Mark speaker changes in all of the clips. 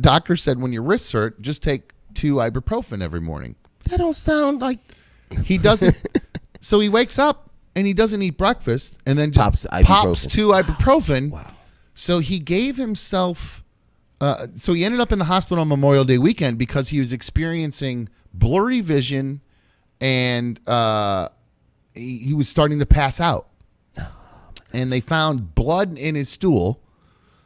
Speaker 1: Doctor said when your wrists hurt, just take 2 ibuprofen every morning.
Speaker 2: That don't sound like...
Speaker 1: He doesn't. So he wakes up and he doesn't eat breakfast and then just pops 2 ibuprofen.
Speaker 2: Wow.
Speaker 1: So he gave himself... so he ended up in the hospital on Memorial Day weekend because he was experiencing blurry vision and he was starting to pass out. And they found blood in his stool.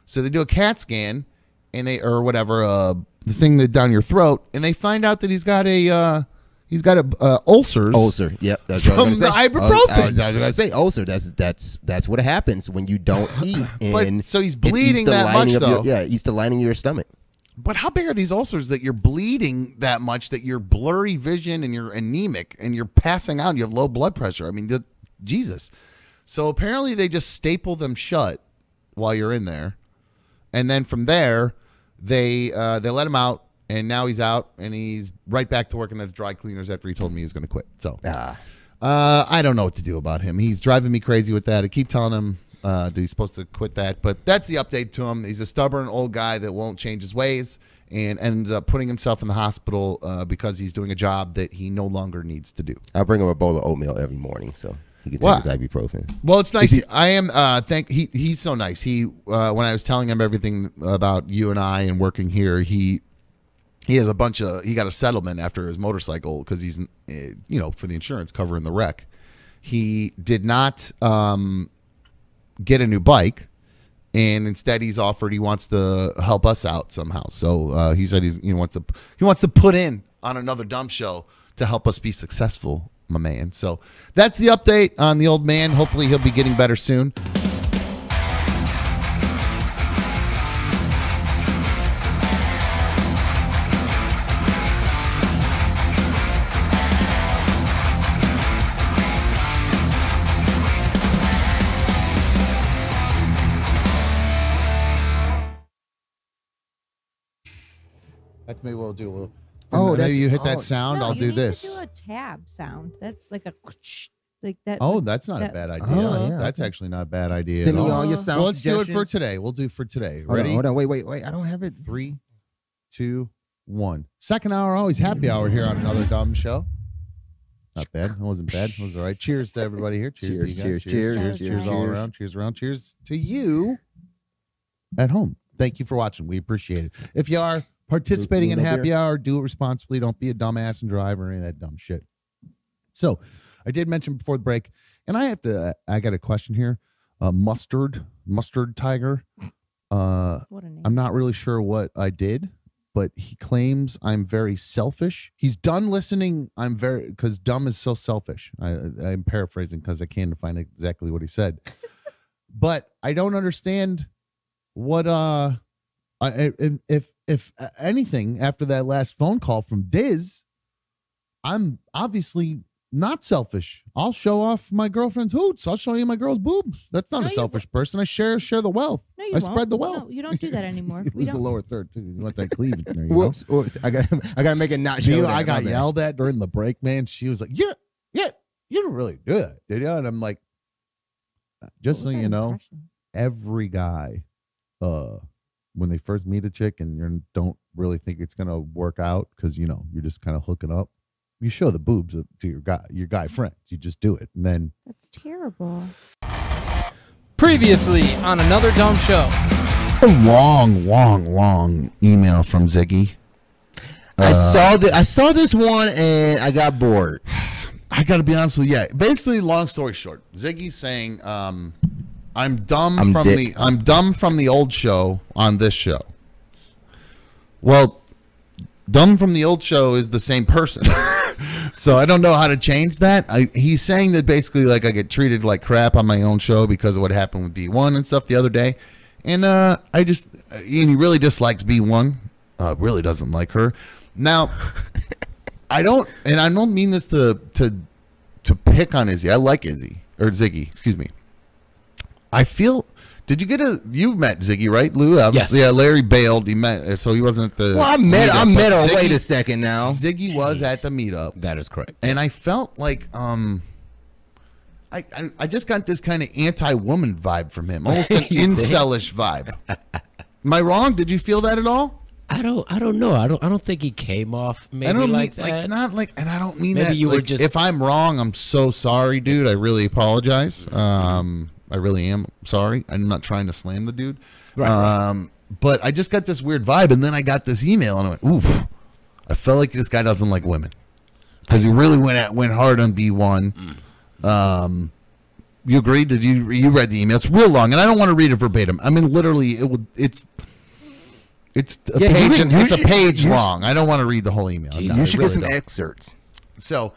Speaker 1: So they do a CAT scan and or whatever, the thing that down your throat, and they find out that he's got ulcers.
Speaker 2: Ulcer. Yep. That's
Speaker 1: from the ibuprofen.
Speaker 2: I was going to say ulcer. That's what happens when you don't eat. And
Speaker 1: so he's bleeding that much, though.
Speaker 2: Eats the lining of your stomach.
Speaker 1: But how big are these ulcers that you're bleeding that much that you're blurry vision and you're anemic and you're passing out and you have low blood pressure? I mean, Jesus. So apparently they just staple them shut while you're in there. And then from there, they let him out, and now he's out, and he's right back to working at the dry cleaners after he told me he was going to quit. So I don't know what to do about him. He's driving me crazy with that. I keep telling him that he's supposed to quit that, but that's the update to him. He's a stubborn old guy that won't change his ways and ends up putting himself in the hospital because he's doing a job that he no longer needs to do.
Speaker 2: I bring him a bowl of oatmeal every morning, so he can take his ibuprofen.
Speaker 1: Well, it's nice. He's so nice. He when I was telling him everything about you and I and working here, he has he got a settlement after his motorcycle because he's for the insurance covering the wreck. He did not get a new bike, and instead he wants to help us out somehow. So he said he wants to put in on another dumb show to help us be successful, my man. So that's the update on the old man. Hopefully he'll be getting better soon. That's maybe we'll do a little. Oh, maybe you hit that sound.
Speaker 3: No,
Speaker 1: I'll do this.
Speaker 3: You need to do a tab sound. That's like a like that.
Speaker 1: Oh, that's not a bad idea.
Speaker 2: Oh, yeah.
Speaker 1: That's actually not a bad idea.
Speaker 2: Send me all your sound.
Speaker 1: Well, let's do it for today. We'll do it for today. Ready?
Speaker 2: Hold on. Wait. I don't have it.
Speaker 1: 3, 2, 1. Second hour, always happy hour here on Another Dumb Show. Not bad. It wasn't bad. It was all right. Cheers to everybody here. Cheers to you guys. Cheers all around. Cheers around. Cheers to you at home. Thank you for watching. We appreciate it. If you are participating in happy hour, do it responsibly. Don't be a dumbass and drive or any of that dumb shit. So I did mention before the break, and I got a question here. Mustard Tiger.
Speaker 3: What a name.
Speaker 1: I'm not really sure what I did, but he claims I'm very selfish. He's done listening. Because dumb is so selfish. I'm paraphrasing because I can't define exactly what he said. But I don't understand what if anything after that last phone call from Diz, I'm obviously not selfish. I'll show off my girlfriend's hoots. I'll show you my girl's boobs. That's not a selfish person. I share the wealth.
Speaker 3: No, you
Speaker 1: won't. Spread the wealth.
Speaker 3: No, you don't do that anymore.
Speaker 1: You lose the lower third too. You want that cleavage in there.
Speaker 2: Whoops. I gotta make it not show.
Speaker 1: I got yelled at during the break, man. She was like, "Yeah, you didn't really do that, did you?" And I'm like, just so you know, every guy, when they first meet a chick and you don't really think it's gonna work out because you're just kind of hooking up, you show the boobs to your guy friends. You just do it, and then
Speaker 3: that's terrible.
Speaker 4: Previously on Another Dumb Show.
Speaker 1: A long email from Ziggy.
Speaker 2: I saw this one and I got bored.
Speaker 1: I got to be honest with you. Yeah, basically, long story short, Ziggy's saying, I'm dumb from the old show on this show. Well, dumb from the old show is the same person. So I don't know how to change that. He's saying that basically like I get treated like crap on my own show because of what happened with B1 and stuff the other day. And he really dislikes B1. Really doesn't like her. Now, I don't mean this to pick on Izzy. I like Izzy or Ziggy, excuse me. I feel. Did you you met Ziggy, right, Lou? Obviously,
Speaker 2: yes.
Speaker 1: Yeah, Larry bailed. He met, so he wasn't at the.
Speaker 2: Well, I met her. Wait a second now.
Speaker 1: Ziggy was at the meetup.
Speaker 2: That is correct.
Speaker 1: And I felt like I just got this kind of anti-woman vibe from him, almost an incelish vibe. Am I wrong? Did you feel that at all?
Speaker 5: I don't know. I don't think he came off maybe
Speaker 1: I don't
Speaker 5: like
Speaker 1: mean,
Speaker 5: that.
Speaker 1: not like, and I don't mean
Speaker 5: Maybe
Speaker 1: that.
Speaker 5: you were
Speaker 1: like,
Speaker 5: just-
Speaker 1: If I'm wrong, I'm so sorry, dude. I really apologize. I really am sorry. I'm not trying to slam the dude.
Speaker 5: Right.
Speaker 1: But I just got this weird vibe, and then I got this email, and I went, oof. I felt like this guy doesn't like women because he really went hard on B1. You agreed? Did you read the email? It's real long, and I don't want to read it verbatim. I mean, literally, it's a page. It's a page long. I don't want to read the whole email. No,
Speaker 2: You should
Speaker 1: I
Speaker 2: get some
Speaker 1: don't.
Speaker 2: excerpts.
Speaker 1: So,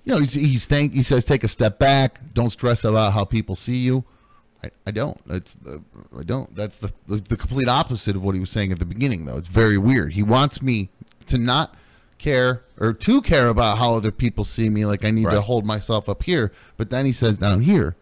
Speaker 1: he says take a step back. Don't stress about how people see you. I don't. I don't. That's the complete opposite of what he was saying at the beginning, though. It's very weird. He wants me to not care or to care about how other people see me. Like I need to hold myself up here. But then he says down here,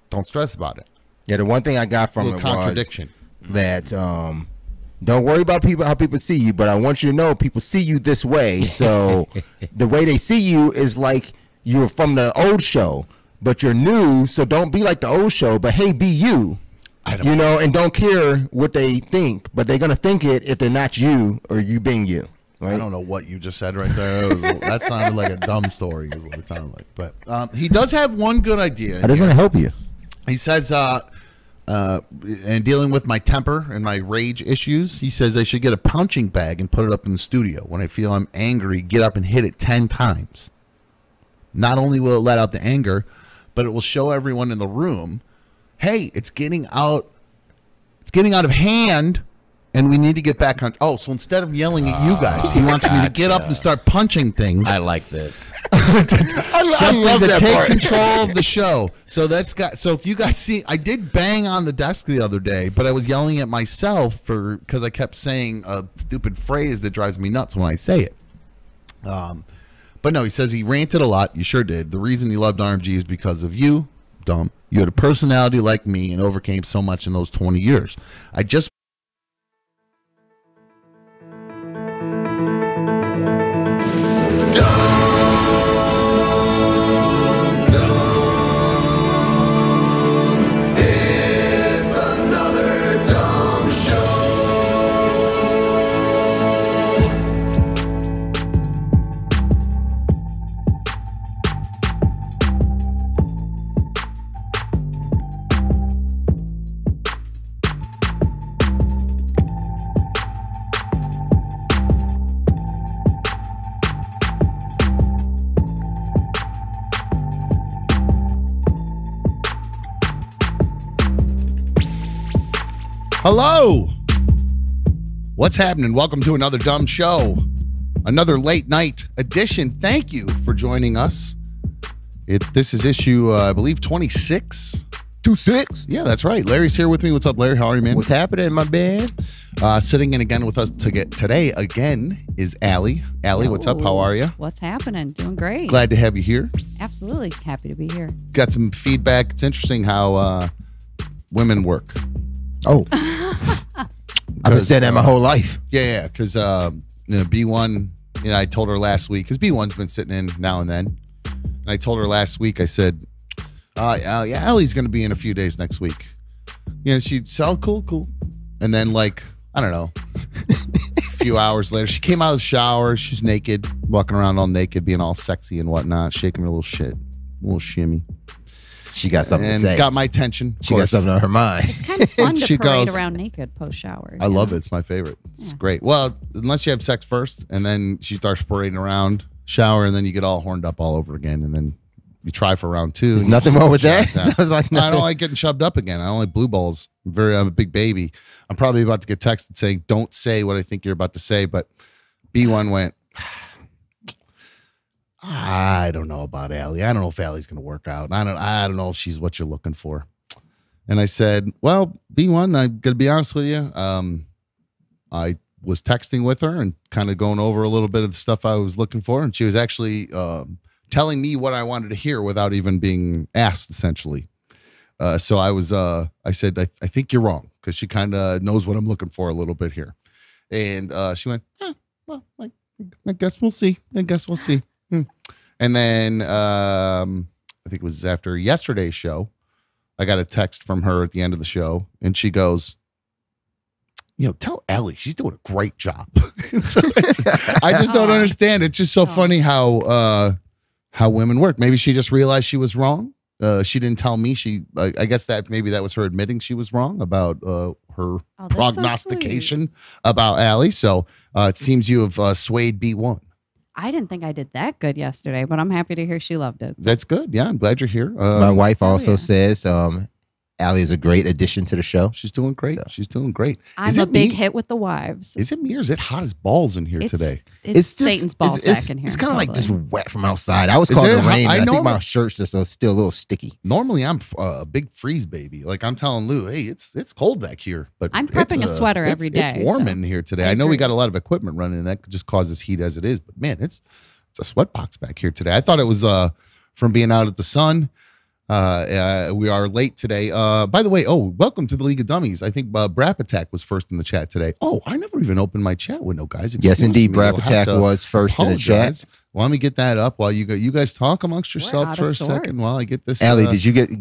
Speaker 1: don't stress about it.
Speaker 2: Yeah, the one thing I got from it
Speaker 1: contradiction
Speaker 2: was that don't worry about how people see you, but I want you to know people see you this way. So the way they see you is like you're from the old show, but you're new. So don't be like the old show, but hey, be you. And don't care what they think, but they're gonna think it if they're not you or you being you. Right?
Speaker 1: I don't know what you just said right there. That sounded like a dumb story is what it sounded like. But he does have one good idea.
Speaker 2: I just want to help you.
Speaker 1: He says, and dealing with my temper and my rage issues, he says I should get a punching bag and put it up in the studio. When I feel I'm angry, get up and hit it 10 times. Not only will it let out the anger, but it will show everyone in the room, hey, it's getting out of hand. And we need to get back on. Oh, so instead of yelling at you guys, he wants me to get up and start punching things.
Speaker 5: I like this.
Speaker 1: I love to take control of the show. So so if you guys see, I did bang on the desk the other day, but I was yelling at myself because I kept saying a stupid phrase that drives me nuts when I say it. But no, he says he ranted a lot. You sure did. The reason he loved RMG is because of you, dumb. You had a personality like me and overcame so much in those 20 years. I just Hello. What's happening? Welcome to another dumb show. Another late night edition. Thank you for joining us. This is issue, I believe, 26.
Speaker 2: 26?
Speaker 1: Yeah, that's right. Larry's here with me. What's up, Larry? How are you, man?
Speaker 2: What's happening, my man?
Speaker 1: Sitting in again with us today again is Allie. Allie, what's up? How are you?
Speaker 3: What's happening? Doing great.
Speaker 1: Glad to have you here.
Speaker 3: Absolutely happy to be here.
Speaker 1: Got some feedback. It's interesting how women work.
Speaker 2: Oh. I've been saying that my whole life.
Speaker 1: Yeah, because B1, I told her last week, because B1's been sitting in now and then. And I told her last week, I said, yeah, Allie's going to be in a few days next week. She'd say, oh, cool. And then, I don't know, a few hours later, she came out of the shower. She's naked, walking around all naked, being all sexy and whatnot, shaking her little shimmy.
Speaker 2: She got something to
Speaker 1: And
Speaker 2: say.
Speaker 1: got my attention.
Speaker 2: She got something on her mind.
Speaker 3: It's kind of fun to
Speaker 1: She
Speaker 3: parade
Speaker 1: goes-
Speaker 3: around naked post-shower.
Speaker 1: I love it. It's my favorite. It's great. Well, unless you have sex first, and then she starts parading around, shower, and then you get all horned up all over again, and then you try for round two.
Speaker 2: There's
Speaker 1: and
Speaker 2: nothing
Speaker 1: you
Speaker 2: wrong with
Speaker 1: shut
Speaker 2: that.
Speaker 1: down.
Speaker 2: I was like,
Speaker 1: No, I don't like getting shoved up again. I don't like blue balls. I'm a big baby. I'm probably about to get texted saying, don't say what I think you're about to say, but B1 went, I don't know about Allie. I don't know if Allie's going to work out. I don't know if she's what you're looking for. And I said, well, B1, I'm going to be honest with you. I was texting with her and kind of going over a little bit of the stuff I was looking for. And she was actually telling me what I wanted to hear without even being asked, essentially. So I said, I think you're wrong, because she kind of knows what I'm looking for a little bit here. And she went, well, I guess we'll see. And then I think it was after yesterday's show, I got a text from her at the end of the show, and she goes, tell Ellie she's doing a great job. So I just don't understand. It's just so funny how women work. Maybe she just realized she was wrong. She didn't tell me. I guess that maybe that was her admitting she was wrong about her prognostication about Allie. So it seems you have swayed B1.
Speaker 3: I didn't think I did that good yesterday, but I'm happy to hear she loved it.
Speaker 1: That's good. Yeah, I'm glad you're here.
Speaker 2: My wife also says Allie is a great addition to the show.
Speaker 1: She's doing great. So. She's doing great.
Speaker 3: I'm a big hit with the wives.
Speaker 1: Is it me or is it hot as balls in here today?
Speaker 3: It's Satan's ball sack in here.
Speaker 2: It's kind of like just wet from outside. I was calling it rain. I think my shirt's just still a little sticky.
Speaker 1: Normally, I'm a big freeze baby. Like I'm telling Lou, hey, it's cold back here. But
Speaker 3: I'm prepping a sweater every day.
Speaker 1: It's warm in here today. I know we got a lot of equipment running, and that just causes heat as it is. But man, it's a sweatbox back here today. I thought it was from being out at the sun. We are late today. By the way, welcome to the League of Dummies. I think Brap Attack was first in the chat today. Oh, I never even opened my chat window, guys.
Speaker 2: Yes, indeed. Brap Attack was first in the chat.
Speaker 1: Well, let me get that up while you guys talk amongst yourselves for a second while I get this.
Speaker 2: Allie, did you get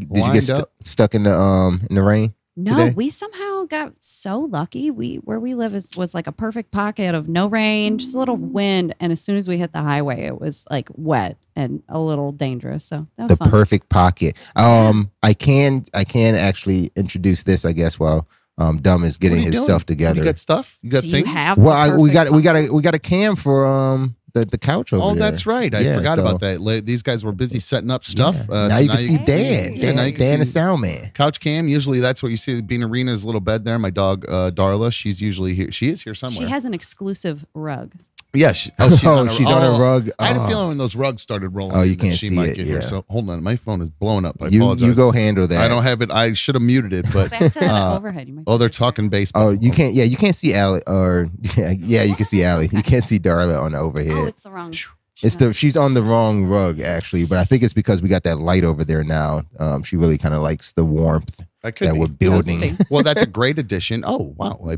Speaker 2: stuck in the rain?
Speaker 3: No,
Speaker 2: today?
Speaker 3: We somehow got so lucky. Where we live was like a perfect pocket of no rain, just a little wind, and as soon as we hit the highway, it was like wet and a little dangerous. So that was fun.
Speaker 2: Perfect pocket. I can actually introduce this, I guess, while Dumb is getting himself together.
Speaker 1: You got stuff? You got things?
Speaker 2: We got a cam for the couch over there.
Speaker 1: Oh, that's right. I forgot about that. These guys were busy setting up stuff.
Speaker 2: Now you can see Dan. Dan the sound man.
Speaker 1: Couch cam. Usually that's what you see. Bean Arena's little bed there. My dog Darla. She's usually here. She is here somewhere.
Speaker 3: She has an exclusive rug.
Speaker 1: Yeah, she's on
Speaker 2: a rug.
Speaker 1: I had a feeling when those rugs started rolling.
Speaker 2: Oh, you can't see
Speaker 1: might
Speaker 2: it.
Speaker 1: Get here. So hold on, my phone is blowing up. I apologize.
Speaker 2: You go handle that.
Speaker 1: I don't have it. I should have muted it, but
Speaker 3: back to overhead.
Speaker 1: They're talking baseball.
Speaker 2: Oh, you can't. Yeah, you can't see Allie. Or yeah, you can see Allie. You can't see Darla on the overhead.
Speaker 3: Oh, it's the wrong.
Speaker 2: She's on the wrong rug actually, but I think it's because we got that light over there now. She really kind of likes the warmth that we're building.
Speaker 1: Well, that's a great addition. Oh wow!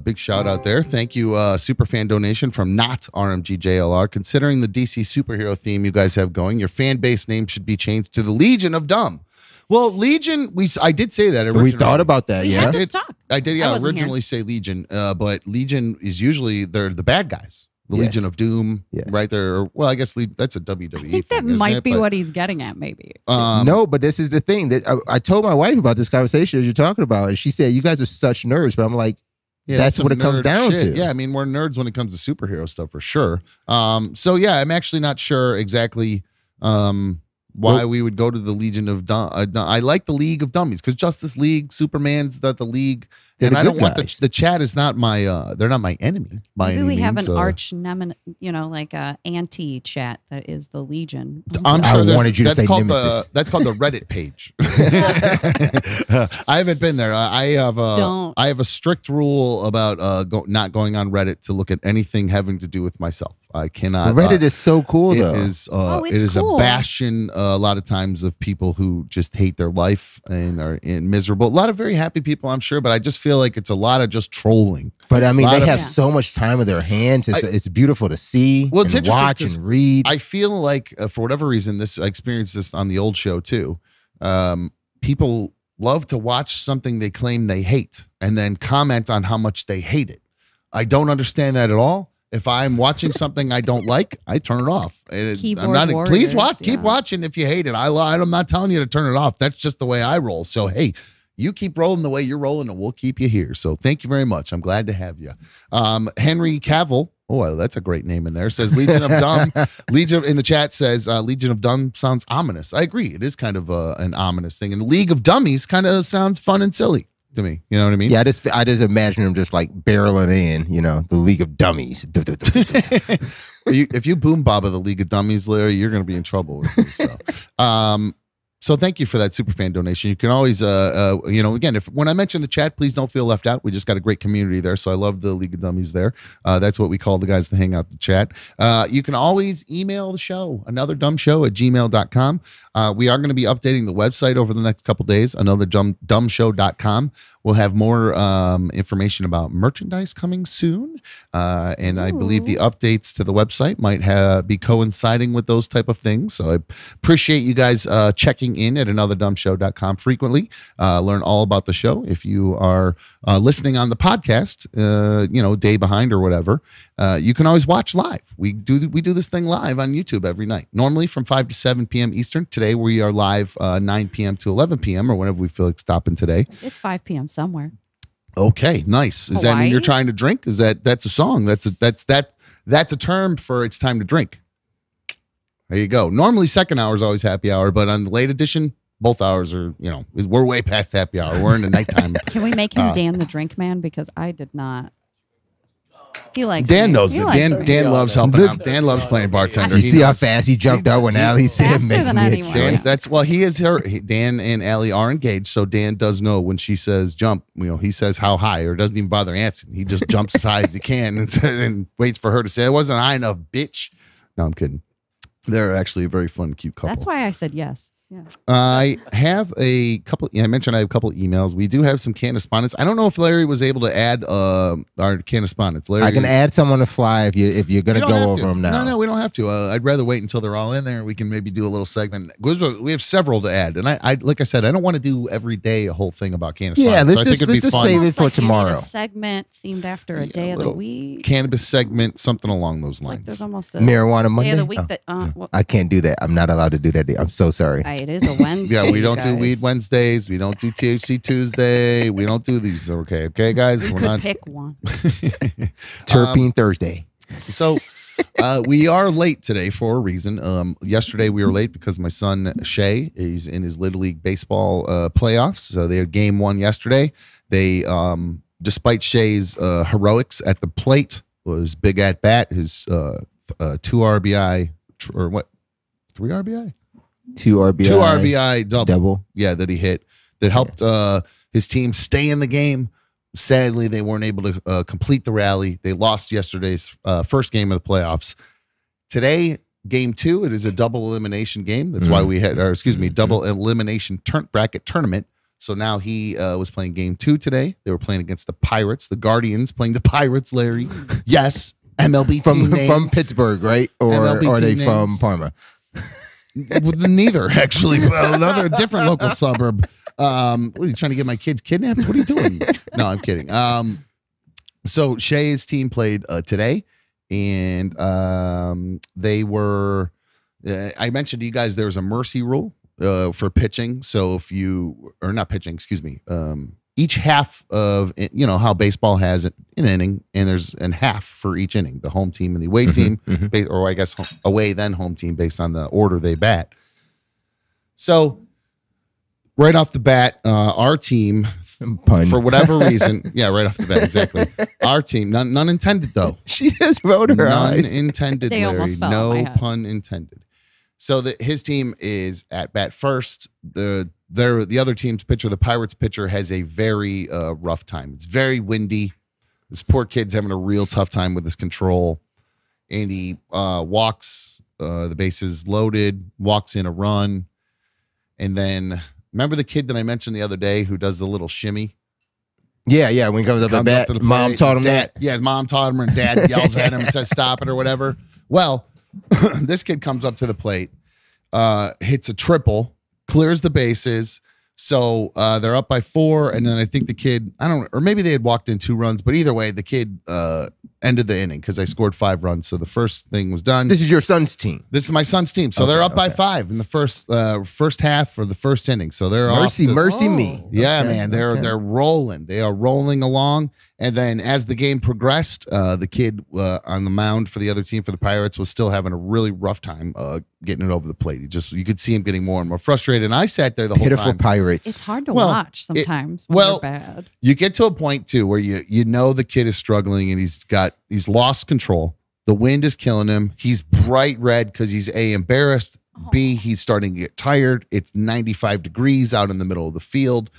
Speaker 1: Big shout out there. Thank you, super fan donation from not RMGJLR. Considering the DC superhero theme you guys have going, your fan base name should be changed to the Legion of Dumb. Well, Legion, I did say that originally.
Speaker 2: We thought about that.
Speaker 3: We had this talk.
Speaker 1: I did. Yeah, originally say Legion, but Legion is usually they're the bad guys. The Legion of Doom, right there. Well, I guess that's a WWE
Speaker 3: I think that
Speaker 1: thing,
Speaker 3: might be what he's getting at, maybe.
Speaker 2: No, but this is the thing that I told my wife about this conversation you're talking about, and she said, "You guys are such nerds," but I'm like, that's what it comes down to.
Speaker 1: Yeah, I mean, we're nerds when it comes to superhero stuff for sure. So yeah, I'm actually not sure exactly why we would go to the Legion of Dumb. I like the League of Dummies because Justice League, Superman's the League. And I don't want the chat is not my they're not my enemy by
Speaker 3: Maybe
Speaker 1: any
Speaker 3: we
Speaker 1: means,
Speaker 3: have an arch like a anti chat that is the Legion.
Speaker 1: I'm sure
Speaker 2: I wanted you to say
Speaker 1: Nemesis. That's called the Reddit page. I haven't been there. I have a strict rule about not going on Reddit to look at anything having to do with myself. I cannot.
Speaker 2: Reddit is so cool though.
Speaker 1: It is cool. A bastion a lot of times of people who just hate their life and are miserable. A lot of very happy people, I'm sure, but I just feel like it's a lot of just trolling.
Speaker 2: But I mean, they have so much time in their hands. It's beautiful to see, and watch, and read.
Speaker 1: I feel like for whatever reason, I experienced this on the old show too. People love to watch something they claim they hate and then comment on how much they hate it. I don't understand that at all. If I'm watching something I don't like, I turn it off. Please watch. Keep watching if you hate it. I'm not telling you to turn it off. That's just the way I roll. So, hey, you keep rolling the way you're rolling and we'll keep you here. So thank you very much. I'm glad to have you. Henry Cavill. Oh, that's a great name in there. Says Legion of Dumb. Legion in the chat says Legion of Dumb sounds ominous. I agree. It is kind of an ominous thing. And the League of Dummies kind of sounds fun and silly to me. You know what I mean?
Speaker 2: Yeah, I just imagine them just like barreling in, the League of Dummies.
Speaker 1: If you boom baba the League of Dummies, Larry, you're going to be in trouble with me. So thank you for that superfan donation. You can always, again, when I mention the chat, please don't feel left out. We just got a great community there, so I love the League of Dummies there. That's what we call the guys that hang out in the chat. You can always email the show, anotherdumbshow@gmail.com. We are going to be updating the website over the next couple days, anotherdumbshow.com. We'll have more information about merchandise coming soon. And I believe the updates to the website might be coinciding with those type of things. So I appreciate you guys checking in at anotherdumbshow.com frequently. Learn all about the show. If you are listening on the podcast, day behind or whatever, you can always watch live. We do this thing live on YouTube every night, normally from 5 to 7 p.m. Eastern. Today we are live 9 p.m. to 11 p.m. or whenever we feel like stopping today.
Speaker 3: It's 5 p.m. somewhere.
Speaker 1: Okay, nice. Does that mean you're trying to drink? That's a song? That's a term for it's time to drink. There you go. Normally second hour is always happy hour, but on the late edition, both hours are, we're way past happy hour. We're in the nighttime.
Speaker 3: Can we make him Dan the Drink Man? Because I did not. He likes
Speaker 1: Dan
Speaker 3: me.
Speaker 1: knows
Speaker 3: He
Speaker 1: it.
Speaker 3: likes me.
Speaker 1: Dan loves helping out. Dan loves playing bartender.
Speaker 2: You see how fast he jumped out when Allie said
Speaker 3: Faster
Speaker 2: make
Speaker 3: than
Speaker 2: me a
Speaker 3: anyone.
Speaker 2: drink?
Speaker 1: He is her. Dan and Allie are engaged, so Dan does know when she says jump. He says how high, or doesn't even bother answering. He just jumps as high as he can and waits for her to say it wasn't high enough, bitch. No, I'm kidding. They're actually a very fun, cute couple.
Speaker 3: That's why I said yes. Yeah.
Speaker 1: I have a couple. I mentioned I have a couple emails. We do have some correspondence. I don't know if Larry was able to add our correspondence. Larry,
Speaker 2: I can add some on the fly if you're gonna go over them now.
Speaker 1: No, we don't have to. I'd rather wait until they're all in there. We can maybe do a little segment. We have several to add, and I like I said, I don't want to do every day a whole thing about correspondence.
Speaker 2: Yeah,
Speaker 1: let's just
Speaker 2: save it for
Speaker 3: Almost like you need
Speaker 2: tomorrow.
Speaker 3: a segment themed after a day of the week.
Speaker 1: Cannabis segment, something along those
Speaker 3: It's like
Speaker 1: lines.
Speaker 3: there's almost a
Speaker 2: Marijuana Monday.
Speaker 3: day of the week
Speaker 2: Oh,
Speaker 3: that.
Speaker 2: no. I can't do that. I'm not allowed to do that day. I'm so sorry.
Speaker 3: It is a Wednesday.
Speaker 1: Yeah, we don't do
Speaker 3: guys.
Speaker 1: weed Wednesdays. We don't do THC Tuesday. We don't do these. Okay, guys.
Speaker 3: We
Speaker 1: We're
Speaker 3: could
Speaker 1: not.
Speaker 3: pick one.
Speaker 2: Terpene Thursday.
Speaker 1: So we are late today for a reason. Yesterday we were late because my son Shae is in his Little League baseball playoffs. So they had game one yesterday. They, despite Shae's heroics at the plate, was big at bat. His 2 RBI or what? 3 RBI?
Speaker 2: 2 RBI.
Speaker 1: 2 RBI
Speaker 2: Double.
Speaker 1: Yeah, that he hit. That helped his team stay in the game. Sadly, they weren't able to complete the rally. They lost yesterday's first game of the playoffs. Today, game 2, it is a double elimination game. That's why we had, double elimination bracket tournament. So now he was playing game 2 today. They were playing against the Pirates, the Guardians playing the Pirates, Larry. Yes, MLB team name.
Speaker 2: From Pittsburgh, right? Or
Speaker 1: MLB
Speaker 2: are they
Speaker 1: team
Speaker 2: from Parma?
Speaker 1: Neither, actually. Another different local suburb. What are you trying to get my kids kidnapped? What are you doing? No, I'm kidding. So Shae's team played today, and they were. I mentioned to you guys there was a mercy rule for pitching. So if you or not pitching, excuse me. Each half of how baseball has an inning, and there's a half for each inning. The home team and the away team, or I guess away then home team based on the order they bat. So right off the bat, our team,
Speaker 2: Pun.
Speaker 1: for whatever reason, right off the bat, exactly. Our team, none intended though.
Speaker 2: She just wrote her
Speaker 1: None
Speaker 2: eyes.
Speaker 1: intended,
Speaker 3: They
Speaker 1: Larry.
Speaker 3: almost fell
Speaker 1: No
Speaker 3: on my head.
Speaker 1: pun intended. So his team is at bat first. The other team's pitcher, the Pirates pitcher, has a very rough time. It's very windy. This poor kid's having a real tough time with his control. And he walks, the bases loaded, walks in a run. And then, remember the kid that I mentioned the other day who does the little shimmy?
Speaker 2: Yeah. When he comes up the bat,
Speaker 1: to the
Speaker 2: mom
Speaker 1: plate,
Speaker 2: taught him
Speaker 1: his dad,
Speaker 2: that.
Speaker 1: Yeah, his mom taught him, and dad yells at him and says, stop it or whatever. Well, this kid comes up to the plate, hits a triple, clears the bases. So they're up by 4, and then I think the kid, or maybe they had walked in 2 runs, but either way, the kid ended the inning because I scored 5 runs. So the first thing was done.
Speaker 2: This is your son's team.
Speaker 1: This is my son's team. So they're up by 5 in the first half for the first inning. So they're
Speaker 2: Mercy me.
Speaker 1: Yeah,
Speaker 2: Okay,
Speaker 1: man, they're rolling. They are rolling along. And then as the game progressed, the kid on the mound for the other team, for the Pirates, was still having a really rough time getting it over the plate. You could see him getting more and more frustrated. And I sat there the whole
Speaker 2: Pitiful
Speaker 1: time.
Speaker 2: Pirates.
Speaker 3: It's hard to
Speaker 1: Well,
Speaker 3: watch sometimes when
Speaker 1: well,
Speaker 3: they're bad.
Speaker 1: You get to a point too where you know the kid is struggling and he's lost control. The wind is killing him. He's bright red because he's A, embarrassed. B, he's starting to get tired. It's 95 degrees out in the middle of the field.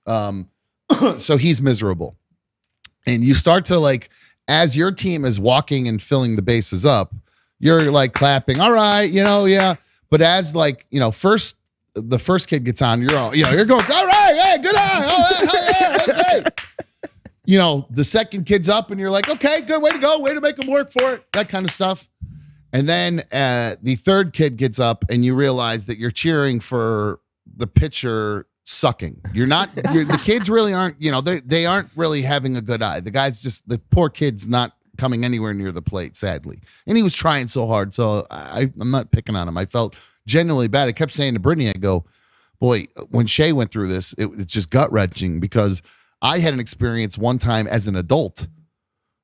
Speaker 1: So he's miserable. And you start to as your team is walking and filling the bases up, you're clapping, all right, yeah. But as first the first kid gets on, you're going, all right, hey, good eye, oh, that's great. The second kid's up, and you're like, okay, good, way to go, way to make them work for it, that kind of stuff. And then the third kid gets up, and you realize that you're cheering for the pitcher sucking. The kids really aren't, they aren't really having a good eye. The poor kid's not coming anywhere near the plate, sadly. And he was trying so hard, so I'm not picking on him. I felt genuinely bad. I kept saying to Brittany, I go, boy, when Shae went through this, it's just gut-wrenching because I had an experience one time as an adult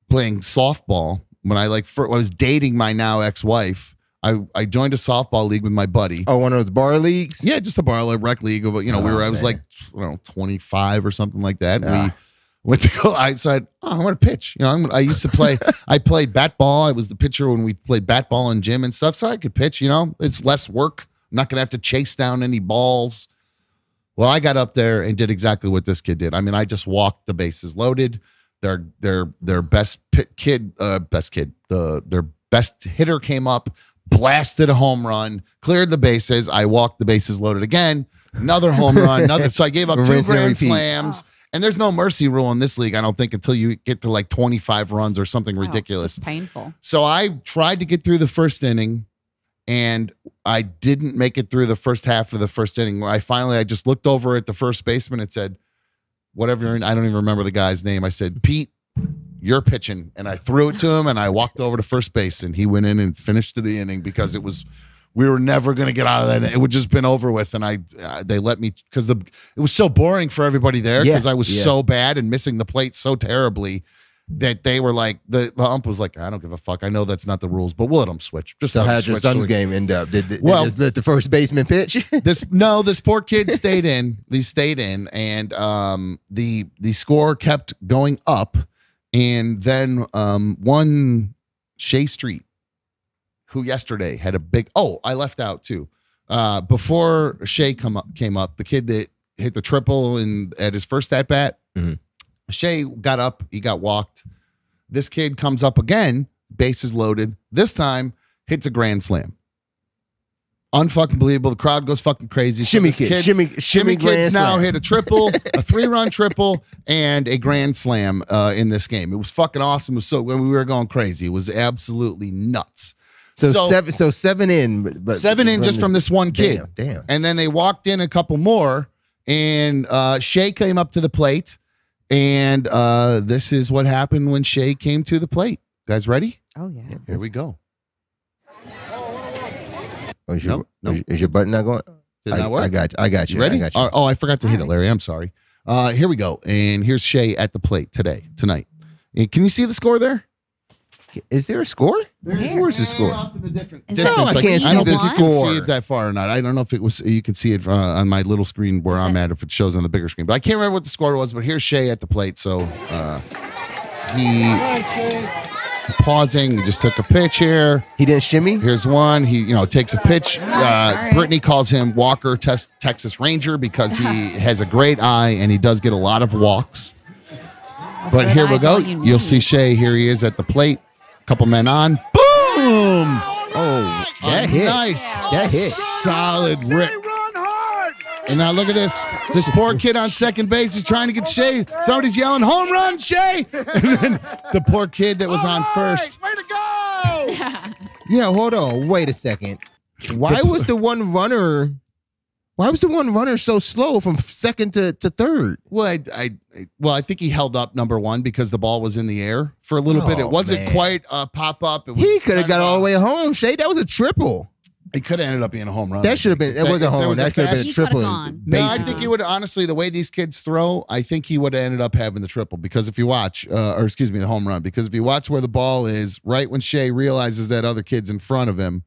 Speaker 1: playing softball when I was dating my now ex-wife. I joined a softball league with my buddy.
Speaker 2: Oh, one of those bar leagues?
Speaker 1: Yeah, just a bar rec league. But I was like 25 or something like that. And we went to go. I said, I'm going to pitch. I used to play. I played bat ball. I was the pitcher when we played bat ball in gym and stuff. So I could pitch. It's less work. I'm not going to have to chase down any balls. Well, I got up there and did exactly what this kid did. I mean, I just walked the bases loaded. Their best hitter came up, blasted a home run, cleared the bases. I walked the bases loaded again, another home run, so I gave up 2 grand slams. And there's no mercy rule in this league, I don't think, until you get to like 25 runs or something ridiculous.
Speaker 3: It's painful.
Speaker 1: So I tried to get through the first inning, and I didn't make it through the first half of the first inning. Where I just looked over at the first baseman and said, whatever, I don't even remember the guy's name. I said, Pete, you're pitching. And I threw it to him, and I walked over to first base, and he went in and finished the inning because we were never going to get out of that. It would just been over with. And they let me, because it was so boring for everybody there because I was so bad and missing the plate so terribly that they were like, the ump was like, I don't give a fuck. I know that's not the rules, but we'll let them switch.
Speaker 2: So how'd your son's game end up? Did the first baseman pitch?
Speaker 1: This poor kid stayed in. He stayed in, and the score kept going up. And then one Shae Street, who yesterday had a big, I left out too. Before Shae came up, the kid that hit the triple at his first at bat, Shae got up, he got walked. This kid comes up again, bases loaded. This time, hits a grand slam. Unfucking believable. The crowd goes fucking crazy.
Speaker 2: Shimmy
Speaker 1: kids now hit a triple, a 3-run triple, and a grand slam in this game. It was fucking awesome. We were going crazy. It was absolutely nuts.
Speaker 2: So 7 in, but
Speaker 1: 7 in just from this one kid.
Speaker 2: Damn.
Speaker 1: And then they walked in a couple more, and Shae came up to the plate, and this is what happened when Shae came to the plate. Guys, ready?
Speaker 3: Oh yeah.
Speaker 1: Here we go.
Speaker 2: Is your button not going?
Speaker 1: Did not work?
Speaker 2: I got you.
Speaker 1: Ready?
Speaker 2: I got you.
Speaker 1: Oh, I forgot to hit it, Larry. I'm sorry. Here we go. And here's Shae at the plate tonight. And can you see the score there?
Speaker 2: Is there a score? Where's the score?
Speaker 1: Off in a different
Speaker 3: Is
Speaker 1: distance.
Speaker 3: that-
Speaker 2: I can't
Speaker 1: I
Speaker 2: see
Speaker 1: don't
Speaker 2: the
Speaker 1: think you can
Speaker 2: score.
Speaker 1: see it that far or not. I don't know if it was. You can see it on my little screen where I'm at. If it shows on the bigger screen, but I can't remember what the score was. But here's Shae at the plate. So he pausing. He just took a pitch here.
Speaker 2: He didn't shimmy?
Speaker 1: Here's one. He takes a pitch. Brittany calls him Walker Texas Ranger because he has a great eye and he does get a lot of walks. But here we go. You'll see Shae. Here he is at the plate. Couple men on. Boom!
Speaker 2: Oh, that hit.
Speaker 1: Nice.
Speaker 2: That hit.
Speaker 1: Solid rip. And now look at this. This poor kid on second base is trying to get Shae. Somebody's yelling, home run, Shae! And then the poor kid that was on first.
Speaker 6: Way to go!
Speaker 2: Yeah, hold on. Wait a second. Why was the one runner so slow from second to third?
Speaker 1: Well, I think he held up number one because the ball was in the air for a little bit. It wasn't quite a pop up.
Speaker 2: He could have got all the way home, Shae. That was a triple.
Speaker 1: It could have ended up being a home run.
Speaker 2: That should have been. It wasn't home. That could have been a triple.
Speaker 1: No, I think he would honestly. The way these kids throw, I think he would have ended up having the triple because if you watch, the home run. Because if you watch where the ball is, right when Shae realizes that other kid's in front of him.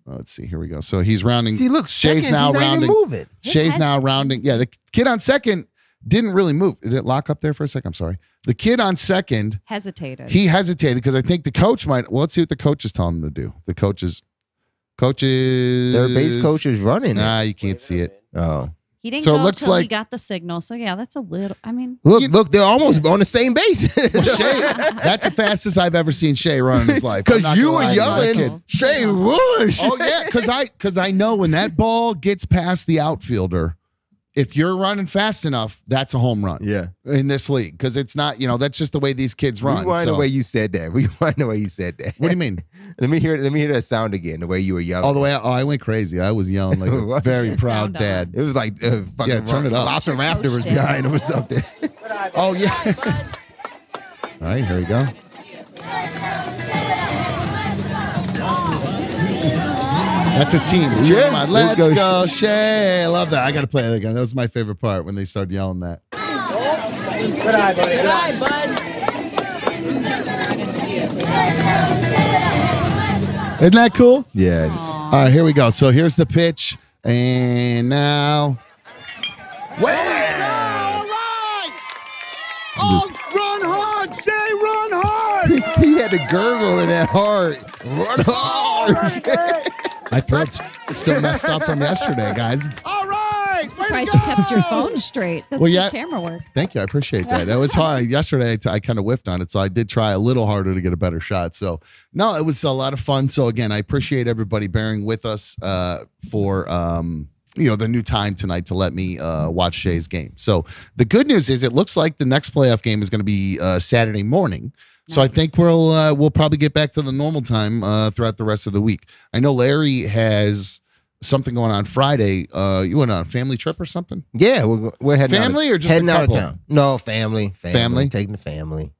Speaker 1: Let's see. Here we go. So he's rounding.
Speaker 2: See, look,
Speaker 1: Shae's now rounding.
Speaker 2: Moving.
Speaker 1: Shae's now rounding. Yeah, the kid on second didn't really move. Did it lock up there for a second? I'm sorry. The kid on second
Speaker 3: hesitated.
Speaker 1: He hesitated because I think the coach might. Well, let's see what the coach is telling him to do. The coaches.
Speaker 2: Their base coach is running.
Speaker 1: Nah, you can't see it.
Speaker 2: Oh.
Speaker 3: He didn't
Speaker 1: So it
Speaker 3: go
Speaker 1: looks
Speaker 3: till he
Speaker 1: like-
Speaker 3: got the signal. So yeah, that's a little. I mean,
Speaker 2: Look, they're almost on the same base.
Speaker 1: Shae, that's the fastest I've ever seen Shae run in his life. I'm
Speaker 2: Because
Speaker 1: not
Speaker 2: you
Speaker 1: gonna
Speaker 2: were
Speaker 1: lie to that
Speaker 2: yelling,
Speaker 1: kid.
Speaker 2: Shae, rush.
Speaker 1: Oh yeah, because I know when that ball gets past the outfielder, if you're running fast enough, that's a home run.
Speaker 2: Yeah.
Speaker 1: In this league, because it's not, that's just the way these kids run.
Speaker 2: Rewind
Speaker 1: so.
Speaker 2: the way you said that. Rewind the way you said that.
Speaker 1: What do you mean?
Speaker 2: Let me hear that sound again. The way you were yelling.
Speaker 1: All the way out. Oh, I went crazy. I was yelling like a very
Speaker 3: Good
Speaker 1: proud
Speaker 3: sound on.
Speaker 1: dad.
Speaker 2: It was like fucking
Speaker 1: Yeah, turn it up.
Speaker 2: Velociraptor was
Speaker 3: Coach
Speaker 2: behind him or something.
Speaker 1: Oh yeah. All right, here we go. That's his team. Cheer
Speaker 2: Yeah,
Speaker 1: him on.
Speaker 2: let's
Speaker 1: Let's
Speaker 2: go.
Speaker 1: go, Shae. I love that. I got to play it again. That was my favorite part when they started yelling that.
Speaker 6: Good eye, buddy. Good eye, bud.
Speaker 1: Isn't that cool?
Speaker 2: Yeah.
Speaker 1: All right, here we go. So here's the pitch. And now.
Speaker 6: Oh, run hard, Shae, run hard.
Speaker 2: He had to gurgle in that hard. Run hard.
Speaker 1: My throat's still messed up from yesterday, guys.
Speaker 6: All right.
Speaker 3: surprised you kept your phone straight. That's
Speaker 1: Well,
Speaker 3: good
Speaker 1: yeah.
Speaker 3: camera work.
Speaker 1: Thank you. I appreciate that. That was hard. Yesterday, I kind of whiffed on it, so I did try a little harder to get a better shot. So, no, it was a lot of fun. So, again, I appreciate everybody bearing with us for the new time tonight to let me watch Shae's game. So, the good news is it looks like the next playoff game is going to be Saturday morning. So I think we'll probably get back to the normal time throughout the rest of the week. I know Larry has something going on Friday. You went on a family trip or something?
Speaker 2: Yeah, we're heading
Speaker 1: Family
Speaker 2: out
Speaker 1: or just
Speaker 2: heading
Speaker 1: a
Speaker 2: out of
Speaker 1: couple?
Speaker 2: town. No, family.
Speaker 1: Family?
Speaker 2: Taking the family.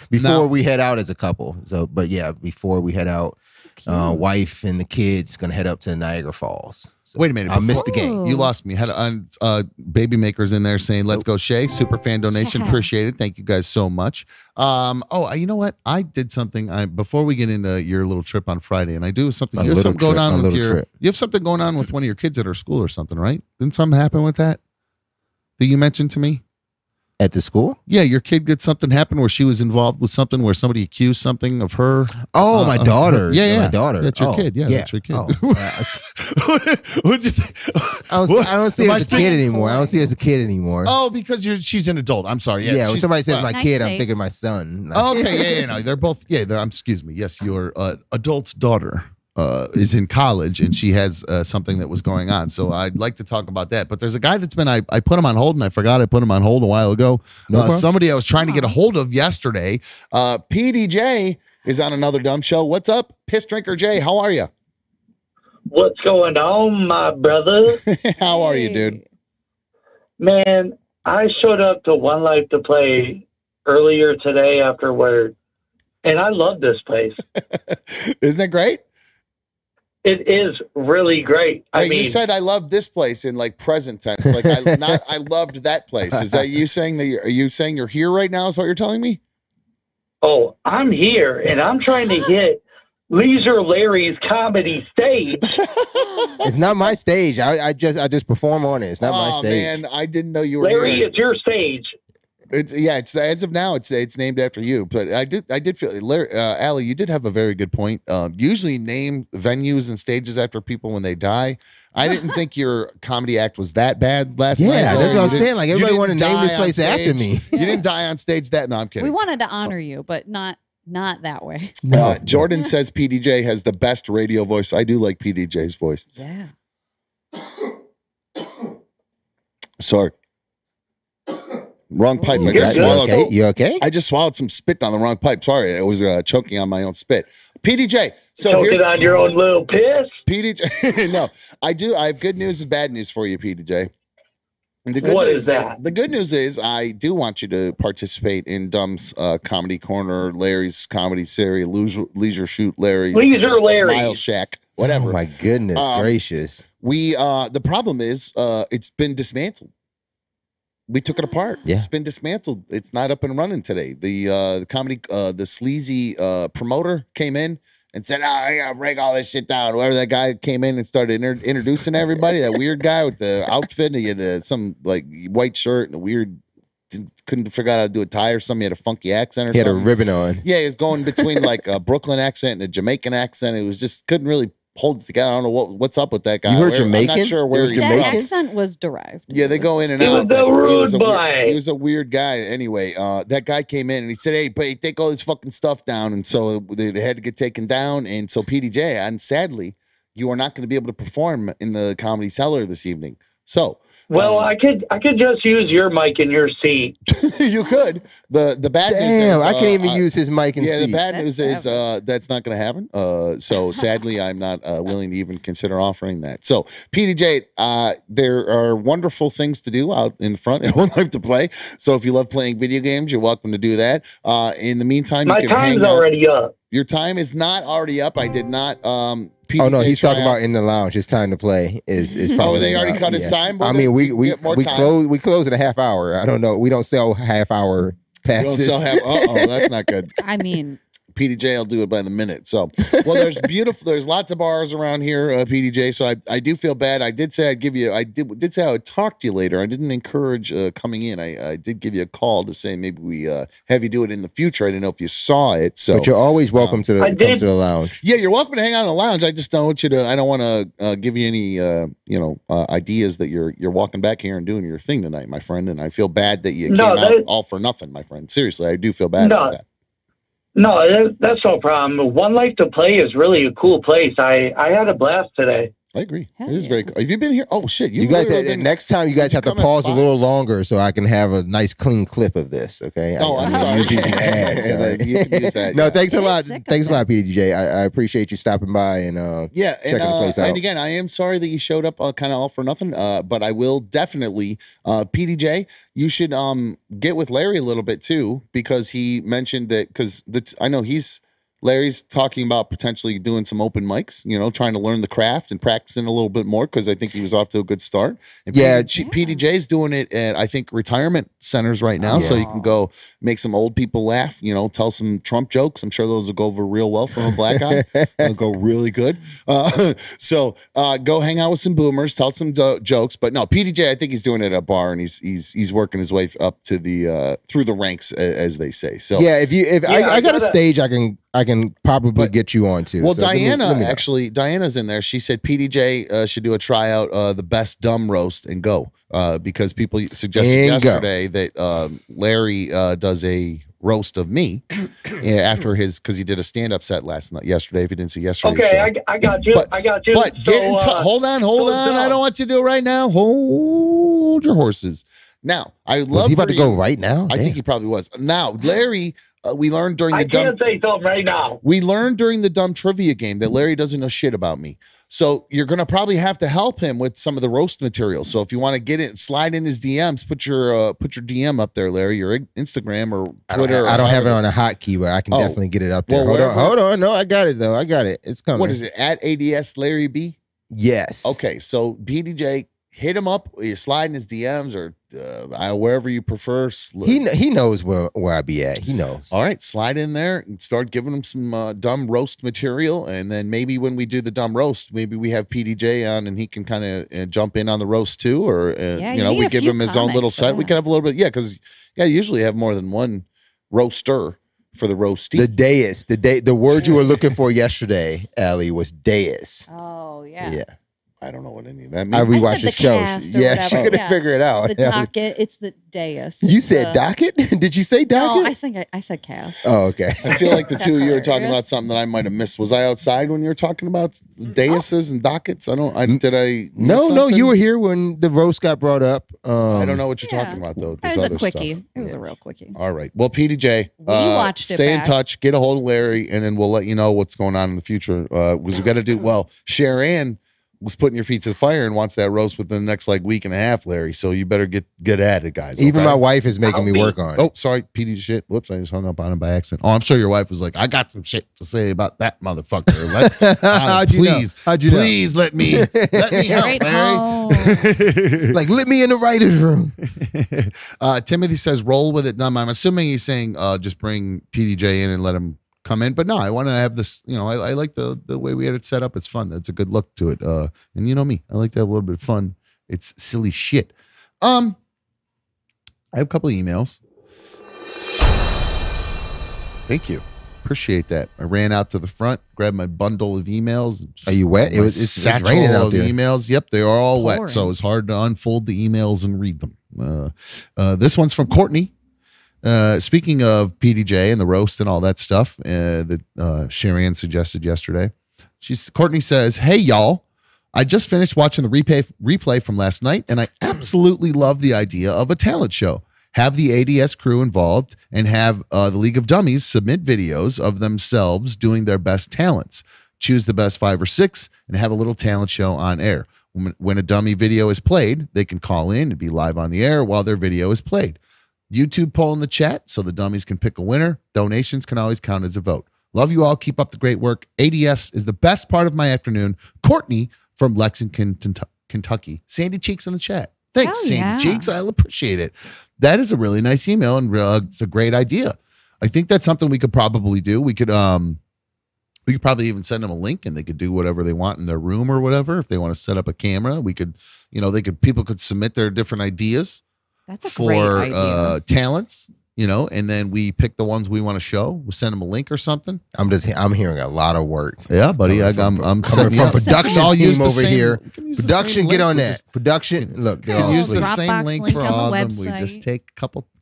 Speaker 2: Before
Speaker 1: Now-
Speaker 2: we head out as a couple. So, but yeah, before we head out, wife and the kids gonna head up to Niagara Falls. So
Speaker 1: Wait a minute.
Speaker 2: I missed the
Speaker 1: before-
Speaker 2: game.
Speaker 1: You lost me. Had baby makers in there saying, "Let's go, Shae." Super fan donation. Appreciate it. Thank you guys so much. You know what? I did something. Before we get into your little trip on Friday, and I do something. You have something going on with your. You have something going on with one of your kids at her school or something, right? Didn't something happen with that? That you mentioned to me?
Speaker 2: At the school?
Speaker 1: Yeah, your kid did something happen where she was involved with something where somebody accused something of her.
Speaker 2: Oh, my daughter.
Speaker 1: Yeah,
Speaker 2: my daughter.
Speaker 1: That's your kid. Yeah, that's your kid. What'd you think?
Speaker 2: I don't see her as a kid anymore. I don't see her as a kid anymore.
Speaker 1: Oh, because she's an adult. I'm sorry.
Speaker 2: Yeah, when somebody says my
Speaker 3: Nice
Speaker 2: kid, I'm
Speaker 3: save.
Speaker 2: thinking my son.
Speaker 1: Okay, no, they're both. Yeah, excuse me. Yes, your adult's daughter is in college, and she has something that was going on. So I'd like to talk about that. But there's a guy that's been. I put him on hold, and I forgot I put him on hold a while ago. Somebody I was trying to get a hold of yesterday. PDJ is on another dumb show. What's up, Piss Drinker Jay? How are you?
Speaker 7: What's going on, my brother?
Speaker 1: How are you, dude?
Speaker 7: Man, I showed up to One Life to Play earlier today after work, and I love this place.
Speaker 1: Isn't that great?
Speaker 7: It is really great. I mean,
Speaker 1: you said I love this place in like present tense. Like I loved that place. Is that you saying that? Are you saying you're here right now? Is what you're telling me?
Speaker 7: oh, I'm here, and I'm trying to hit Leisure Larry's comedy stage.
Speaker 2: It's not my stage. I just perform on it. It's not my stage.
Speaker 1: Man, I didn't know you were
Speaker 7: Larry,
Speaker 1: here.
Speaker 7: it's your stage.
Speaker 1: It's as of now it's named after you. But I did feel Larry, Allie, you did have a very good point. Usually name venues and stages after people when they die. I didn't think your comedy act was that bad last night.
Speaker 2: Yeah, that's
Speaker 1: Larry.
Speaker 2: what I'm
Speaker 1: You
Speaker 2: saying. Like
Speaker 1: you
Speaker 2: everybody
Speaker 1: didn't
Speaker 2: wanted to name
Speaker 1: die
Speaker 2: this
Speaker 1: on
Speaker 2: place after me.
Speaker 1: You didn't die on stage. No, I'm kidding.
Speaker 3: We wanted to honor you, but not that way.
Speaker 1: Jordan says PDJ has the best radio voice. I do like PDJ's voice.
Speaker 3: Yeah.
Speaker 1: Sorry. Wrong pipe. I
Speaker 7: You're
Speaker 1: just
Speaker 7: good.
Speaker 1: swallowed.
Speaker 2: Okay, you okay?
Speaker 1: I just swallowed some spit on the wrong pipe. Sorry, I was choking on my own spit. PDJ. So
Speaker 7: Choking
Speaker 1: here's
Speaker 7: on your own little piss.
Speaker 1: PDJ. No, I do. I have good news and bad news for you, PDJ. And the good
Speaker 7: What
Speaker 1: news
Speaker 7: is that?
Speaker 1: The good news is I do want you to participate in Dumb's Comedy Corner, Larry's Comedy Series, Leisure Shoot, Larry's
Speaker 7: Leisure Larry.
Speaker 1: Smile Shack, whatever.
Speaker 2: Oh my goodness gracious.
Speaker 1: We the problem is it's been dismantled. We took it apart.
Speaker 2: Yeah.
Speaker 1: It's been dismantled. It's not up and running today. The comedy the sleazy promoter came in and said, I gotta break all this shit down. Whoever that guy came in and started introducing everybody, that weird guy with the outfit, he had some like white shirt and a weird couldn't figure out how to do a tie or something. He had a funky accent or
Speaker 2: He had a
Speaker 1: something.
Speaker 2: ribbon on.
Speaker 1: Yeah, he was going between like a Brooklyn accent and a Jamaican accent. It was just couldn't really hold it together. I don't know what's up with that guy.
Speaker 2: You heard
Speaker 1: I'm
Speaker 2: Jamaican?
Speaker 1: not sure where
Speaker 2: It was
Speaker 1: he's
Speaker 3: That
Speaker 1: from.
Speaker 2: Jamaican?
Speaker 3: accent was derived.
Speaker 1: Yeah, they go in and
Speaker 7: He
Speaker 1: out.
Speaker 7: was the
Speaker 1: but
Speaker 7: rude boy.
Speaker 1: He was a weird guy. Anyway, that guy came in and he said, "Hey, but take all this fucking stuff down." And so they had to get taken down. And so PDJ, and sadly, you are not going to be able to perform in the Comedy Cellar this evening. So.
Speaker 7: Well, I could just use your mic in your seat.
Speaker 1: You could. The bad news
Speaker 2: Damn,
Speaker 1: is,
Speaker 2: I can't even use his mic and
Speaker 1: yeah,
Speaker 2: see.
Speaker 1: the bad
Speaker 3: That's
Speaker 1: news is that's not going to happen. So sadly, I'm not willing to even consider offering that. So PDJ, there are wonderful things to do out in front and One Life to Play. So if you love playing video games, you're welcome to do that. In the meantime,
Speaker 7: My
Speaker 1: you can
Speaker 7: time's
Speaker 1: hang out.
Speaker 7: already up.
Speaker 1: Your time is not already up. I did not. PDJ
Speaker 2: Oh no, he's talking
Speaker 1: try out-
Speaker 2: about in the lounge. His time to play is probably.
Speaker 1: Oh, they already cut his time. Well,
Speaker 2: I mean, we
Speaker 1: get more time.
Speaker 2: close in a half hour. I don't know. We don't sell half hour
Speaker 1: You don't
Speaker 2: passes.
Speaker 1: sell half. That's not good.
Speaker 3: I mean,
Speaker 1: PDJ will do it by the minute. So, well, there's lots of bars around here, PDJ. So I do feel bad. I did say I did say I would talk to you later. I didn't encourage coming in. I did give you a call to say maybe we have you do it in the future. I didn't know if you saw it. So,
Speaker 2: But you're always welcome to
Speaker 7: I
Speaker 2: come
Speaker 7: did.
Speaker 2: to the lounge.
Speaker 1: yeah, you're welcome to hang out in the lounge. I just don't want you to. I don't want to give you any ideas that you're walking back here and doing your thing tonight, my friend. And I feel bad that you
Speaker 7: No,
Speaker 1: came out
Speaker 7: that-
Speaker 1: all for nothing, my friend. Seriously, I do feel bad about that.
Speaker 7: No, that's no problem. One Life to Play is really a cool place. I had a blast today.
Speaker 1: I agree.
Speaker 3: Hell
Speaker 1: It is
Speaker 3: yeah.
Speaker 1: very cool. Have you been here? Oh shit!
Speaker 2: You guys,
Speaker 1: literally been-
Speaker 2: next time you guys
Speaker 1: Did you
Speaker 2: have to
Speaker 1: come at
Speaker 2: pause a
Speaker 1: 5?
Speaker 2: little longer so I can have a nice clean clip of this. Okay.
Speaker 1: Oh, I'm
Speaker 2: not
Speaker 1: sorry.
Speaker 2: using ads, sorry.
Speaker 1: You can use that.
Speaker 2: No,
Speaker 1: yeah.
Speaker 2: thanks a
Speaker 3: It is
Speaker 2: lot.
Speaker 3: sick up
Speaker 2: Thanks a lot, PDJ. I appreciate you stopping by and
Speaker 1: Yeah,
Speaker 2: checking the place out.
Speaker 1: and again, I am sorry that you showed up kind of all for nothing. But I will definitely, PDJ, you should get with Larry a little bit too, because he mentioned that I know Larry's talking about potentially doing some open mics, trying to learn the craft and practicing a little bit more, because I think he was off to a good start. And
Speaker 2: Yeah.
Speaker 1: PDJ's doing it at, I think, retirement centers right now, so you can go make some old people laugh, tell some Trump jokes. I'm sure those will go over real well from a black guy. They'll go really good. So go hang out with some boomers, tell some jokes. But no, PDJ, I think he's doing it at a bar, and he's working his way up to the through the ranks, as they say. So
Speaker 2: yeah, I got a
Speaker 7: gotta-
Speaker 2: stage I can probably get you on to.
Speaker 1: Well,
Speaker 2: So let me know.
Speaker 1: actually, Diana's in there. She said PDJ should do a tryout, the best dumb roast, and go because people suggested
Speaker 2: And go.
Speaker 1: yesterday that Larry does a roast of me after because he did a stand-up set yesterday. If you didn't see yesterday's show.
Speaker 7: Okay, I got you.
Speaker 1: But-
Speaker 7: I got you.
Speaker 1: But get in touch. Hold on.
Speaker 7: so
Speaker 1: I
Speaker 7: dumb.
Speaker 1: don't want you to do it right now. Hold your horses. Now, I love.
Speaker 2: Was he about
Speaker 1: for
Speaker 2: to go
Speaker 1: you-
Speaker 2: right now?
Speaker 1: I
Speaker 2: Damn.
Speaker 1: think he probably was. Now, Larry, we learned during the
Speaker 7: I can't say something right now.
Speaker 1: We learned during the dumb trivia game that Larry doesn't know shit about me. So you're going to probably have to help him with some of the roast material. So if you want to get it, slide in his DMs, put your DM up there, Larry, your Instagram or Twitter.
Speaker 2: I don't have it on a hotkey, but I can definitely get it up there.
Speaker 1: Well,
Speaker 2: Hold on. No, I got it though. I got it. It's coming.
Speaker 1: What is it? At ADS Larry B?
Speaker 2: Yes.
Speaker 1: Okay. So PDJ, hit him up. You slide in his DMs or wherever you prefer.
Speaker 2: He knows where I be at. He knows.
Speaker 1: All right, slide in there and start giving him some dumb roast material, and then maybe when we do the dumb roast, maybe we have PDJ on and he can kind of jump in on the roast too, or
Speaker 3: you need
Speaker 1: we
Speaker 3: a
Speaker 1: give
Speaker 3: few
Speaker 1: him his own little
Speaker 3: comics for
Speaker 1: set. We
Speaker 3: that.
Speaker 1: can have a little bit, because you usually have more than one roaster for the roasty.
Speaker 2: The dais. The word you were looking for yesterday, Allie, was dais.
Speaker 3: oh yeah.
Speaker 2: Yeah.
Speaker 1: I don't know what any of that
Speaker 2: I
Speaker 1: means.
Speaker 2: rewatched
Speaker 3: said
Speaker 2: the
Speaker 3: the
Speaker 2: show.
Speaker 3: cast or
Speaker 2: Yeah,
Speaker 3: whatever.
Speaker 2: she couldn't
Speaker 3: Yeah.
Speaker 2: figure it out.
Speaker 3: The docket. It's the dais.
Speaker 2: You
Speaker 3: It's
Speaker 2: said
Speaker 3: the-
Speaker 2: docket? Did you say docket?
Speaker 3: No, I said cast.
Speaker 2: Oh, okay.
Speaker 1: I feel like the
Speaker 3: That's
Speaker 1: two of you were talking about
Speaker 3: hilarious.
Speaker 1: something that I might have missed. Was I outside when you were talking about daises and dockets? Did I? miss
Speaker 2: No,
Speaker 1: something?
Speaker 2: you were here when the roast got brought up.
Speaker 1: I don't know what you're
Speaker 3: Yeah.
Speaker 1: talking about though.
Speaker 3: It
Speaker 1: This
Speaker 3: was a
Speaker 1: other
Speaker 3: quickie.
Speaker 1: stuff.
Speaker 3: It was a real quickie.
Speaker 1: All right. Well, PDJ,
Speaker 3: We watched it
Speaker 1: stay in
Speaker 3: back.
Speaker 1: touch, get a hold of Larry, and then we'll let you know what's going on in the future. Because we got to do well. Sharon was putting your feet to the fire and wants that roast within the next week and a half, Larry. So you better get at it, guys.
Speaker 2: Even
Speaker 1: okay?
Speaker 2: my wife is making me work on it.
Speaker 1: Oh, sorry, PD shit. Whoops, I just hung up on him by accident. Oh, I'm sure your wife was like, I got some shit to say about that motherfucker. Let's
Speaker 2: How'd you know?
Speaker 1: please,
Speaker 2: How'd you know?
Speaker 1: please let me help,
Speaker 3: Straight
Speaker 1: Larry.
Speaker 3: home.
Speaker 2: Like, let me in the writer's room.
Speaker 1: Timothy says, roll with it. No, I'm assuming he's saying just bring PDJ in and let him come in. But no, I want to have this, I like the way we had it set up. It's fun. It's a good look to it. And you know me, I like to have a little bit of fun. It's silly shit. I have a couple of emails. Thank you. Appreciate that. I ran out to the front, grabbed my bundle of emails.
Speaker 2: Are you wet? It's raining out there.
Speaker 1: Emails. Yep, they are all
Speaker 3: Pouring.
Speaker 1: wet, so it's hard to unfold the emails and read them. This one's from Courtney. Speaking of PDJ and the roast and all that stuff that Sharon suggested yesterday, Courtney says, "Hey y'all, I just finished watching the replay from last night, and I absolutely love the idea of a talent show. Have the ADS crew involved and have the League of Dummies submit videos of themselves doing their best talents. Choose the best 5 or 6 and have a little talent show on air. When a dummy video is played, they can call in and be live on the air while their video is played. YouTube poll in the chat so the dummies can pick a winner. Donations can always count as a vote. Love you all. Keep up the great work. ADS is the best part of my afternoon. Courtney from Lexington, Kentucky. Sandy Cheeks in the chat. Thanks,
Speaker 3: Hell
Speaker 1: Sandy
Speaker 3: yeah.
Speaker 1: Cheeks. I'll appreciate it. That is a really nice email, and it's a great idea. I think that's something we could probably do. We could probably even send them a link, and they could do whatever they want in their room or whatever. If they want to set up a camera, we could, people could submit their different ideas
Speaker 3: That's a great idea.
Speaker 1: talents. And then we pick the ones we want to show. We'll send them a link or something.
Speaker 2: I'm hearing a lot of work.
Speaker 1: Yeah, buddy. I'm
Speaker 2: coming
Speaker 1: setting
Speaker 2: from
Speaker 1: up.
Speaker 2: production
Speaker 1: I'll use
Speaker 2: team
Speaker 1: the
Speaker 2: over
Speaker 1: same-
Speaker 2: here.
Speaker 1: we can use the
Speaker 2: Production,
Speaker 1: same
Speaker 2: get
Speaker 1: link.
Speaker 2: on
Speaker 1: We
Speaker 2: that.
Speaker 1: just-
Speaker 2: Production, look, they're
Speaker 1: We
Speaker 2: all
Speaker 1: can use the
Speaker 2: asleep.
Speaker 1: same
Speaker 3: Dropbox
Speaker 1: link
Speaker 3: link
Speaker 1: for
Speaker 3: on the
Speaker 1: all of them. We
Speaker 3: website.
Speaker 1: just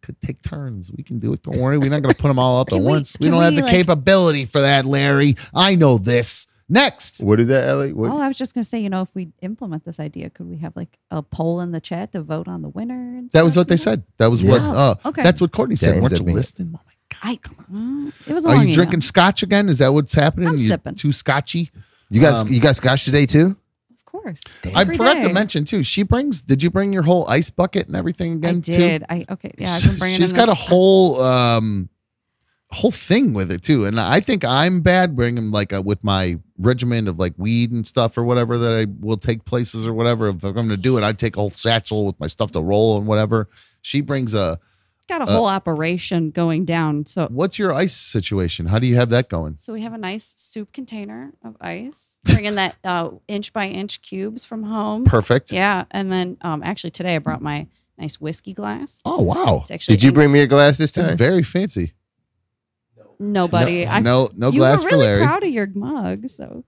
Speaker 1: could take turns. We can do it. Don't worry. We're not going to put them all up at
Speaker 3: Can we-
Speaker 1: once. We
Speaker 3: can
Speaker 1: don't have
Speaker 3: we,
Speaker 1: the capability for that, Larry. I know this. Next.
Speaker 2: What is that, Ellie? What?
Speaker 3: Oh, I was just gonna say, if we implement this idea, could we have like a poll in the chat to vote on the winner? And
Speaker 1: That was
Speaker 3: stuff?
Speaker 1: what they said. That was
Speaker 2: Yeah.
Speaker 1: what.
Speaker 3: Okay.
Speaker 1: That's what Courtney
Speaker 2: That
Speaker 1: said.
Speaker 2: ends
Speaker 1: Weren't
Speaker 2: up
Speaker 1: you
Speaker 2: being-
Speaker 1: listening? Oh my God.
Speaker 3: It was a
Speaker 1: Are
Speaker 3: long
Speaker 1: you
Speaker 3: email.
Speaker 1: drinking scotch again? Is that what's happening?
Speaker 3: I'm
Speaker 1: You
Speaker 3: sipping.
Speaker 1: too scotchy?
Speaker 2: You got scotch today too?
Speaker 3: Of course.
Speaker 1: I
Speaker 3: Every
Speaker 1: forgot to
Speaker 3: day.
Speaker 1: mention too. Did you bring your whole ice bucket and everything
Speaker 3: I
Speaker 1: again?
Speaker 3: did.
Speaker 1: Too?
Speaker 3: I've been bringing.
Speaker 1: She's
Speaker 3: in
Speaker 1: got
Speaker 3: this-
Speaker 1: a whole thing with it too, and I think I'm bad bringing with my regimen of weed and stuff or whatever that I will take places or whatever. If I'm going to do it, I'd take a whole satchel with my stuff to roll and whatever. She brings
Speaker 3: got a whole operation going down. So
Speaker 1: What's your ice situation? How do you have that going?
Speaker 3: we have a nice soup container of ice. Bringing that inch by inch cubes from home.
Speaker 1: Perfect.
Speaker 3: Yeah, and then actually today I brought my nice whiskey glass.
Speaker 1: Oh wow,
Speaker 3: It's actually
Speaker 2: Did you bring me a glass this
Speaker 1: that's
Speaker 2: time?
Speaker 1: very fancy.
Speaker 3: nobody.
Speaker 1: No
Speaker 3: you
Speaker 1: glass
Speaker 3: were
Speaker 1: for
Speaker 3: really
Speaker 1: Larry.
Speaker 3: proud of your mug, so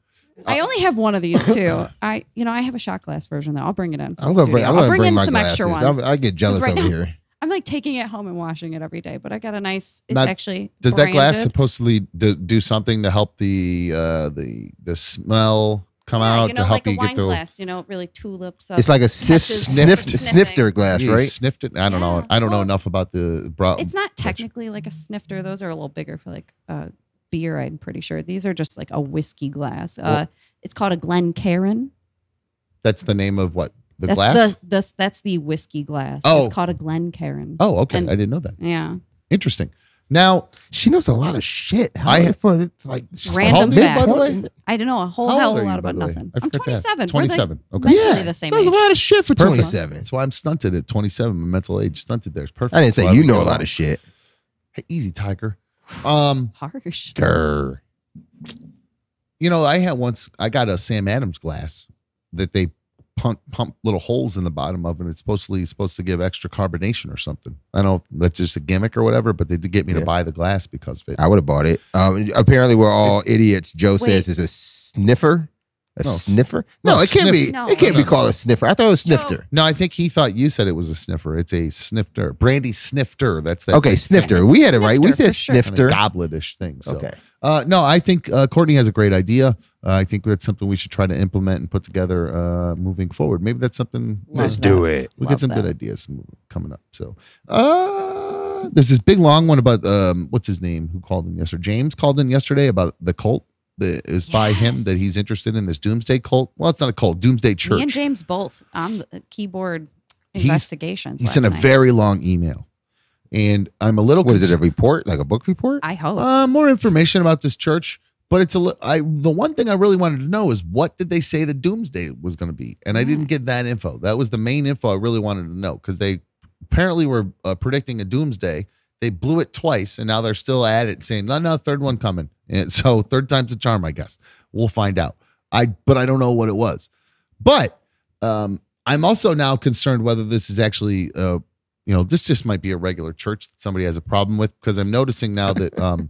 Speaker 3: I only have one of these too. I have a shot glass version though. I'll bring it in.
Speaker 2: I'm gonna bring.
Speaker 3: I'll bring in
Speaker 2: my
Speaker 3: some
Speaker 2: glasses.
Speaker 3: extra ones.
Speaker 2: I get jealous
Speaker 3: right
Speaker 2: over
Speaker 3: now-
Speaker 2: here.
Speaker 3: I'm taking it home and washing it every day, but I got a nice. It's
Speaker 1: Now,
Speaker 3: actually
Speaker 1: Does that glass
Speaker 3: branded.
Speaker 1: supposedly do something to help the smell come out to help
Speaker 3: like
Speaker 1: you
Speaker 3: a
Speaker 1: get
Speaker 3: wine
Speaker 1: the
Speaker 3: glass, really tulips up.
Speaker 2: It's like a
Speaker 3: catches
Speaker 2: snifter
Speaker 3: sniffing.
Speaker 2: glass,
Speaker 1: You
Speaker 2: right?
Speaker 1: sniffed it? I don't know.
Speaker 3: Yeah.
Speaker 1: I don't know
Speaker 3: Well,
Speaker 1: enough about the
Speaker 3: It's not technically like a snifter. Those are a little bigger for beer, I'm pretty sure. These are just like a whiskey glass. It's called a Glencairn.
Speaker 1: That's the name of what? The
Speaker 3: That's
Speaker 1: glass?
Speaker 3: that's the whiskey glass.
Speaker 1: Oh.
Speaker 3: It's called a Glencairn.
Speaker 1: Oh, okay.
Speaker 3: And-
Speaker 1: I didn't know that.
Speaker 3: Yeah.
Speaker 1: Interesting. Now,
Speaker 2: She knows a lot of shit. How
Speaker 1: I-
Speaker 2: it's like
Speaker 3: Random
Speaker 1: How-
Speaker 3: facts.
Speaker 1: by the way?
Speaker 3: I don't know a whole
Speaker 1: How
Speaker 3: hell
Speaker 1: old
Speaker 3: of
Speaker 1: are
Speaker 3: a
Speaker 1: you,
Speaker 3: lot
Speaker 1: by
Speaker 3: about
Speaker 1: the way?
Speaker 3: nothing.
Speaker 1: I
Speaker 3: I'm
Speaker 1: forgot to ask.
Speaker 3: 27.
Speaker 1: 27.
Speaker 3: We're
Speaker 1: Okay.
Speaker 3: mentally the same
Speaker 2: knows
Speaker 3: age.
Speaker 2: a lot of shit for
Speaker 1: Perfect.
Speaker 2: 27.
Speaker 1: That's why I'm stunted at 27. My mental age stunted there. It's perfect.
Speaker 2: I didn't say
Speaker 1: That's why
Speaker 2: you
Speaker 1: we
Speaker 2: know
Speaker 1: get
Speaker 2: a lot
Speaker 1: along.
Speaker 2: of shit.
Speaker 1: Hey, easy, Tiger.
Speaker 3: Harsh.
Speaker 2: Grr.
Speaker 1: I got a Sam Adams glass that they pump little holes in the bottom of, and it's supposed to give extra carbonation or something. I don't know if that's just a gimmick or whatever, but they did get me to buy the glass because of it.
Speaker 2: I would have bought it. Apparently, we're all idiots. Joe says it's a sniffer. A
Speaker 1: No,
Speaker 2: sniffer?
Speaker 1: no,
Speaker 2: No, it can't be.
Speaker 3: sniff- No.
Speaker 2: It can't be
Speaker 1: No.
Speaker 2: called a sniffer. I thought it was snifter.
Speaker 1: No, I think he thought you said it was a sniffer. It's a snifter. Brandy snifter. That's that.
Speaker 2: Okay,
Speaker 1: big
Speaker 2: snifter.
Speaker 3: thing.
Speaker 2: We had it right. We
Speaker 3: Snifter,
Speaker 2: said
Speaker 3: for sure.
Speaker 2: snifter.
Speaker 1: kind of gobletish thing. So.
Speaker 2: Okay.
Speaker 1: No, I think Courtney has a great idea. I think that's something we should try to implement and put together moving forward. Maybe that's something.
Speaker 3: Let's do
Speaker 2: it.
Speaker 1: We
Speaker 3: Love
Speaker 1: get some
Speaker 3: that.
Speaker 1: good ideas coming up. So, there's this big long one about what's his name? Who called in yesterday? James called in yesterday about the cult that is by him that he's interested in this Doomsday cult. Well, it's not a cult. Doomsday Church.
Speaker 3: Me and James both on the keyboard
Speaker 1: He's-
Speaker 3: investigations.
Speaker 1: He sent a
Speaker 3: last night.
Speaker 1: very long email, and I'm a little.
Speaker 2: What is it? A report? Like a book report?
Speaker 3: I hope.
Speaker 1: More information about this church, but it's the one thing I really wanted to know is what did they say the Doomsday was going to be, and I didn't get that info. That was the main info I really wanted to know because they apparently were predicting a Doomsday. They blew it twice, and now they're still at it, saying no, third one coming. And so third time's a charm, I guess. We'll find out. But I don't know what it was. But I'm also now concerned whether this is actually this just might be a regular church that somebody has a problem with, because I'm noticing now that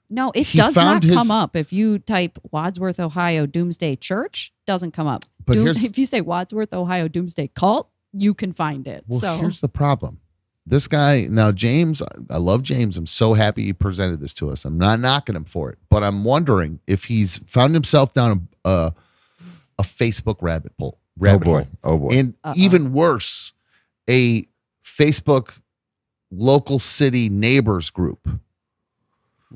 Speaker 3: No, it
Speaker 1: He
Speaker 3: does
Speaker 1: found
Speaker 3: not
Speaker 1: his-
Speaker 3: come up. If you type Wadsworth, Ohio Doomsday Church, doesn't come up.
Speaker 1: But here's-
Speaker 3: if you say Wadsworth, Ohio Doomsday Cult, you can find it.
Speaker 1: Well,
Speaker 3: so
Speaker 1: here's the problem. This guy, now James, I love James. I'm so happy he presented this to us. I'm not knocking him for it, but I'm wondering if he's found himself down a Facebook rabbit hole.
Speaker 2: Oh boy.
Speaker 1: And even worse, a Facebook local city neighbors group.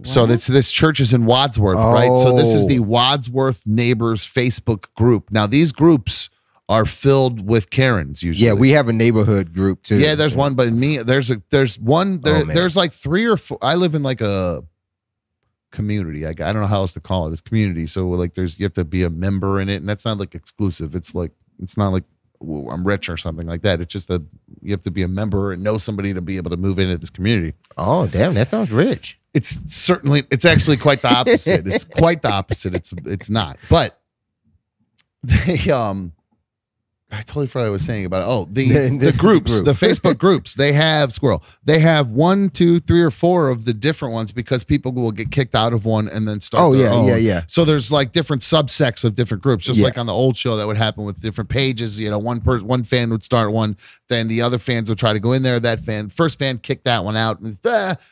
Speaker 1: So
Speaker 3: What?
Speaker 1: this church is in Wadsworth, right? So this is
Speaker 2: Oh.
Speaker 1: the Wadsworth neighbors Facebook group. Now these groups are filled with Karens usually.
Speaker 2: Yeah, we have a neighborhood group too.
Speaker 1: Yeah, there's one, but in me, there's one.
Speaker 2: man.
Speaker 1: There's like 3 or 4. I live in like a community. I don't know how else to call it. It's community. So like, you have to be a member in it, and that's not like exclusive. It's not like I'm rich or something like that. It's just you have to be a member and know somebody to be able to move into this community.
Speaker 2: Oh, damn, that sounds rich.
Speaker 1: It's actually quite the opposite. It's quite the opposite. It's not. But they I totally forgot what I was saying about it. Oh, the groups,
Speaker 2: group.
Speaker 1: the Facebook groups, they have They have 1, 2, 3, or 4 of the different ones because people will get kicked out of one and then start.
Speaker 2: Oh,
Speaker 1: their own.
Speaker 2: yeah.
Speaker 1: So there's like different subsects of different groups, just
Speaker 2: Yeah.
Speaker 1: like on the old show that would happen with different pages. You know, one fan would start one, then the other fans would try to go in there. That first fan kicked that one out. And,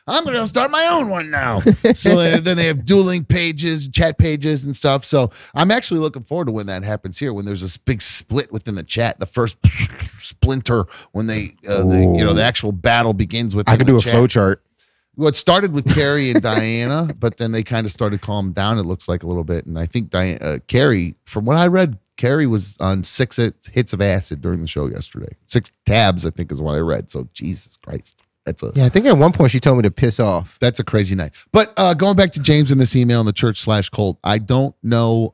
Speaker 1: I'm going to start my own one now. So then they have dueling pages, chat pages, and stuff. So I'm actually looking forward to when that happens here. When there's this big split within the chat, the first splinter when the actual battle begins with.
Speaker 2: I can do a flow chart.
Speaker 1: Well, it started with Carrie and Diana, but then they kind of started calming down. It looks like a little bit, and I think Carrie, from what I read, Carrie was on 6 hits of acid during the show yesterday. 6 tabs, I think, is what I read. So Jesus Christ,
Speaker 2: Yeah, I think at one point she told me to piss off.
Speaker 1: that's a crazy night. But going back to James in this email in the church/cult, I don't know.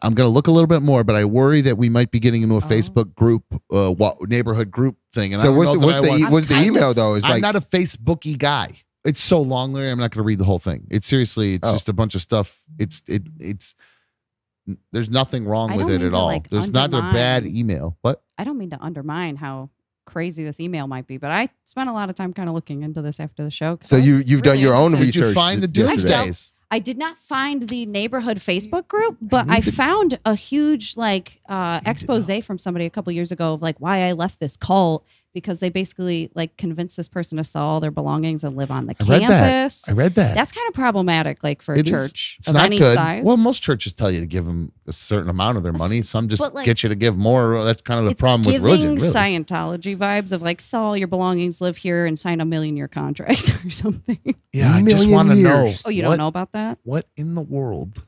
Speaker 1: I'm going to look a little bit more, but I worry that we might be getting into a Facebook group, neighborhood group thing. And I
Speaker 2: So
Speaker 1: don't know that I want-
Speaker 2: what's the
Speaker 1: I'm
Speaker 2: email though? It's
Speaker 1: I'm
Speaker 2: like
Speaker 1: not a Facebooky guy. It's so long, Larry. I'm not going to read the whole thing. It's just a bunch of stuff. It's there's nothing wrong
Speaker 3: I
Speaker 1: with
Speaker 3: don't
Speaker 1: it
Speaker 3: mean
Speaker 1: at
Speaker 3: to,
Speaker 1: all.
Speaker 3: like,
Speaker 1: There's not a bad
Speaker 3: undermine-
Speaker 1: email. What?
Speaker 3: I don't mean to undermine how crazy this email might be, but I spent a lot of time kind of looking into this after the show. 'Cause
Speaker 2: so
Speaker 3: I was
Speaker 2: you've done
Speaker 3: really
Speaker 2: your own
Speaker 3: interested.
Speaker 1: Did you
Speaker 2: research.
Speaker 1: find the
Speaker 2: yesterday.
Speaker 1: Doomsdays?
Speaker 3: I did not find the neighborhood Facebook group, but I found a huge expose from somebody a couple years ago of like why I left this cult, because they basically like convinced this person to sell all their belongings and live on the campus.
Speaker 1: I read that.
Speaker 3: That's kind of problematic, like for a
Speaker 1: It is.
Speaker 3: church
Speaker 1: It's
Speaker 3: of
Speaker 1: not
Speaker 3: any
Speaker 1: good.
Speaker 3: size.
Speaker 1: Well, most churches tell you to give them a certain amount of their money. Some just
Speaker 3: but, like,
Speaker 1: get you to give more. That's kind of the
Speaker 3: it's
Speaker 1: problem with
Speaker 3: giving
Speaker 1: religion. Really.
Speaker 3: Scientology vibes of like sell all your belongings, live here, and sign a $1 million contract or something.
Speaker 1: Yeah, I just
Speaker 2: Million
Speaker 1: want to know.
Speaker 2: years.
Speaker 3: Oh, you don't know about that?
Speaker 1: What in the world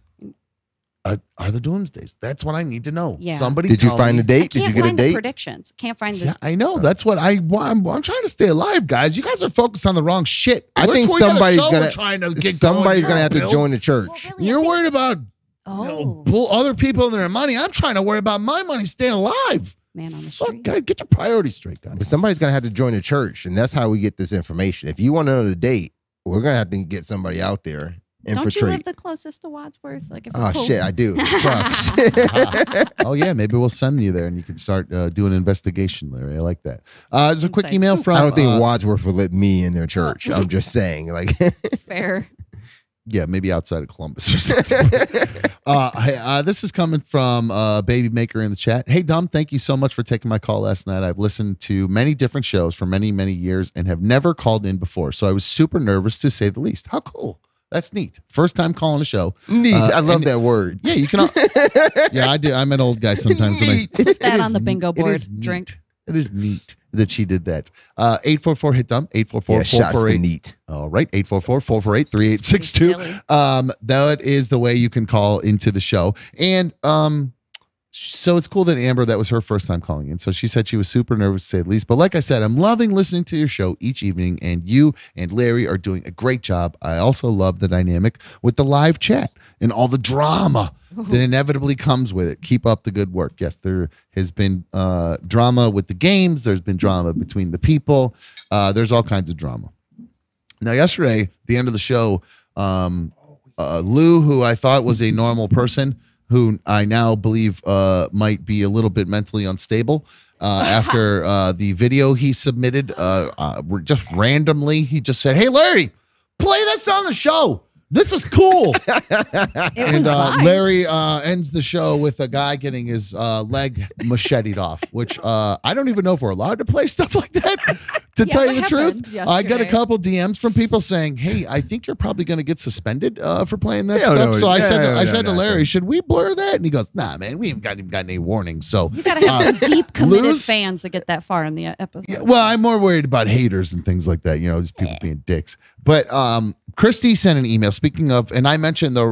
Speaker 1: are the Doomsdays? That's what I need to know.
Speaker 3: Yeah.
Speaker 1: Somebody
Speaker 2: Did you
Speaker 1: tell
Speaker 2: find
Speaker 1: me.
Speaker 2: a date?
Speaker 3: I
Speaker 2: Did
Speaker 3: can't
Speaker 2: you get a
Speaker 3: find the
Speaker 2: date?
Speaker 3: predictions. Can't find the.
Speaker 1: Yeah, I know. That's what I'm trying to stay alive, guys. You guys are focused on the wrong shit.
Speaker 2: I think
Speaker 1: We got a
Speaker 2: somebody's
Speaker 1: show we're
Speaker 2: gonna
Speaker 1: trying to get
Speaker 2: somebody's
Speaker 1: going
Speaker 2: gonna have
Speaker 1: here,
Speaker 2: to
Speaker 1: Bill.
Speaker 2: join the church.
Speaker 3: Well, really, I
Speaker 1: You're
Speaker 3: think-
Speaker 1: worried about
Speaker 3: Oh,
Speaker 1: other people and their money. I'm trying to worry about my money staying alive.
Speaker 3: man on the
Speaker 1: Fuck,
Speaker 3: street.
Speaker 1: guys, get your priorities straight, guys.
Speaker 2: But somebody's gonna have to join the church, and that's how we get this information. If you want to know the date, we're gonna have to get somebody out there
Speaker 3: Don't you
Speaker 2: infiltrate.
Speaker 3: live the closest to Wadsworth? Like, if
Speaker 2: Oh
Speaker 3: Pope-
Speaker 2: shit, I do. Fuck.
Speaker 1: Oh yeah, maybe we'll send you there and you can start doing an investigation, Larry. I like that. There's a quick
Speaker 3: Inside
Speaker 1: email
Speaker 3: scoop.
Speaker 1: from.
Speaker 2: I don't think Wadsworth will let me in their church. I'm just saying, like,
Speaker 3: Fair.
Speaker 1: Yeah, maybe outside of Columbus or something. Hey, this is coming from Baby Maker in the chat. Hey, Dom, thank you so much for taking my call last night. I've listened to many different shows for many, many years and have never called in before. So I was super nervous, to say the least. How cool. That's neat. First time calling a show.
Speaker 2: neat. I love
Speaker 1: and-
Speaker 2: that word.
Speaker 1: Yeah, you can. Yeah, I do. I'm an old guy sometimes. And
Speaker 2: Neat.
Speaker 3: Put
Speaker 1: it
Speaker 3: that
Speaker 1: is
Speaker 3: on the bingo
Speaker 1: neat.
Speaker 3: board.
Speaker 1: It is neat.
Speaker 3: Drink.
Speaker 1: It is neat that she did that. 844 hit dump. 844
Speaker 2: Yeah, shots to
Speaker 1: 448.
Speaker 2: neat.
Speaker 1: All right, 844-448-3862.
Speaker 3: Silly.
Speaker 1: That is the way you can call into the show. And so it's cool that Amber, that was her first time calling in. So she said she was super nervous, to say the least. But like I said, I'm loving listening to your show each evening, and you and Larry are doing a great job. I also love the dynamic with the live chat and all the drama that inevitably comes with it. Keep up the good work. Yes, there has been drama with the games. There's been drama between the people. There's all kinds of drama. Now, yesterday, the end of the show, Lou, who I thought was a normal person, who I now believe might be a little bit mentally unstable after the video he submitted, just randomly, he just said, "Hey, Larry, play this on the show." This is cool.
Speaker 3: It
Speaker 1: And
Speaker 3: was vibes.
Speaker 1: Larry ends the show Larry ends the show with a guy getting his leg macheted off, which I don't even know if we're allowed to play stuff like that. To tell you the truth, I got a couple DMs from people saying, "Hey, I think you're probably going to get suspended for playing that stuff."
Speaker 2: No,
Speaker 1: so I
Speaker 2: no,
Speaker 1: said to Larry,
Speaker 2: no.
Speaker 1: "Should we blur that?" And he goes, "Nah, man, we haven't gotten any warnings." So
Speaker 3: You gotta have some deep, committed
Speaker 1: Luz-
Speaker 3: fans to get that far in the episode.
Speaker 1: Yeah, well, I'm more worried about haters and things like that. You know, just people being dicks. But Christy sent an email. Speaking of, and I mentioned the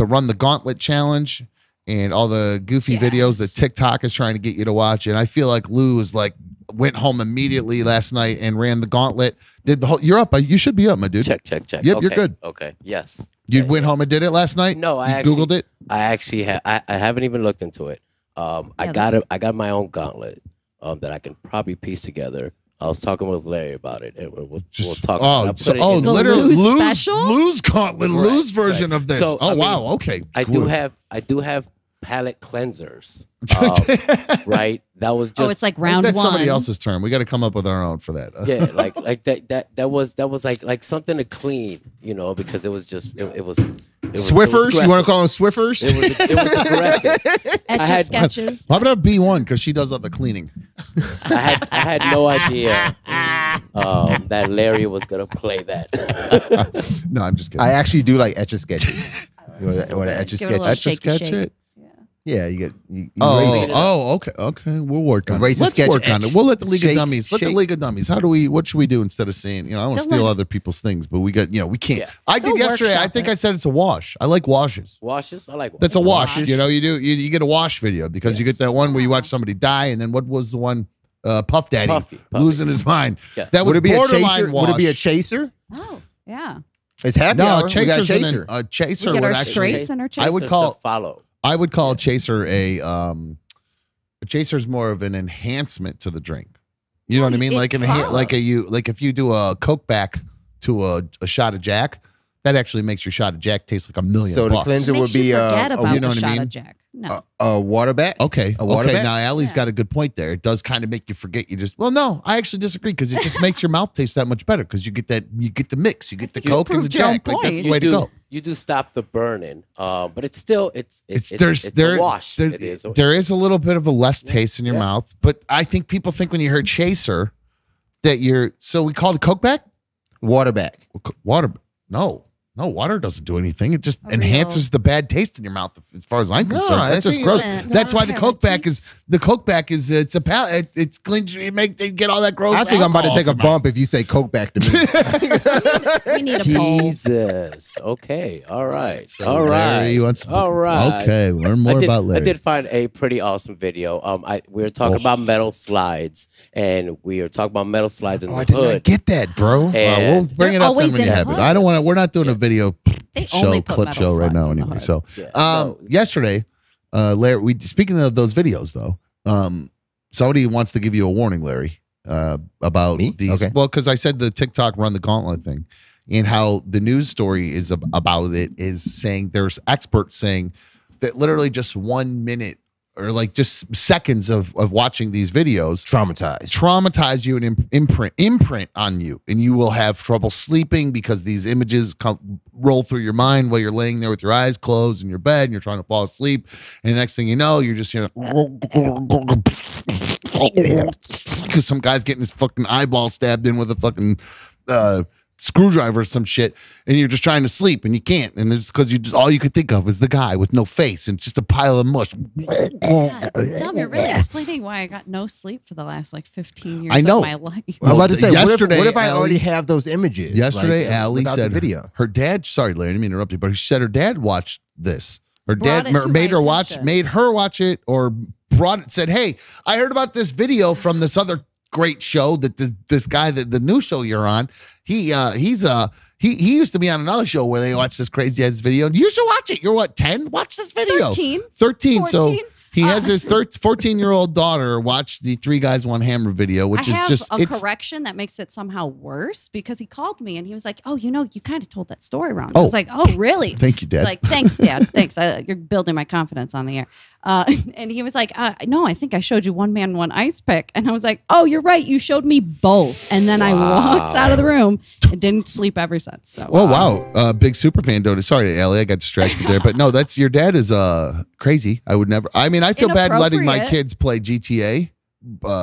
Speaker 1: Run the Gauntlet challenge and all the goofy videos that TikTok is trying to get you to watch. And I feel like Lou is like went home immediately last night and ran the gauntlet. Did the whole? You're up. You should be up, my dude.
Speaker 8: Check.
Speaker 1: Yep,
Speaker 8: okay.
Speaker 1: you're good.
Speaker 8: Okay. Yes.
Speaker 1: You went home and did it last night.
Speaker 8: No,
Speaker 1: you Googled it.
Speaker 8: I actually I haven't even looked into it. I got my own gauntlet that I can probably piece together. I was talking with Larry about it, and we'll talk.
Speaker 1: Literally
Speaker 3: Lou's special?
Speaker 1: Lou's gauntlet, Lou's version
Speaker 8: right.
Speaker 1: of this.
Speaker 8: So,
Speaker 1: wow, okay.
Speaker 8: I do have palette cleansers, right? That was just
Speaker 3: it's like round
Speaker 1: that's
Speaker 3: one.
Speaker 1: somebody else's term. We got to come up with our own for that.
Speaker 8: yeah, like that was like something to clean, you know, because it was
Speaker 2: Swiffers? You want to call them Swiffers?
Speaker 8: It was aggressive.
Speaker 3: Etch sketches.
Speaker 1: How about B1 because she does all the cleaning.
Speaker 8: I had no idea that Larry was gonna play that.
Speaker 1: No, I'm just kidding.
Speaker 2: I actually do like etch a sketches. You want to etch a
Speaker 3: Give it a
Speaker 2: sketch?
Speaker 3: little
Speaker 1: Etch a
Speaker 3: shaky
Speaker 1: sketch
Speaker 3: shake.
Speaker 1: it.
Speaker 2: Yeah, you get. You
Speaker 1: Oh,
Speaker 2: raise it.
Speaker 1: okay. We'll work on it.
Speaker 2: Erase a
Speaker 1: Let's
Speaker 2: sketch,
Speaker 1: work on
Speaker 2: etch,
Speaker 1: it. We'll let the League of
Speaker 2: shake,
Speaker 1: Dummies. Let the
Speaker 2: shake.
Speaker 1: League of Dummies. What should we do instead of saying, I don't want to
Speaker 3: Don't
Speaker 1: steal
Speaker 3: let-
Speaker 1: other people's things, but we got, we can't.
Speaker 8: Yeah.
Speaker 1: I did
Speaker 3: Go
Speaker 1: yesterday. I
Speaker 3: workshop
Speaker 1: think
Speaker 3: it.
Speaker 1: I said it's a wash. I like washes.
Speaker 8: Washes, I like.
Speaker 1: That's a wash.
Speaker 3: wash.
Speaker 1: You get a wash video because you get that one where you watch somebody die, and then what was the one? Puff Daddy
Speaker 8: Puffy.
Speaker 1: losing his mind.
Speaker 8: Yeah.
Speaker 1: That was
Speaker 2: Would it be a
Speaker 1: borderline
Speaker 2: chaser?
Speaker 1: wash.
Speaker 2: Would it be a chaser?
Speaker 3: Oh, yeah.
Speaker 2: It's happy
Speaker 1: No,
Speaker 2: hour.
Speaker 1: a
Speaker 2: We got a
Speaker 1: chaser's
Speaker 2: chaser.
Speaker 1: a chaser
Speaker 3: We get
Speaker 1: would
Speaker 3: our
Speaker 1: actually.
Speaker 3: straights and our
Speaker 1: I would
Speaker 3: chasers.
Speaker 1: call-
Speaker 8: follow.
Speaker 1: I would call a chaser a chaser's more of an enhancement to the drink. You know what I mean?
Speaker 3: It
Speaker 1: Like if you do a Coke back to a shot of Jack, that actually makes your shot of Jack taste like $1 million.
Speaker 2: So the cleanser would
Speaker 3: Makes you
Speaker 2: be
Speaker 3: forget about
Speaker 1: you know
Speaker 3: the
Speaker 1: what I
Speaker 3: shot
Speaker 1: mean?
Speaker 3: of Jack. No.
Speaker 2: a water bat.
Speaker 1: Okay.
Speaker 2: A water
Speaker 1: okay.
Speaker 2: bat?
Speaker 1: Now Allie's
Speaker 3: Yeah.
Speaker 1: got a good point there. It does kind of make you forget. No, I actually disagree because it just makes your mouth taste that much better because you get the mix, you get the Coke and the
Speaker 3: proved your own
Speaker 1: Jack. Like, that's the
Speaker 3: point.
Speaker 1: way to go.
Speaker 8: You do stop the burning, but it's still it's
Speaker 1: There-
Speaker 8: a wash.
Speaker 1: there-
Speaker 8: It is.
Speaker 1: there is a little bit of a less taste in your
Speaker 8: Yeah.
Speaker 1: mouth, but I think people think when you heard chaser that so we called it Coke back?
Speaker 2: Water bat.
Speaker 1: Water. No, water doesn't do anything. It just
Speaker 3: A
Speaker 1: enhances the bad taste in your mouth. As far as I'm
Speaker 2: No,
Speaker 1: concerned,
Speaker 2: I
Speaker 1: that's just
Speaker 2: think
Speaker 1: gross.
Speaker 3: it's-
Speaker 1: That's
Speaker 3: No,
Speaker 1: why the Coke back is it's a palate. It's cleans. They get all that gross.
Speaker 2: I think I'm about to
Speaker 1: alcohol
Speaker 2: take a
Speaker 1: from it.
Speaker 2: bump if you say Coke back to me.
Speaker 3: We need a poll.
Speaker 8: Jesus. Okay. All right.
Speaker 1: So
Speaker 8: All
Speaker 1: Larry
Speaker 8: right.
Speaker 1: wants-
Speaker 8: All right.
Speaker 1: Okay, learn more about Larry.
Speaker 8: I did find a pretty awesome video. We were talking about metal slides, and we were talking about metal slides in
Speaker 2: Oh, I
Speaker 8: the
Speaker 2: did not
Speaker 8: hood.
Speaker 2: get that, bro.
Speaker 8: And
Speaker 1: We'll bring
Speaker 3: They're
Speaker 1: it up then
Speaker 3: always
Speaker 1: when you
Speaker 3: in
Speaker 1: have
Speaker 3: the
Speaker 1: it. I don't want to.
Speaker 3: hoods.
Speaker 1: We're not doing a video
Speaker 3: They
Speaker 1: show
Speaker 3: only put
Speaker 1: clip
Speaker 3: metal
Speaker 1: show right
Speaker 3: slides
Speaker 1: now
Speaker 3: in the
Speaker 1: anyway.
Speaker 3: hood.
Speaker 1: So
Speaker 8: Yeah. No.
Speaker 1: yesterday, Larry. Speaking of those videos though, somebody wants to give you a warning, Larry, about
Speaker 2: Me?
Speaker 1: these.
Speaker 2: Okay.
Speaker 1: Well, because I said the TikTok run the gauntlet thing, and how the news story is about it is saying there's experts saying that literally just 1 minute or like just seconds of watching these videos traumatize you and imprint on you, and you will have trouble sleeping because these images roll through your mind while you're laying there with your eyes closed in your bed and you're trying to fall asleep, and the next thing you know you're just because some guy's getting his fucking eyeball stabbed in with a fucking screwdriver or some shit, and you're just trying to sleep and you can't, and it's because all you could think of is the guy with no face and just a pile of mush.
Speaker 3: God, Dom, you're really explaining why I got no sleep for the last 15 years
Speaker 1: I know.
Speaker 3: of my life.
Speaker 2: I'm about to say,
Speaker 1: yesterday,
Speaker 2: what if I
Speaker 1: Allie-
Speaker 2: already have those images?
Speaker 1: Yesterday,
Speaker 2: like,
Speaker 1: Allie
Speaker 2: without
Speaker 1: said
Speaker 2: the video.
Speaker 1: her dad. Sorry, Larry, I didn't mean to interrupt you, but she said her dad watched this. Her
Speaker 3: Brought
Speaker 1: dad
Speaker 3: it to
Speaker 1: made
Speaker 3: my
Speaker 1: her watch,
Speaker 3: attention.
Speaker 1: made her watch it, or brought it. Said, "Hey, I heard about this video from this other great show that this guy, the new show you're on. He used to be on another show where they watch this crazy ass video. You should watch it. You're what, 10? Watch this video. 13. So
Speaker 3: 14?
Speaker 1: he has his 14-year-old daughter watch the Three Guys One Hammer video, which
Speaker 3: I
Speaker 1: is
Speaker 3: have
Speaker 1: just
Speaker 3: a correction that makes it somehow worse because he called me and he was like, "Oh, you kind of told that story wrong." I was like, "Oh, really?"
Speaker 1: Thank you, Dad.
Speaker 3: It's like, "Thanks, Dad. Thanks. You're building my confidence on the air." And he was like, no, I think I showed you one man, one ice pick. And I was like, oh, you're right. You showed me both. And then I walked out of the room and didn't sleep ever since. So,
Speaker 1: oh, wow. Big super fan donor. Sorry, Ellie, I got distracted there. But no, that's your dad is crazy. I would never. I mean, I feel bad letting my kids play GTA.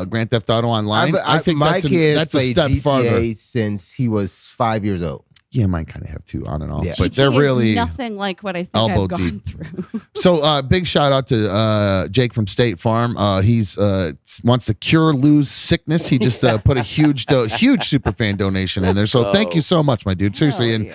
Speaker 1: Grand Theft Auto Online. I think
Speaker 2: my kids
Speaker 1: that's a
Speaker 2: played
Speaker 1: step
Speaker 2: GTA
Speaker 1: farther
Speaker 2: since he was 5 years old.
Speaker 1: Yeah, mine kind of have two on and off,
Speaker 2: Yeah.
Speaker 1: but
Speaker 3: GTA
Speaker 1: they're really
Speaker 3: is nothing like what I think
Speaker 1: elbow
Speaker 3: I've gone
Speaker 1: deep.
Speaker 3: through.
Speaker 1: So big shout out to Jake from State Farm. He's wants to cure Lou's sickness. He just put a huge super fan donation in there. So thank you so much, my dude. Seriously,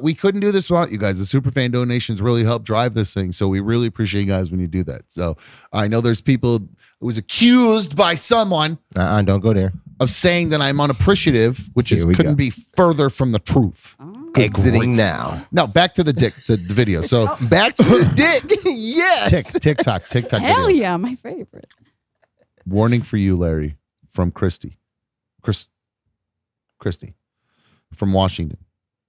Speaker 1: we couldn't do this without you guys. The super fan donations really help drive this thing. So we really appreciate you guys when you do that. So I know there's people who was accused by someone.
Speaker 2: Don't go there.
Speaker 1: Of saying that I'm unappreciative, which couldn't be further from the truth.
Speaker 2: Exiting now.
Speaker 1: No, back to the video. So
Speaker 2: back to the dick. Yes.
Speaker 1: TikTok.
Speaker 3: Hell
Speaker 1: video.
Speaker 3: yeah, my favorite.
Speaker 1: Warning for you, Larry, from Christy from Washington.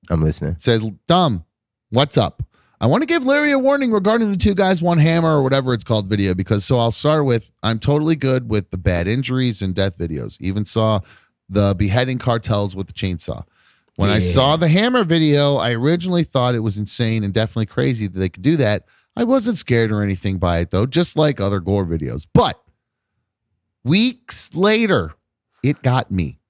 Speaker 2: I'm listening.
Speaker 1: It says, dumb, what's up? I want to give Larry a warning regarding the 2 guys, 1 hammer or whatever it's called video, because I'll start with, I'm totally good with the bad injuries and death videos. Even saw the beheading cartels with the chainsaw. When I saw the hammer video, I originally thought it was insane and definitely crazy that they could do that. I wasn't scared or anything by it though, just like other gore videos. But weeks later, it got me.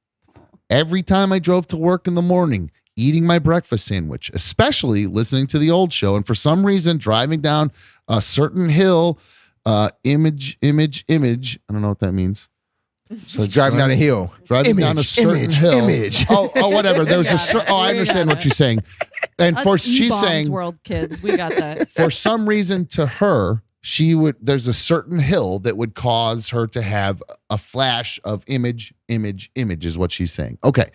Speaker 1: Every time I drove to work in the morning, eating my breakfast sandwich, especially listening to the old show, and for some reason driving down a certain hill, image. I don't know what that means.
Speaker 2: So driving down a hill.
Speaker 1: Driving down a certain hill. Oh, whatever. There's I understand what you're saying. And she's saying
Speaker 3: World kids, we got that.
Speaker 1: For some reason to her, there's a certain hill that would cause her to have a flash of image is what she's saying. Okay.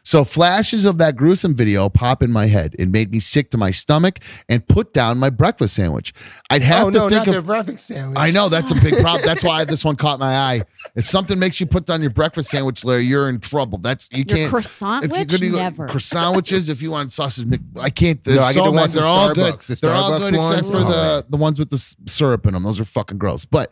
Speaker 1: So flashes of that gruesome video pop in my head. It made me sick to my stomach and put down my breakfast sandwich. I'd have to think of
Speaker 2: their breakfast sandwich.
Speaker 1: I know that's a big problem. That's why this one caught my eye. If something makes you put down your breakfast sandwich, Larry, you're in trouble. You can't.
Speaker 3: Croissant witch? Never.
Speaker 1: Croissant witches. If you want sausage, I can't.
Speaker 2: No, I get the ones
Speaker 1: they're
Speaker 2: from
Speaker 1: all
Speaker 2: Starbucks.
Speaker 1: good. They're all good except for the ones with the syrup in them. Those are fucking gross. But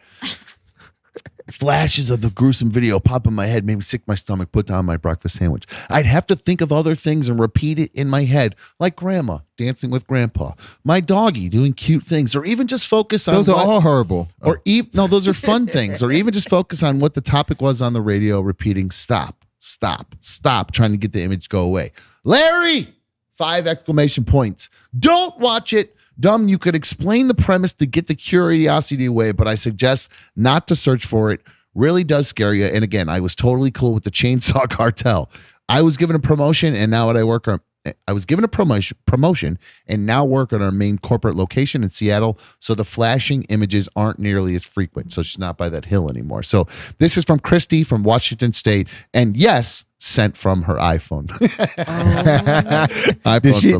Speaker 1: flashes of the gruesome video pop in my head, made me sick to my stomach, put down my breakfast sandwich. I'd have to think of other things and repeat it in my head, like grandma dancing with grandpa, my doggy doing cute things, or even just focus on
Speaker 2: those are all horrible.
Speaker 1: Or no, those are fun things, or even just focus on what the topic was on the radio, repeating stop, trying to get the image to go away. Larry, 5 exclamation points. Don't watch it. Dumb, you could explain the premise to get the curiosity away, but I suggest not to search for it. Really does scare you. And again, I was totally cool with the chainsaw cartel. I was given a promotion, and now I was given a promotion and now work at our main corporate location in Seattle. So the flashing images aren't nearly as frequent. So she's not by that hill anymore. So this is from Christy from Washington State. And yes, sent from her iPhone.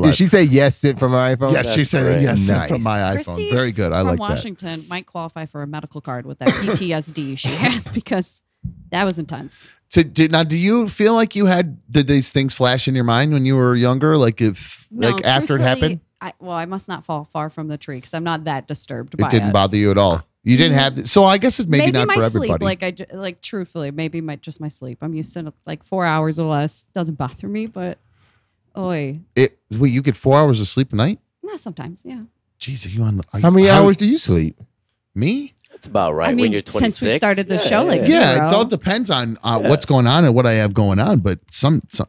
Speaker 2: Did she say yes, sent from her iPhone?
Speaker 1: Yes, she said yes, sent from my iPhone.
Speaker 3: Christy
Speaker 1: Very good. I like
Speaker 3: from Washington might qualify for a medical card with that PTSD she has, because that was intense.
Speaker 1: So do you feel like did these things flash in your mind when you were younger? Like after it happened?
Speaker 3: I must not fall far from the tree because I'm not that disturbed by it.
Speaker 1: It didn't bother you at all. You didn't have so I guess it's maybe not
Speaker 3: my
Speaker 1: for
Speaker 3: sleep,
Speaker 1: everybody.
Speaker 3: Truthfully, maybe just my sleep. I'm used to like 4 hours or less. Doesn't bother me, but
Speaker 1: wait, you get 4 hours of sleep a night?
Speaker 3: Not sometimes, yeah.
Speaker 1: Jeez, are you on?
Speaker 2: How many hours do you sleep?
Speaker 1: Me?
Speaker 8: That's about right. When you're 26.
Speaker 3: Since we started the show,
Speaker 1: it all depends on what's going on and what I have going on. But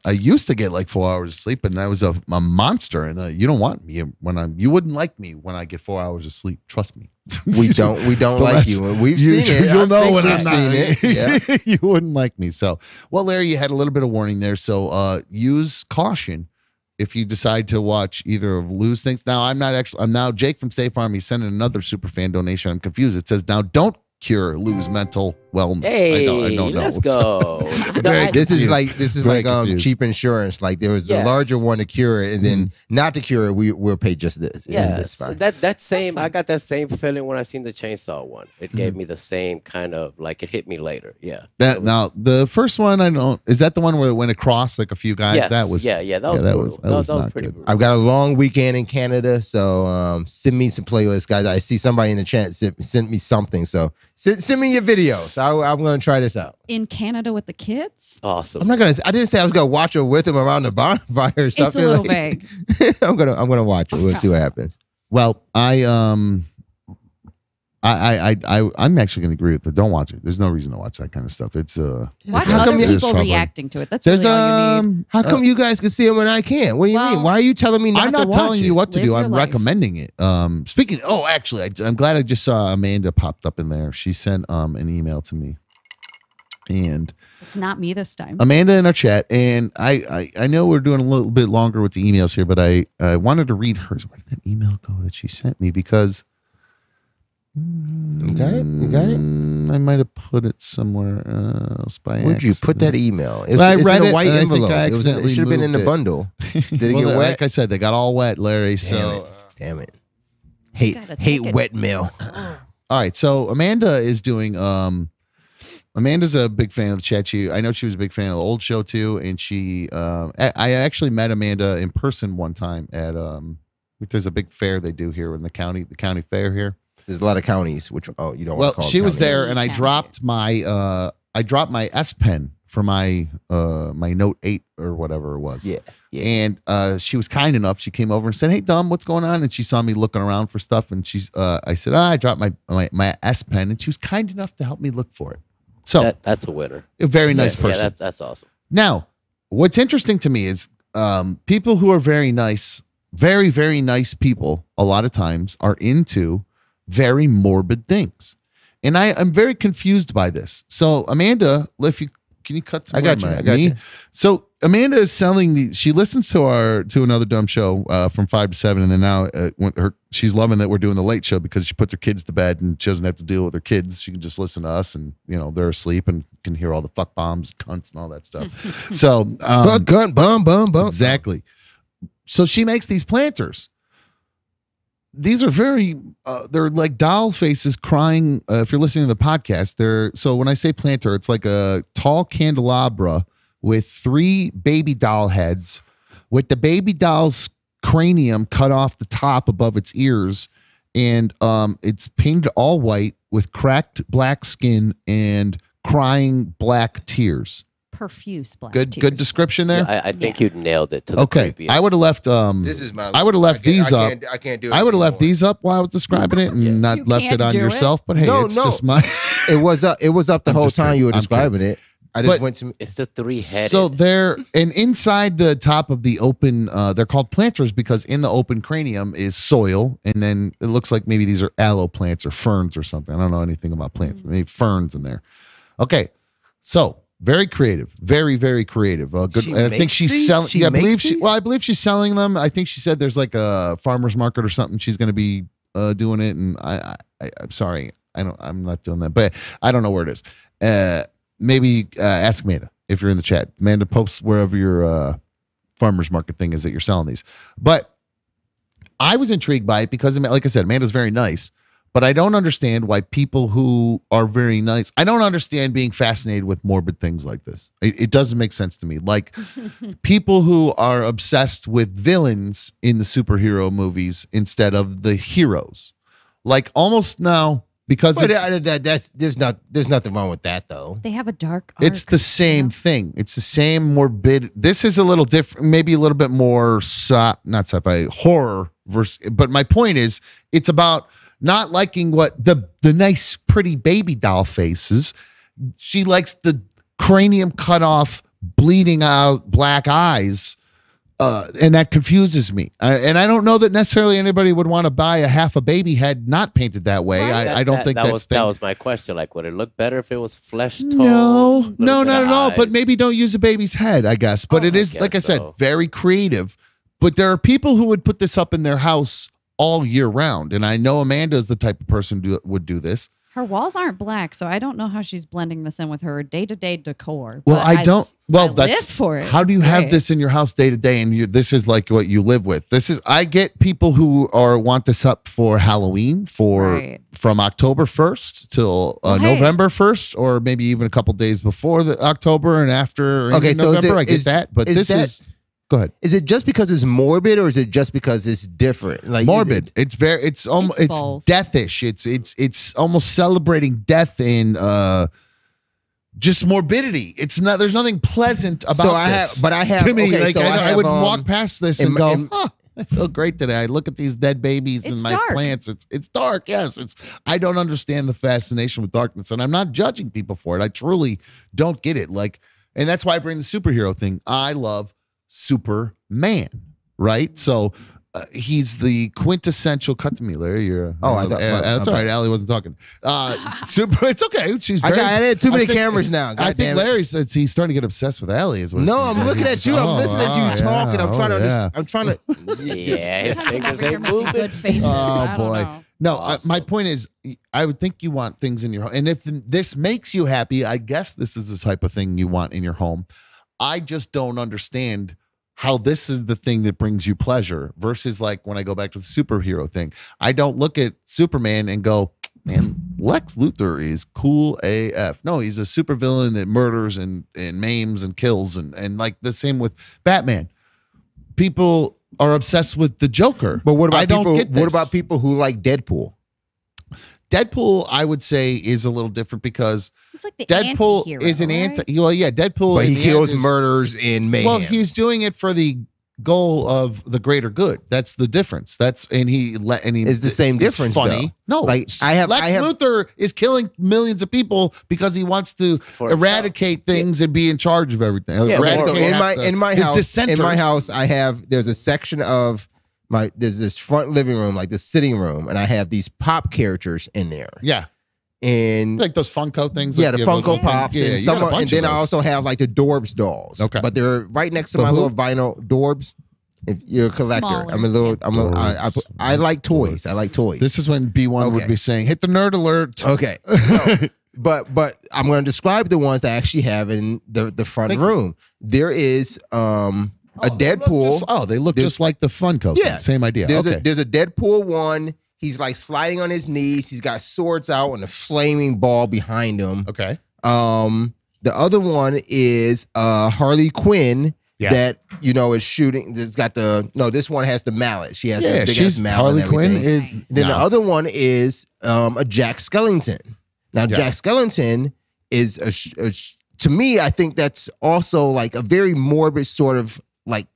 Speaker 1: I used to get like 4 hours of sleep, and I was a monster. And you don't want me you wouldn't like me when I get 4 hours of sleep. Trust me.
Speaker 2: We don't like you. We've seen it.
Speaker 1: You'll know when I'm not.
Speaker 2: Yeah.
Speaker 1: You wouldn't like me. So, well, Larry, you had a little bit of warning there. So use caution if you decide to watch either of Lou's things. Now, I'm Jake from State Farm. He sent in another super fan donation. I'm confused. It says, now don't cure Lou's mental wellness.
Speaker 8: Hey,
Speaker 1: I don't know.
Speaker 8: let's go.
Speaker 2: This is
Speaker 1: Very
Speaker 2: like
Speaker 1: confused.
Speaker 2: cheap insurance. Like there was the larger one to cure it, and then not to cure it, we'll pay just this.
Speaker 8: Yes, that same. I got that same feeling when I seen the chainsaw one. It gave me the same kind of like it hit me later. Yeah.
Speaker 1: Now the first one I don't. Is that the one where it went across like a few guys?
Speaker 8: Yes.
Speaker 1: That was
Speaker 8: That was brutal. That was
Speaker 1: not
Speaker 8: pretty
Speaker 1: good.
Speaker 8: brutal.
Speaker 2: I've got a long weekend in Canada, so send me some playlists, guys. I see somebody in the chat sent me something, so send me your videos. I'm gonna try this out.
Speaker 3: In Canada with the kids?
Speaker 8: Awesome.
Speaker 2: I didn't say I was gonna watch it with him around the bonfire or something.
Speaker 3: It's a little
Speaker 2: like-
Speaker 3: vague.
Speaker 2: I'm gonna watch it. We'll see what happens.
Speaker 1: Well, I'm actually going to agree with it. Don't watch it. There's no reason to watch that kind of stuff. It's
Speaker 3: Watch
Speaker 2: How
Speaker 3: other
Speaker 2: come you-
Speaker 3: people
Speaker 1: troubling.
Speaker 3: reacting to it. That's
Speaker 1: There's
Speaker 3: really all you need.
Speaker 2: How come you guys can see him and I can't? What do you
Speaker 3: Well,
Speaker 2: mean? Why are you telling me not
Speaker 1: I'm
Speaker 2: to
Speaker 1: not
Speaker 2: watch
Speaker 1: telling
Speaker 2: it?
Speaker 1: you what to
Speaker 3: Live
Speaker 1: do.
Speaker 3: your
Speaker 1: I'm
Speaker 3: life.
Speaker 1: recommending it. Speaking. Oh, actually, I'm glad I just saw Amanda popped up in there. She sent an email to me, and
Speaker 3: It's not me this time.
Speaker 1: Amanda in our chat. And I know we're doing a little bit longer with the emails here, but I wanted to read hers. Where did that email go that she sent me? Because
Speaker 2: You got it? You got it?
Speaker 1: I might have put it somewhere else by
Speaker 2: Where'd you put that
Speaker 1: accident.
Speaker 2: email? It's,
Speaker 1: I
Speaker 2: it's
Speaker 1: read
Speaker 2: in a
Speaker 1: it,
Speaker 2: white
Speaker 1: and I think
Speaker 2: envelope.
Speaker 1: I
Speaker 2: It
Speaker 1: accidentally
Speaker 2: should have been in the
Speaker 1: moved it.
Speaker 2: bundle. Did it
Speaker 1: Well,
Speaker 2: get wet?
Speaker 1: like I said, they got all wet, Larry. So
Speaker 2: Damn it.
Speaker 3: gotta
Speaker 2: Hate
Speaker 3: take it.
Speaker 2: wet mail.
Speaker 1: all right, so Amanda is doing. Amanda's a big fan of the chat. I know she was a big fan of the old show too, and she. I actually met Amanda in person one time at which is a big fair they do here in the county fair here.
Speaker 2: There's a lot of counties. Which you don't want
Speaker 1: Well,
Speaker 2: to call
Speaker 1: she was
Speaker 2: counties.
Speaker 1: there, and I
Speaker 3: County.
Speaker 1: dropped my S Pen for my my Note 8 or whatever it was.
Speaker 2: Yeah.
Speaker 1: And she was kind enough. She came over and said, "Hey, Dom, what's going on?" And she saw me looking around for stuff. And I said, "I dropped my S Pen," and she was kind enough to help me look for it. So
Speaker 8: That's a winner.
Speaker 1: a very nice
Speaker 8: Yeah,
Speaker 1: person.
Speaker 8: that's awesome.
Speaker 1: Now, what's interesting to me is people who are very nice, very, very nice people, a lot of times are into very morbid things. And I'm very confused by this. So, Amanda, can you cut some
Speaker 2: I got you.
Speaker 1: So, Amanda is selling she listens to another dumb show from 5 to 7, and then now she's loving that we're doing the late show because she puts her kids to bed and she doesn't have to deal with her kids. She can just listen to us, and they're asleep and can hear all the fuck bombs, cunts, and all that stuff. So,
Speaker 2: Fuck, gun, bum, bum, bum.
Speaker 1: exactly. So she makes these planters. These are they're like doll faces crying. If you're listening to the podcast, so when I say planter, it's like a tall candelabra with 3 baby doll heads, with the baby doll's cranium cut off the top above its ears, and it's painted all white with cracked black skin and crying black tears.
Speaker 3: Profuse black
Speaker 1: Good
Speaker 3: tears.
Speaker 1: description there.
Speaker 8: Yeah, I think you nailed it to the
Speaker 1: Okay,
Speaker 8: creepiest.
Speaker 1: I would have left.
Speaker 2: This is my.
Speaker 1: I would have left these up.
Speaker 2: I can't do it.
Speaker 1: I would have left
Speaker 2: anymore.
Speaker 1: these up while I was describing it, and
Speaker 8: Yeah.
Speaker 1: not
Speaker 3: You
Speaker 1: left it
Speaker 3: can't
Speaker 1: on
Speaker 3: do it.
Speaker 1: yourself. But hey,
Speaker 2: No,
Speaker 1: it's
Speaker 2: no.
Speaker 1: just my.
Speaker 2: It was up the
Speaker 1: I'm
Speaker 2: whole
Speaker 1: just
Speaker 2: time
Speaker 1: kidding.
Speaker 2: you were
Speaker 1: I'm
Speaker 2: describing it. I just
Speaker 1: But-
Speaker 2: went to.
Speaker 8: It's the 3-headed.
Speaker 1: So they're and inside the top of the open. They're called planters because in the open cranium is soil, and then it looks like maybe these are aloe plants or ferns or something. I don't know anything about plants. Maybe ferns in there. Okay, so. Very creative, very, very creative. Good.
Speaker 2: She
Speaker 1: And I think
Speaker 2: makes
Speaker 1: she's
Speaker 2: these?
Speaker 1: selling.
Speaker 2: She
Speaker 1: Yeah, I
Speaker 2: makes
Speaker 1: believe
Speaker 2: these?
Speaker 1: I believe she's selling them. I think she said there's like a farmer's market or something. She's going to be doing it. And I'm sorry, I'm not doing that, but I don't know where it is. Maybe ask Amanda if you're in the chat. Amanda, posts wherever your farmer's market thing is that you're selling these. But I was intrigued by it because, like I said, Amanda's very nice. But I don't understand why people who are very nice, I don't understand being fascinated with morbid things like this. It doesn't make sense to me. Like people who are obsessed with villains in the superhero movies instead of the heroes. Like almost now, because
Speaker 2: But
Speaker 1: it's,
Speaker 2: there's nothing wrong with that though.
Speaker 3: They have a dark arc.
Speaker 1: it's the same thing. It's the same morbid. This is a little different, maybe a little bit more, not sci-fi, horror. But my point is, it's about not liking what the nice, pretty baby doll faces. She likes the cranium cut off, bleeding out black eyes. And that confuses me. And I don't know that necessarily anybody would want to buy half a baby head not painted that way. I don't think
Speaker 8: that was my question. Like, would it look better if it was flesh tone?
Speaker 1: No, not at all. But
Speaker 8: eyes?
Speaker 1: maybe don't use a baby's head, I guess. But it is, like I
Speaker 8: guess
Speaker 1: said,
Speaker 8: so.
Speaker 1: very creative. But there are people who would put this up in their house all year round. And I know Amanda is the type of person who would do this.
Speaker 3: Her walls aren't black, so I don't know how she's blending this in with her day-to-day decor.
Speaker 1: Well,
Speaker 3: but
Speaker 1: I don't. Well,
Speaker 3: I
Speaker 1: that's
Speaker 3: live for it.
Speaker 1: How do you
Speaker 3: It's
Speaker 1: have
Speaker 3: great.
Speaker 1: this in your house day to day, and this is like what you live with? This is. I get people who want this up for Halloween from October 1st till November 1st, or maybe even a couple days before the October and after.
Speaker 2: Okay, so
Speaker 1: November, I get that, but this is. Go ahead.
Speaker 2: Is it just because it's morbid, or is it just because it's different? Like
Speaker 1: morbid. It's almost it's deathish. It's almost celebrating death and just morbidity. It's not. There's nothing pleasant about this.
Speaker 2: I have.
Speaker 1: To me,
Speaker 2: okay,
Speaker 1: like,
Speaker 2: so
Speaker 1: I would walk past this and go, I feel great today. I look at these dead babies and my plants. It's dark. Yes, I don't understand the fascination with darkness, and I'm not judging people for it. I truly don't get it. Like, and that's why I bring the superhero thing. I love Superman, right? So he's the quintessential. Cut to me, Larry. You're. I thought that's all right. Allie wasn't talking. It's okay. She's.
Speaker 2: I had too many cameras now.
Speaker 1: I think Larry says he's starting to get obsessed with Allie. Is what?
Speaker 2: No, I'm looking at you. I'm listening to you talking. I'm trying to. I'm trying to.
Speaker 8: Yeah, his fingers ain't moving.
Speaker 3: Good faces.
Speaker 1: Oh boy.
Speaker 3: Know.
Speaker 1: No, my point is, I would think you want things in your home, and if this makes you happy, I guess this is the type of thing you want in your home. I just don't understand how this is the thing that brings you pleasure versus like when I go back to the superhero thing. I don't look at Superman and go, man, Lex Luthor is cool AF. No, he's a supervillain that murders and maims and kills and like the same with Batman. People are obsessed with the Joker.
Speaker 2: But what about
Speaker 1: I don't
Speaker 2: people?
Speaker 1: get this.
Speaker 2: What about people who like Deadpool?
Speaker 1: Deadpool, I would say, is a little different because
Speaker 3: He's like the
Speaker 1: Deadpool
Speaker 3: anti-hero,
Speaker 1: is an
Speaker 3: right?
Speaker 1: anti. Well, yeah, Deadpool.
Speaker 2: But he
Speaker 1: in the
Speaker 2: kills,
Speaker 1: end is-
Speaker 2: murders, and mayhem.
Speaker 1: Well, he's doing it for the goal of the greater good. That's the difference. It's
Speaker 2: the same difference,
Speaker 1: Funny,
Speaker 2: though.
Speaker 1: no.
Speaker 2: Like,
Speaker 1: Lex
Speaker 2: I have-
Speaker 1: Luthor is killing millions of people because he wants to eradicate things and be in charge of everything.
Speaker 2: So
Speaker 1: Eradicate
Speaker 2: in my
Speaker 1: his
Speaker 2: house,
Speaker 1: dissenters.
Speaker 2: there's a section of there's this front living room, like the sitting room, and I have these pop characters in there.
Speaker 1: Yeah.
Speaker 2: And
Speaker 1: like those Funko things.
Speaker 2: Yeah,
Speaker 1: like,
Speaker 2: the Funko Pops.
Speaker 1: Yeah,
Speaker 2: and, and then I also have like the Dorbs dolls.
Speaker 1: Okay.
Speaker 2: But they're right next to my little vinyl Dorbs. If you're a collector,
Speaker 3: Smaller.
Speaker 2: I like toys. I like toys.
Speaker 1: This is when B1 would be saying, hit the nerd alert.
Speaker 2: Okay. So, but I'm going to describe the ones that I actually have in the front room. There is a Deadpool.
Speaker 1: They look just like the Funko.
Speaker 2: Yeah.
Speaker 1: Same idea.
Speaker 2: There's a Deadpool one. He's like sliding on his knees. He's got swords out and a flaming ball behind him.
Speaker 1: Okay.
Speaker 2: The other one is Harley Quinn.
Speaker 1: Yeah.
Speaker 2: That is shooting. It's got this one has the mallet. She has the big ass mallet.
Speaker 1: Harley Quinn
Speaker 2: is. Then the other one is a Jack Skellington. Now Jack Skellington is to me, I think that's also like a very morbid sort of like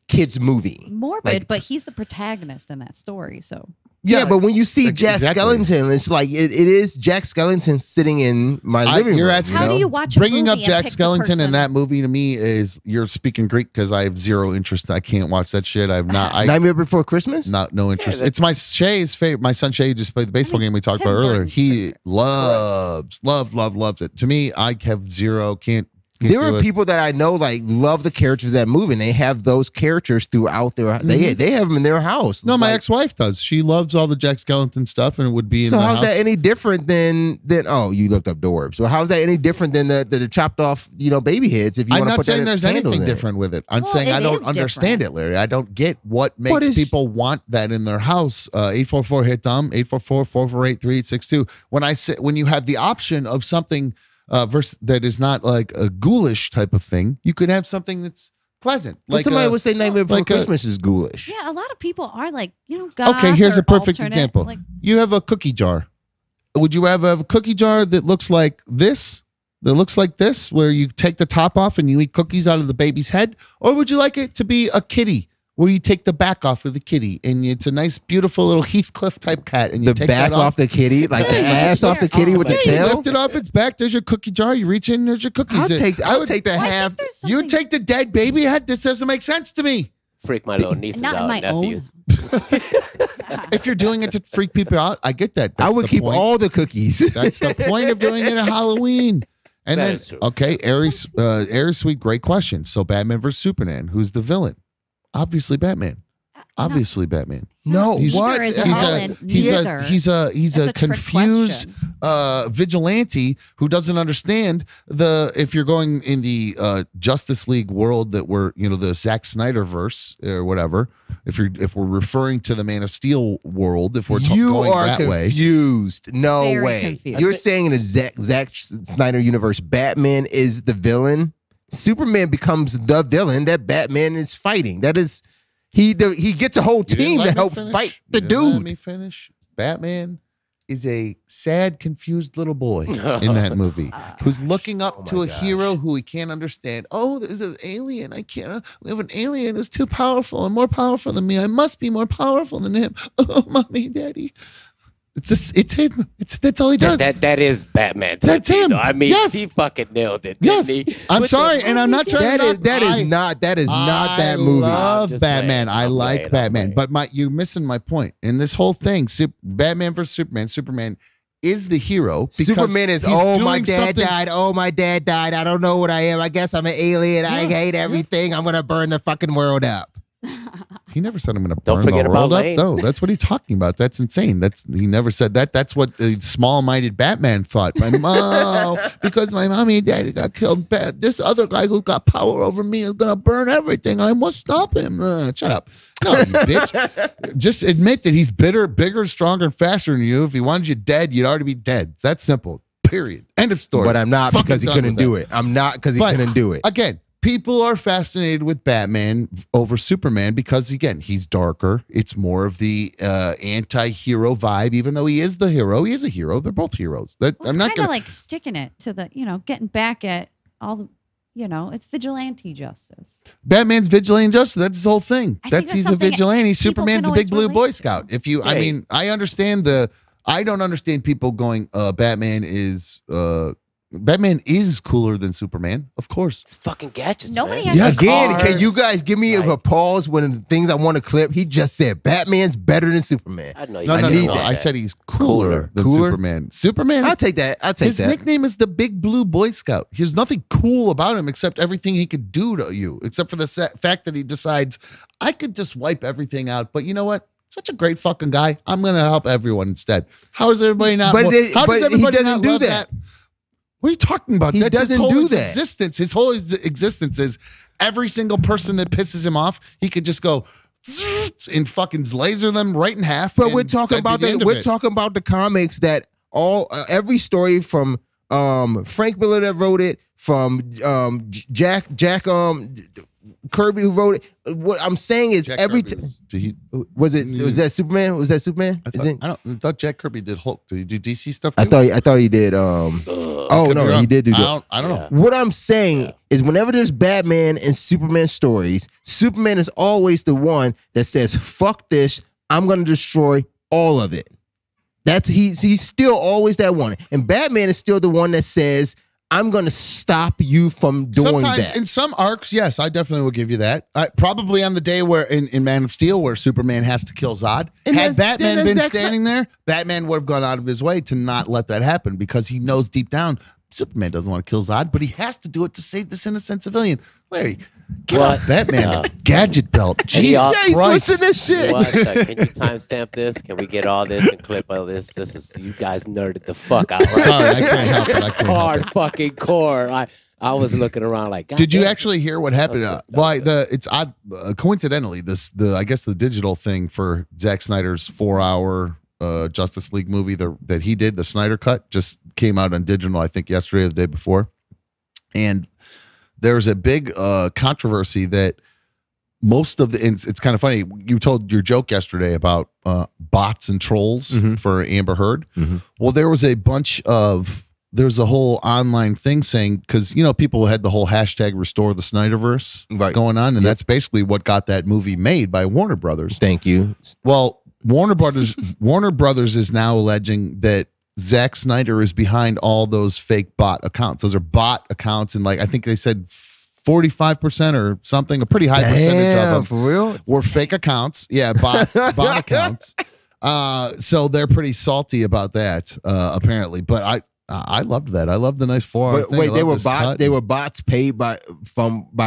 Speaker 2: kids movie.
Speaker 3: Morbid, but he's the protagonist in that story, so.
Speaker 2: Yeah, but when you see Jack
Speaker 1: exactly.
Speaker 2: Skellington, it's like it is Jack Skellington sitting in my living room.
Speaker 1: You're asking,
Speaker 3: How do you watch a
Speaker 1: bringing up
Speaker 3: movie
Speaker 1: Jack
Speaker 3: and pick the
Speaker 1: Skellington in
Speaker 3: person?
Speaker 1: that movie to me is you're speaking Greek because I have zero interest. I can't watch that shit. I've not.
Speaker 2: Nightmare Before Christmas.
Speaker 1: No interest. It's my Shae's favorite. My son Shae just played the baseball game we talked about earlier. He loves it. To me, I have zero. Can't.
Speaker 2: There are people that I know like love the characters of that movie, and they have those characters throughout their. They have them in their house.
Speaker 1: No, my ex-wife does. She loves all the Jack Skellington stuff, and it would be in
Speaker 2: so
Speaker 1: the
Speaker 2: how's
Speaker 1: house.
Speaker 2: that any different than? Oh, you looked up Dorbs. So how's that any different than the chopped off baby heads? If you
Speaker 1: I'm
Speaker 2: want to
Speaker 1: not
Speaker 2: put
Speaker 1: saying
Speaker 2: that
Speaker 1: there's anything different with it. I'm saying I don't understand it, Larry. I don't get what makes people want that in their house. 844 hit dumb 844-448-3862. When you have the option of something. Verse that is not like a ghoulish type of thing. You could have something that's pleasant.
Speaker 2: Like somebody would say Nightmare Before Christmas is ghoulish.
Speaker 3: Yeah, a lot of people are like, goth
Speaker 1: okay, here's
Speaker 3: or
Speaker 1: a perfect
Speaker 3: alternate,
Speaker 1: example.
Speaker 3: like-
Speaker 1: You have a cookie jar. Would you have a cookie jar that looks like this? That looks like this, where you take the top off and you eat cookies out of the baby's head? Or would you like it to be a kitty? Where you take the back off of the kitty, and it's a nice, beautiful little Heathcliff type cat, and you
Speaker 2: The
Speaker 1: take
Speaker 2: back
Speaker 1: that
Speaker 2: off the kitty, like the ass off the kitty with the
Speaker 1: You
Speaker 2: tail.
Speaker 1: lift it off its back. There's your cookie jar. You reach in. There's your cookies.
Speaker 2: I'll take the half.
Speaker 1: You would take the dead baby head. This doesn't make sense to me.
Speaker 8: Freak my little nieces
Speaker 3: Not
Speaker 8: out,
Speaker 3: my own.
Speaker 8: nephews.
Speaker 1: If you're doing it to freak people out, I get that.
Speaker 2: I
Speaker 1: That's
Speaker 2: would
Speaker 1: the
Speaker 2: keep
Speaker 1: point.
Speaker 2: all the cookies.
Speaker 1: That's the point of doing it at Halloween. And
Speaker 8: That
Speaker 1: then,
Speaker 8: is true.
Speaker 1: okay, Aries Sweet, great question. So Batman versus Superman, who's the villain? Obviously Batman. Obviously Batman.
Speaker 2: No,
Speaker 3: Neither
Speaker 2: what?
Speaker 3: is a
Speaker 1: He's
Speaker 3: villain.
Speaker 1: he's
Speaker 3: Neither.
Speaker 1: a
Speaker 3: That's a trick
Speaker 1: confused
Speaker 3: question.
Speaker 1: vigilante who doesn't understand if you're going in the Justice League world that we're, the Zack Snyder verse or whatever, if we're referring to the Man of Steel world, if we're going that way.
Speaker 2: Confused. No
Speaker 3: Very
Speaker 2: way.
Speaker 3: confused.
Speaker 2: You're saying in the Zack Snyder universe, Batman is the villain. Superman becomes the villain that Batman is fighting. That is, he gets a whole team to help fight the dude.
Speaker 1: Let me finish. Batman is a sad, confused little boy in that movie who's looking up to a hero who he can't understand. Oh, there's an alien. We have an alien who's too powerful and more powerful than me. I must be more powerful than him. Oh, mommy, daddy. It's him. That's all he does.
Speaker 8: That is Batman.
Speaker 1: That's him.
Speaker 8: Though. I mean,
Speaker 1: yes.
Speaker 8: he fucking nailed it.
Speaker 1: Yes.
Speaker 8: Didn't he?
Speaker 1: I'm sorry, and I'm not trying to.
Speaker 2: That is not that movie.
Speaker 1: I love
Speaker 8: Just
Speaker 1: Batman.
Speaker 8: playing.
Speaker 1: I like
Speaker 8: I'm
Speaker 1: Batman.
Speaker 8: playing.
Speaker 1: But you're missing my point. In this whole thing, Batman versus Superman. Superman is the hero.
Speaker 2: Superman is,
Speaker 1: he's
Speaker 2: oh, my
Speaker 1: doing
Speaker 2: dad
Speaker 1: something-
Speaker 2: died. Oh, my dad died. I don't know what I am. I guess I'm an alien. I hate everything. I'm going to burn the fucking world up.
Speaker 1: He never said I'm going to
Speaker 8: Don't
Speaker 1: burn
Speaker 8: forget
Speaker 1: the
Speaker 8: about
Speaker 1: world up,
Speaker 8: Lane.
Speaker 1: though. That's what he's talking about. That's insane. He never said that. That's what the small-minded Batman thought. Because my mommy and daddy got killed. This other guy who got power over me is going to burn everything. I must stop him. Shut up. No, you bitch. Just admit that he's bigger, stronger, and faster than you. If he wanted you dead, you'd already be dead. That's simple. Period. End of story.
Speaker 2: But I'm not
Speaker 1: Fucking
Speaker 2: because he
Speaker 1: done
Speaker 2: couldn't
Speaker 1: with
Speaker 2: do
Speaker 1: that.
Speaker 2: it. I'm not because he
Speaker 1: But,
Speaker 2: couldn't do it.
Speaker 1: Again, people are fascinated with Batman over Superman because, again, he's darker. It's more of the anti-hero vibe, even though he is the hero. He is a hero. They're both heroes.
Speaker 3: Well, it's kind of like sticking it to the, getting back at all the, it's vigilante justice.
Speaker 1: Batman's vigilante justice. That's his whole thing.
Speaker 3: I think that's
Speaker 1: He's a
Speaker 3: something
Speaker 1: vigilante.
Speaker 3: people
Speaker 1: Superman's
Speaker 3: can
Speaker 1: a big
Speaker 3: always
Speaker 1: blue
Speaker 3: relate
Speaker 1: Boy
Speaker 3: to.
Speaker 1: Scout. I mean, I understand I don't understand people going, Batman is cooler than Superman, of course.
Speaker 8: It's fucking gadgets.
Speaker 3: Nobody
Speaker 8: man.
Speaker 3: has
Speaker 2: Again,
Speaker 3: cars.
Speaker 2: can you guys give me a pause when the things I want to clip? He just said Batman's better than Superman.
Speaker 8: I know you
Speaker 1: No,
Speaker 8: didn't
Speaker 1: no.
Speaker 8: want
Speaker 1: I
Speaker 8: that.
Speaker 1: said he's cooler than
Speaker 2: Cooler?
Speaker 1: Superman. Superman.
Speaker 2: I'll take that.
Speaker 1: His nickname is the Big Blue Boy Scout. There's nothing cool about him except everything he could do to you, except for the fact that he decides, I could just wipe everything out. But you know what? Such a great fucking guy. I'm going to help everyone instead. How is everybody not?
Speaker 2: But
Speaker 1: how does
Speaker 2: he
Speaker 1: everybody
Speaker 2: doesn't
Speaker 1: not
Speaker 2: do
Speaker 1: love
Speaker 2: that.
Speaker 1: What are you talking about?
Speaker 2: He
Speaker 1: That's his
Speaker 2: doesn't
Speaker 1: whole
Speaker 2: do that.
Speaker 1: existence. His whole existence is every single person that pisses him off, he could just go and fucking laser them right in half.
Speaker 2: But
Speaker 1: and
Speaker 2: we're talking
Speaker 1: that'd be
Speaker 2: about
Speaker 1: the end of it.
Speaker 2: talking about the comics that every story from Frank Miller that wrote it, from Jack Kirby who wrote it. What I'm saying is
Speaker 1: Jack
Speaker 2: every
Speaker 1: Kirby
Speaker 2: time was that Superman? Was that Superman?
Speaker 1: I thought Jack Kirby did Hulk. Did he do DC stuff too?
Speaker 2: I thought he did. Oh
Speaker 1: Could be
Speaker 2: no,
Speaker 1: wrong.
Speaker 2: he did do.
Speaker 1: I don't know.
Speaker 2: What I'm saying is, whenever there's Batman and Superman stories, Superman is always the one that says, "Fuck this! I'm gonna destroy all of it." He's still always that one, and Batman is still the one that says, I'm going to stop you from doing that.
Speaker 1: In some arcs, yes, I definitely will give you that. Probably on the day where in Man of Steel, where Superman has to kill Zod,
Speaker 2: And
Speaker 1: had
Speaker 2: that's-
Speaker 1: Batman
Speaker 2: then
Speaker 1: been
Speaker 2: that's
Speaker 1: standing there, Batman would have gone out of his way to not let that happen because he knows deep down Superman doesn't want to kill Zod, but he has to do it to save this innocent civilian. Larry, get off Batman's gadget belt. Jesus Christ.
Speaker 2: Listen to this shit.
Speaker 8: What? Can you timestamp this? Can we get all this and clip all this? This is, you guys nerded the fuck out. Right?
Speaker 1: Sorry, I can't help it. I can't help
Speaker 8: Hard
Speaker 1: it.
Speaker 8: fucking core. I was looking around like, God
Speaker 1: Did you
Speaker 8: damn.
Speaker 1: actually hear what happened? It's odd. Coincidentally, I guess the digital thing for Zack Snyder's 4-hour Justice League movie that he did, the Snyder Cut, just came out on digital, I think yesterday or the day before. And there's a big controversy that most of it's kind of funny. You told your joke yesterday about bots and trolls for Amber Heard. Well, there's a whole online thing saying, because people had the whole hashtag restore the Snyderverse going on, and that's basically what got that movie made by Warner Brothers.
Speaker 2: Thank you.
Speaker 1: Well, Warner Brothers is now alleging that Zack Snyder is behind all those fake bot accounts. Those are bot accounts, and I think they said 45% or something, a pretty high percentage of them
Speaker 2: for real
Speaker 1: were fake accounts. Yeah, bot accounts. So they're pretty salty about that, apparently. But I loved that. I loved the nice 4-hour thing.
Speaker 2: Wait, they were bots paid by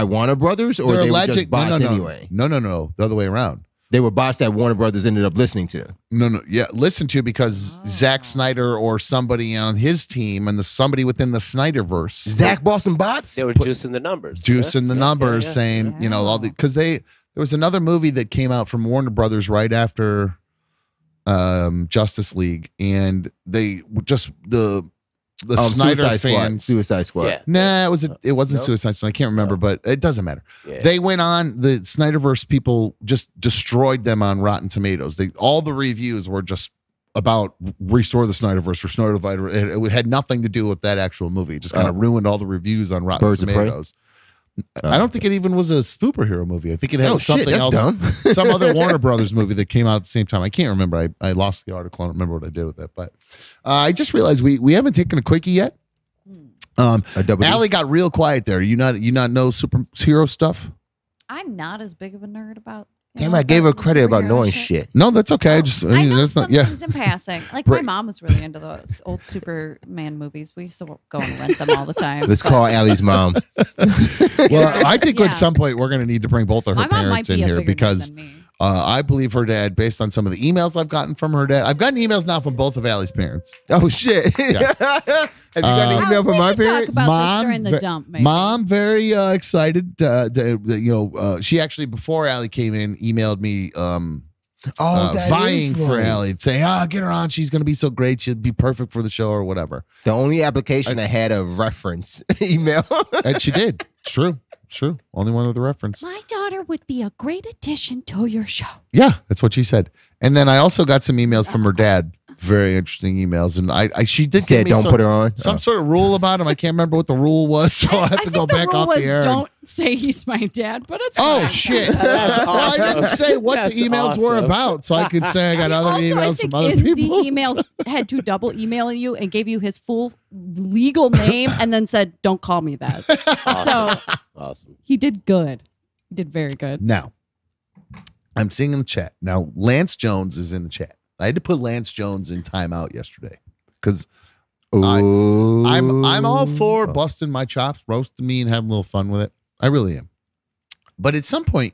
Speaker 2: Warner Brothers, or
Speaker 1: They're
Speaker 2: they were
Speaker 1: alleging
Speaker 2: just bots
Speaker 1: no.
Speaker 2: anyway?
Speaker 1: No. The other way around.
Speaker 2: They were bots that Warner Brothers ended up listening to.
Speaker 1: No, yeah, listen to because Zack Snyder or somebody on his team and somebody within the Snyderverse.
Speaker 2: Zach bought some bots?
Speaker 8: They were juicing the numbers.
Speaker 1: Juicing the numbers, saying, you know, all the because there was another movie that came out from Warner Brothers right after Justice League, and they just the Snyder fans.
Speaker 2: Suicide Squad.
Speaker 8: Yeah.
Speaker 1: Nah, it wasn't Suicide Squad. I can't remember, but it doesn't matter.
Speaker 8: Yeah.
Speaker 1: They went on, the Snyderverse people just destroyed them on Rotten Tomatoes. All the reviews were just about restore the Snyderverse or Snyderverse. It had nothing to do with that actual movie. It just kind of ruined all the reviews on Rotten
Speaker 2: Birds of Prey?
Speaker 1: Tomatoes. I don't think it even was a superhero movie. I think it had something
Speaker 2: that's
Speaker 1: else.
Speaker 2: dumb.
Speaker 1: Some other Warner Brothers movie that came out at the same time. I can't remember. I lost the article. I don't remember what I did with it. But I just realized we haven't taken a quickie yet. Allie got real quiet there. You not know superhero stuff?
Speaker 3: I'm not as big of a nerd about.
Speaker 2: Damn, I gave her credit about knowing shit.
Speaker 1: No, that's okay.
Speaker 3: I know some things in passing. Like my mom was really into those old Superman movies. We used to go and rent them all the time.
Speaker 2: Let's call Allie's mom.
Speaker 1: Well, I think at some point we're going to need to bring both of her
Speaker 3: My mom
Speaker 1: parents
Speaker 3: might
Speaker 1: in
Speaker 3: be a
Speaker 1: here
Speaker 3: bigger nerd
Speaker 1: because
Speaker 3: than me.
Speaker 1: I believe her dad, based on some of the emails I've gotten from her dad. I've gotten emails now from both of Allie's parents.
Speaker 2: Oh, shit.
Speaker 1: Yeah.
Speaker 2: Have you got an email from my parents?
Speaker 3: Talk about this during the dump, maybe.
Speaker 1: Mom, very excited. She actually, before Allie came in, emailed me vying for Allie, saying, get her on. She's going to be so great. She'll be perfect for the show or whatever.
Speaker 2: The only application I had a reference email.
Speaker 1: And she did. It's true. It's true. Only one with a reference.
Speaker 3: My daughter would be a great addition to your show.
Speaker 1: Yeah, that's what she said. And then I also got some emails from her dad. Very interesting emails, and she did
Speaker 2: said,
Speaker 1: give me
Speaker 2: "Don't put her on."
Speaker 1: Some sort of rule about him. I can't remember what the rule was, so I have to go back off the air.
Speaker 3: Don't say he's my dad, but it's
Speaker 1: oh
Speaker 3: fine.
Speaker 1: shit!
Speaker 8: That's awesome.
Speaker 1: I didn't say what the emails were about, so I could say I got other emails from other people.
Speaker 3: The emails had to double email you and gave you his full legal name, and then said, "Don't call me that."
Speaker 8: Awesome.
Speaker 3: He did good. He did very good.
Speaker 1: Now, I'm seeing in the chat. Now, Lance Jones is in the chat. I had to put Lance Jones in timeout yesterday because I'm all for busting my chops, roasting me, and having a little fun with it. I really am. But at some point,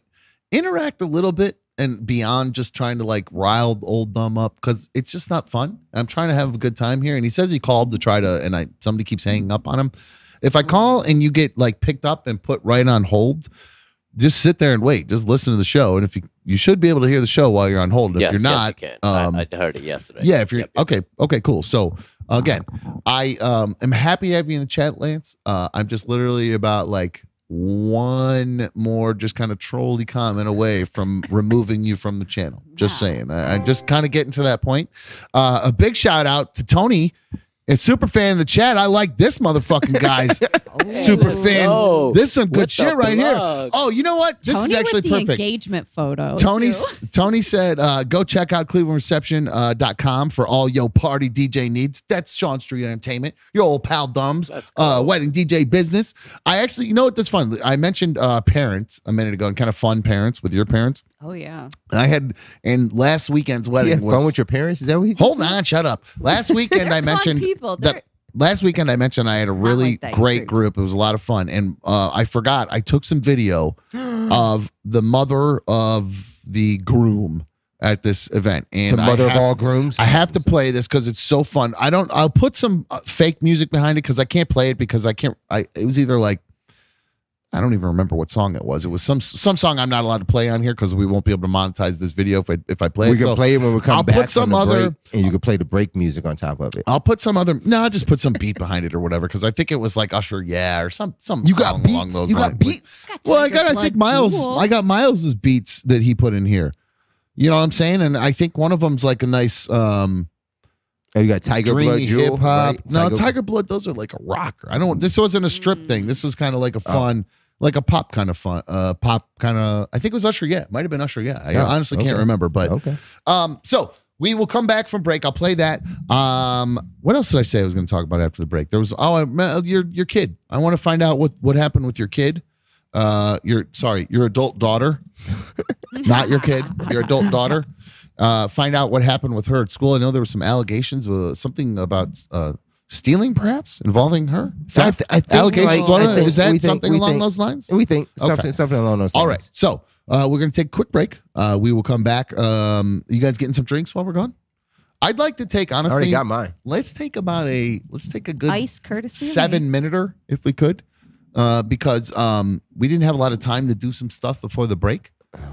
Speaker 1: interact a little bit and beyond just trying to like rile old dumb up because it's just not fun. I'm trying to have a good time here. And he says he called to try to, and somebody keeps hanging up on him. If I call and you get like picked up and put right on hold, just sit there and wait. Just listen to the show, and if you should be able to hear the show while you're on hold. If you're not,
Speaker 8: yes, you can. I heard it yesterday.
Speaker 1: Yeah, if you're okay, cool. So again, I am happy to have you in the chat, Lance. I'm just literally about like one more just kind of trolly comment away from removing you from the channel. Just saying. I'm just kind of getting to that point. A big shout out to Tony. And super fan in the chat. I like this motherfucking guy's super fan. This is some good shit right here. Oh, you know what? This
Speaker 3: Tony
Speaker 1: is actually
Speaker 3: with the
Speaker 1: perfect.
Speaker 3: Engagement photo.
Speaker 1: Tony said, go check out clevelandreception.com for all your party DJ needs. That's Sean Street Entertainment. Your old pal Dumbs. Wedding DJ business. I actually, you know what? That's fun. I mentioned parents a minute ago and kind of fun parents with your parents.
Speaker 3: Oh, yeah.
Speaker 1: And last weekend's wedding was
Speaker 2: fun with your parents. Is that what you
Speaker 1: Hold on, shut up. Last weekend I mentioned last weekend I mentioned I had a really great group. It was a lot of fun. And I forgot, I took some video of the mother of the groom at this event. And
Speaker 2: the mother of all grooms.
Speaker 1: I have to play this because it's so fun. I'll put some fake music behind it because I can't play it because it was either like, I don't even remember what song it was. It was some song I'm not allowed to play on here because we won't be able to monetize this video if I play it.
Speaker 2: We can play it when we come back.
Speaker 1: I'll put some other,
Speaker 2: break, and you can play the break music on top of it.
Speaker 1: I'll put some other. No, I'll just put some beat behind it or whatever because I think it was like Usher, or some.
Speaker 2: You
Speaker 1: song
Speaker 2: got beats.
Speaker 1: Along those
Speaker 2: you
Speaker 1: lines.
Speaker 2: got beats.
Speaker 1: Well, I think Miles. I got Miles's beats that he put in here. You know what I'm saying? And I think one of them's like a nice.
Speaker 2: Oh, you got Tiger Blood,
Speaker 1: hip hop.
Speaker 2: Right?
Speaker 1: No, Tiger Blood. Those are like a rocker. I don't. This wasn't a strip thing. This was kind of like a fun. Like a pop kind of fun, pop kind of. I think it was Usher. Yeah, might have been Usher. Yeah, I honestly can't remember. But so we will come back from break. I'll play that. What else did I say I was going to talk about after the break? There was your kid. I want to find out what happened with your kid. Your adult daughter, not your kid. Your adult daughter. Find out what happened with her at school. I know there were some allegations with something about. Stealing, perhaps involving her.
Speaker 2: I think
Speaker 1: allegations.
Speaker 2: Is
Speaker 1: that something along those lines?
Speaker 2: We think something along those lines.
Speaker 1: All right. So we're going to take a quick break. We will come back. You guys getting some drinks while we're gone? I'd like to take, honestly.
Speaker 2: I already got mine.
Speaker 1: Let's take a good
Speaker 3: Ice courtesy
Speaker 1: 7-minute if we could, because we didn't have a lot of time to do some stuff before the break.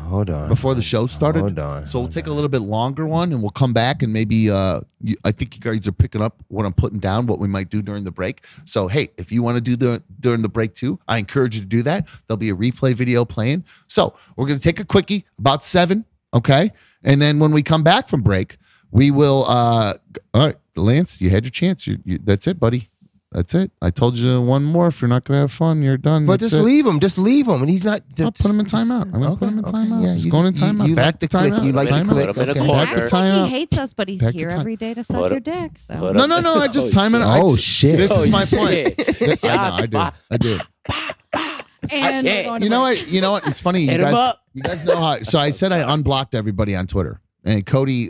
Speaker 2: Hold on.
Speaker 1: Before the show started.
Speaker 2: Hold on.
Speaker 1: So we'll take a little bit longer one, and we'll come back, and maybe I think you guys are picking up what I'm putting down, what we might do during the break. So, hey, if you want to do during the break too, I encourage you to do that. There'll be a replay video playing. So we're going to take a quickie, about 7, okay? And then when we come back from break, we will, all right, Lance, you had your chance. That's it, buddy. That's it. I told you one more. If you're not going to have fun, you're done.
Speaker 2: But just leave him. Just leave him. And he's not.
Speaker 1: I'll put him in timeout. I'm going to put him in timeout.
Speaker 2: Yeah,
Speaker 1: he's going in timeout. Back to timeout.
Speaker 2: You like to click.
Speaker 8: Put him in a
Speaker 2: Okay.
Speaker 8: corner.
Speaker 1: Back to
Speaker 3: Acts like
Speaker 1: timeout.
Speaker 3: he hates us, but he's
Speaker 1: Back to
Speaker 3: here
Speaker 1: time.
Speaker 3: every day to suck your dick. So
Speaker 8: Put
Speaker 1: No,
Speaker 8: him-
Speaker 1: I just time it.
Speaker 2: Oh, shit.
Speaker 1: This is my
Speaker 8: Oh,
Speaker 1: point.
Speaker 8: shit.
Speaker 1: I do.
Speaker 3: and
Speaker 8: Okay.
Speaker 3: we're going to
Speaker 1: You know
Speaker 3: break.
Speaker 1: what? You know what? It's funny.
Speaker 8: Hit him up.
Speaker 1: You guys know how. So I said I unblocked everybody on Twitter, and Cody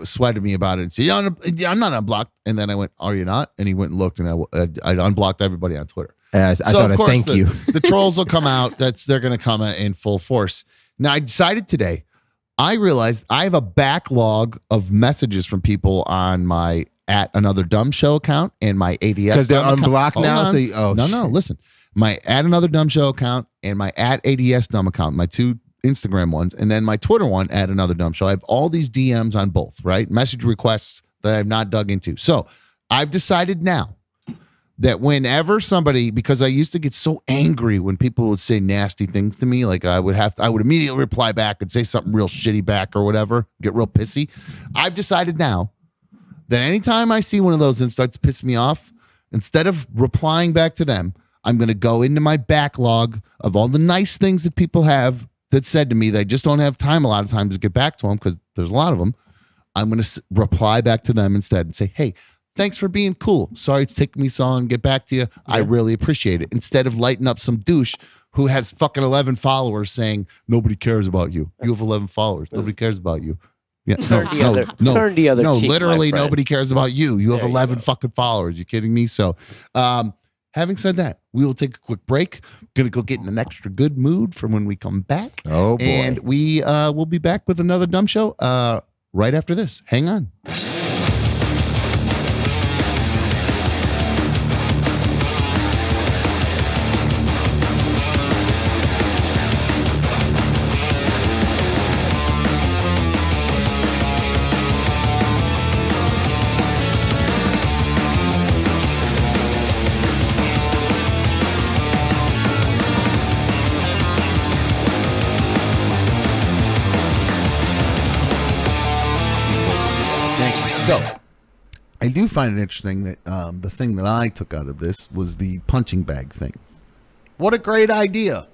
Speaker 1: sweated me about it and said, I'm not unblocked. And then I went, are you not? And he went and looked, and I unblocked everybody on Twitter.
Speaker 2: I
Speaker 1: So
Speaker 2: thought
Speaker 1: of course
Speaker 2: thank you.
Speaker 1: the trolls will come out. They're going to come in full force. Now I decided today. I realized I have a backlog of messages from people on my @AnotherDumbShow account and my ADS
Speaker 2: Because they're
Speaker 1: Dumb account.
Speaker 2: unblocked
Speaker 1: Hold
Speaker 2: now.
Speaker 1: on.
Speaker 2: So
Speaker 1: No. Listen, my @AnotherDumbShow account and my @ADS Dumb account, my 2 Instagram ones, and then my Twitter one @AnotherDumbShow. I have all these DMs on both, right? Message requests that I've not dug into. So I've decided now that whenever somebody, because I used to get so angry when people would say nasty things to me, like I would immediately reply back and say something real shitty back or whatever, get real pissy. I've decided now that anytime I see one of those and starts to piss me off, instead of replying back to them, I'm going to go into my backlog of all the nice things that people have that said to me that I just don't have time a lot of times to get back to them because there's a lot of them. I'm going to reply back to them instead and say, hey, thanks for being cool. Sorry it's taking me so long to get back to you. I really appreciate it. Instead of lighting up some douche who has fucking 11 followers saying, nobody cares about you. You have 11 followers. Nobody cares about you. Yeah,
Speaker 8: Turn the other
Speaker 1: no,
Speaker 8: cheek,
Speaker 1: literally
Speaker 8: my friend.
Speaker 1: nobody cares about you. You have
Speaker 8: There you
Speaker 1: 11
Speaker 8: go.
Speaker 1: fucking followers. You kidding me? So, having said that, we will take a quick break. Gonna go get in an extra good mood from when we come back.
Speaker 2: Oh, boy.
Speaker 1: And we will be back with another dumb show right after this. Hang on. So, I do find it interesting that the thing that I took out of this was the punching bag thing. What a great idea.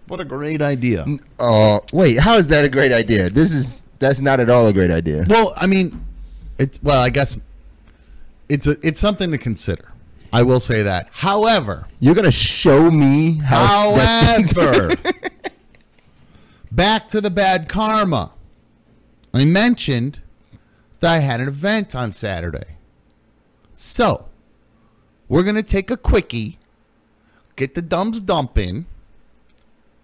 Speaker 1: What a great idea.
Speaker 2: Wait, how is that a great idea? That's not at all a great idea.
Speaker 1: Well, I mean, I guess it's something to consider. I will say that. However,
Speaker 2: You're gonna show me how.
Speaker 1: However, back to the bad karma. I mentioned that I had an event on Saturday. So, we're going to take a quickie, get the dumbs dump in.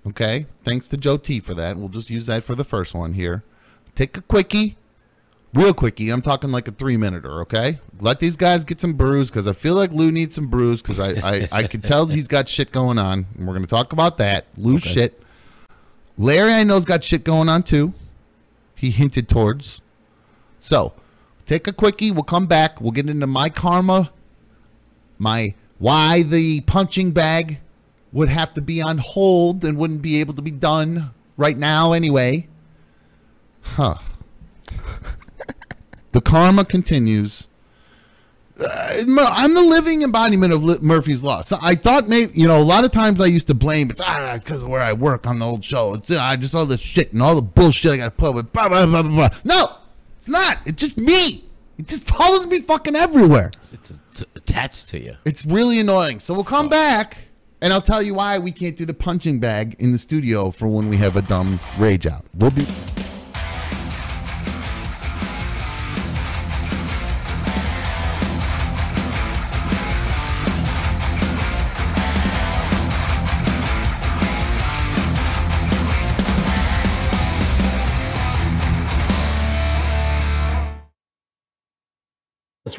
Speaker 1: Okay? Thanks to Joe T for that. We'll just use that for the first one here. Take a quickie. Real quickie. I'm talking like a 3-minuter, okay? Let these guys get some brews because I feel like Lou needs some brews because I can tell he's got shit going on. And we're going to talk about that. Lou's shit. Larry, I know, has got shit going on too. He hinted towards. So, take a quickie. We'll come back. We'll get into my karma. Why the punching bag would have to be on hold and wouldn't be able to be done right now anyway. Huh. The karma continues. I'm the living embodiment of Murphy's Law. So I thought maybe, a lot of times I used to blame it's because of where I work on the old show. It's just all this shit and all the bullshit I got to put up with. Blah, blah, blah, blah, blah. No, it's not. It's just me. It just follows me fucking everywhere.
Speaker 5: It's attached to you.
Speaker 1: It's really annoying. So we'll come back and I'll tell you why we can't do the punching bag in the studio for when we have a dumb rage out. We'll be...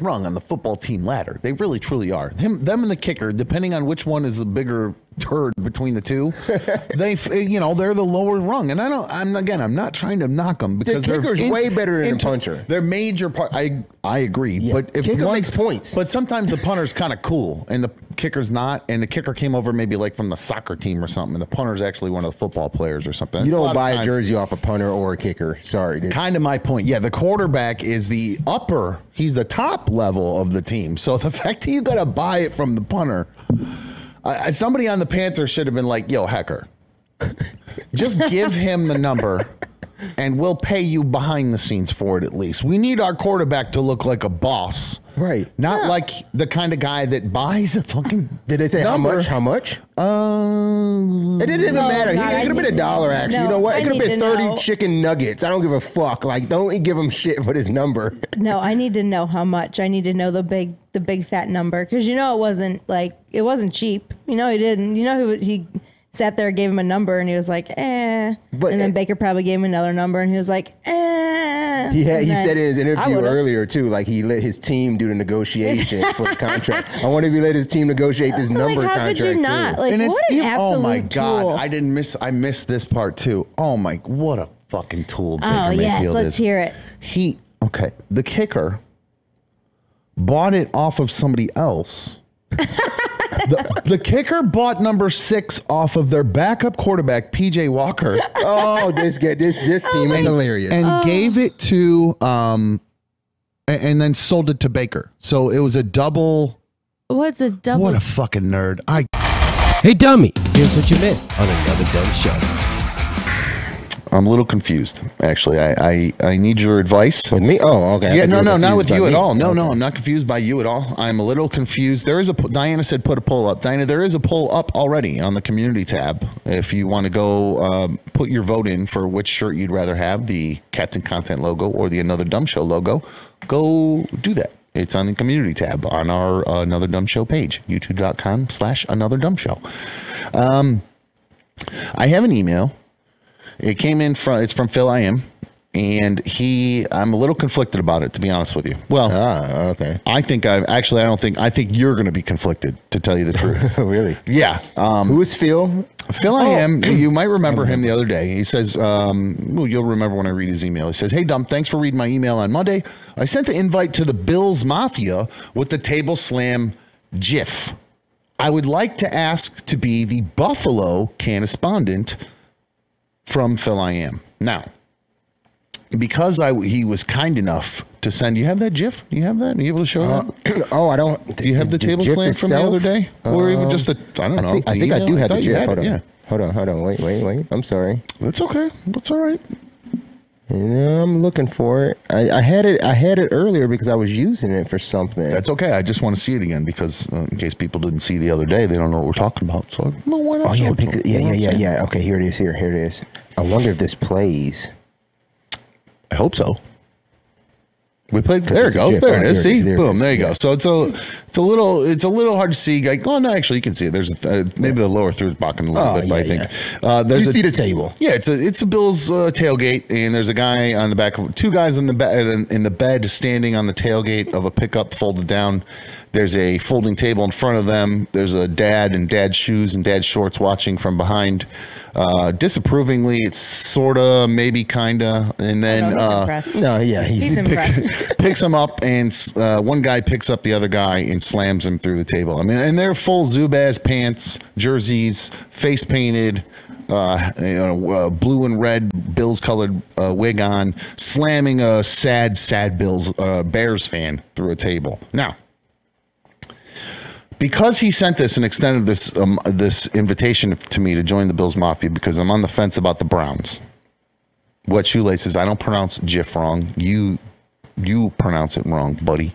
Speaker 1: rung on the football team ladder. They really truly are. Them and the kicker, depending on which one is the bigger turd between the two, they're the lower rung. And I'm not trying to knock them because
Speaker 2: the kicker's way better than the punter.
Speaker 1: They're major part. I agree,
Speaker 2: Yeah.
Speaker 1: but if
Speaker 2: kicker makes points.
Speaker 1: But sometimes the punter's kind of cool and the kicker's not. And the kicker came over maybe like from the soccer team or something, and the punter's actually one of the football players or something.
Speaker 2: You don't buy a jersey off a punter or a kicker. Sorry, dude.
Speaker 1: Kind of my point. Yeah, the quarterback is the upper. He's the top level of the team. So the fact that you got to buy it from the punter, somebody on the Panthers should have been like, "Yo, Hecker, just give him the number, and we'll pay you behind the scenes for it at least. We need our quarterback to look like a boss."
Speaker 2: Right.
Speaker 1: Not like the kind of guy that buys a fucking.
Speaker 2: Did they say
Speaker 1: number.
Speaker 2: how much? It didn't even matter. It could have been $1, actually. You know what? It could have been 30 chicken nuggets. I don't give a fuck. Like, don't give him shit for his number.
Speaker 9: No, I need to know how much. I need to know the big fat number, because it wasn't cheap. He didn't. He sat there, gave him a number, and he was like, eh.
Speaker 2: But,
Speaker 9: and then Baker probably gave him another number, and he was like, eh.
Speaker 2: He said in his interview earlier, too, like he let his team do the negotiations for the contract. I wonder if he let his team negotiate this number
Speaker 9: how
Speaker 2: contract.
Speaker 9: Could you not?
Speaker 2: Too.
Speaker 9: Like, what an absolute
Speaker 1: oh my
Speaker 9: tool.
Speaker 1: God, I missed this part too. Oh my, what a fucking tool Baker
Speaker 9: Mayfield
Speaker 1: Mayfield
Speaker 9: let's
Speaker 1: is.
Speaker 9: hear it.
Speaker 1: The kicker bought it off of somebody else. The kicker bought number 6 off of their backup quarterback, PJ Walker.
Speaker 2: Oh, this team is hilarious.
Speaker 1: And gave it to and then sold it to Baker. So it was a double.
Speaker 9: What's a double?
Speaker 1: What a fucking nerd.
Speaker 5: Hey, dummy, here's what you missed on another dumb show.
Speaker 1: I'm a little confused, actually. I need your advice.
Speaker 2: With me? Oh, okay.
Speaker 1: Yeah, no, not with you at all. No, I'm not confused by you at all. I'm a little confused. There is Diana said put a poll up. Diana, there is a poll up already on the community tab. If you want to go put your vote in for which shirt you'd rather have, the Captain Content logo or the Another Dumb Show logo, go do that. It's on the community tab on our Another Dumb Show page, youtube.com/Another Dumb Show. I have an email. It came in it's from Phil I.M. And I'm a little conflicted about it, to be honest with you. Well,
Speaker 2: okay.
Speaker 1: I think you're going to be conflicted, to tell you the truth.
Speaker 2: Really?
Speaker 1: Yeah.
Speaker 2: Who is Phil?
Speaker 1: Phil I.M. You might remember him the other day. He says, you'll remember when I read his email. He says, "Hey, Dumb, thanks for reading my email on Monday. I sent the invite to the Bills Mafia with the table slam GIF. I would like to ask to be the Buffalo correspondent from Phil I.M. Now, because he was kind enough to send. You have that GIF? Do you have that? Are you able to show that?
Speaker 2: I don't.
Speaker 1: Do you have the table slam from the other day, or even just the? I don't know.
Speaker 2: I think I do have the GIF. Hold on.
Speaker 1: Yeah.
Speaker 2: Wait. I'm sorry.
Speaker 1: That's okay. That's all right.
Speaker 2: Yeah, I'm looking for it. I had it earlier because I was using it for something.
Speaker 1: That's okay. I just want to see it again because in case people didn't see the other day, they don't know what we're talking about. So no, why not?
Speaker 2: Oh yeah. Okay, here it is. Here it is. I wonder if this plays.
Speaker 1: I hope so. We played. There it goes. There it is. See, boom. There you go. So it's a little hard to see. Like, oh no, actually, you can see it. There's maybe the lower third blocking a little bit, but I think
Speaker 2: you see the table.
Speaker 1: Yeah, it's a Bills tailgate, and there's a guy on the back of two guys in the bed standing on the tailgate of a pickup folded down. There's a folding table in front of them. There's a dad in dad's shoes and dad's shorts watching from behind. Disapprovingly, it's sorta, maybe kinda, and then
Speaker 9: he's impressed.
Speaker 2: No, yeah,
Speaker 9: he's impressed.
Speaker 1: Picks him up, and one guy picks up the other guy and slams him through the table. I mean, and they're full Zubaz pants, jerseys, face painted, blue and red Bills colored wig on, slamming a sad Bills Bears fan through a table. Now, because he sent this and extended this invitation to me to join the Bills Mafia, because I'm on the fence about the Browns. What Shoelaces? I don't pronounce GIF wrong. You pronounce it wrong, buddy.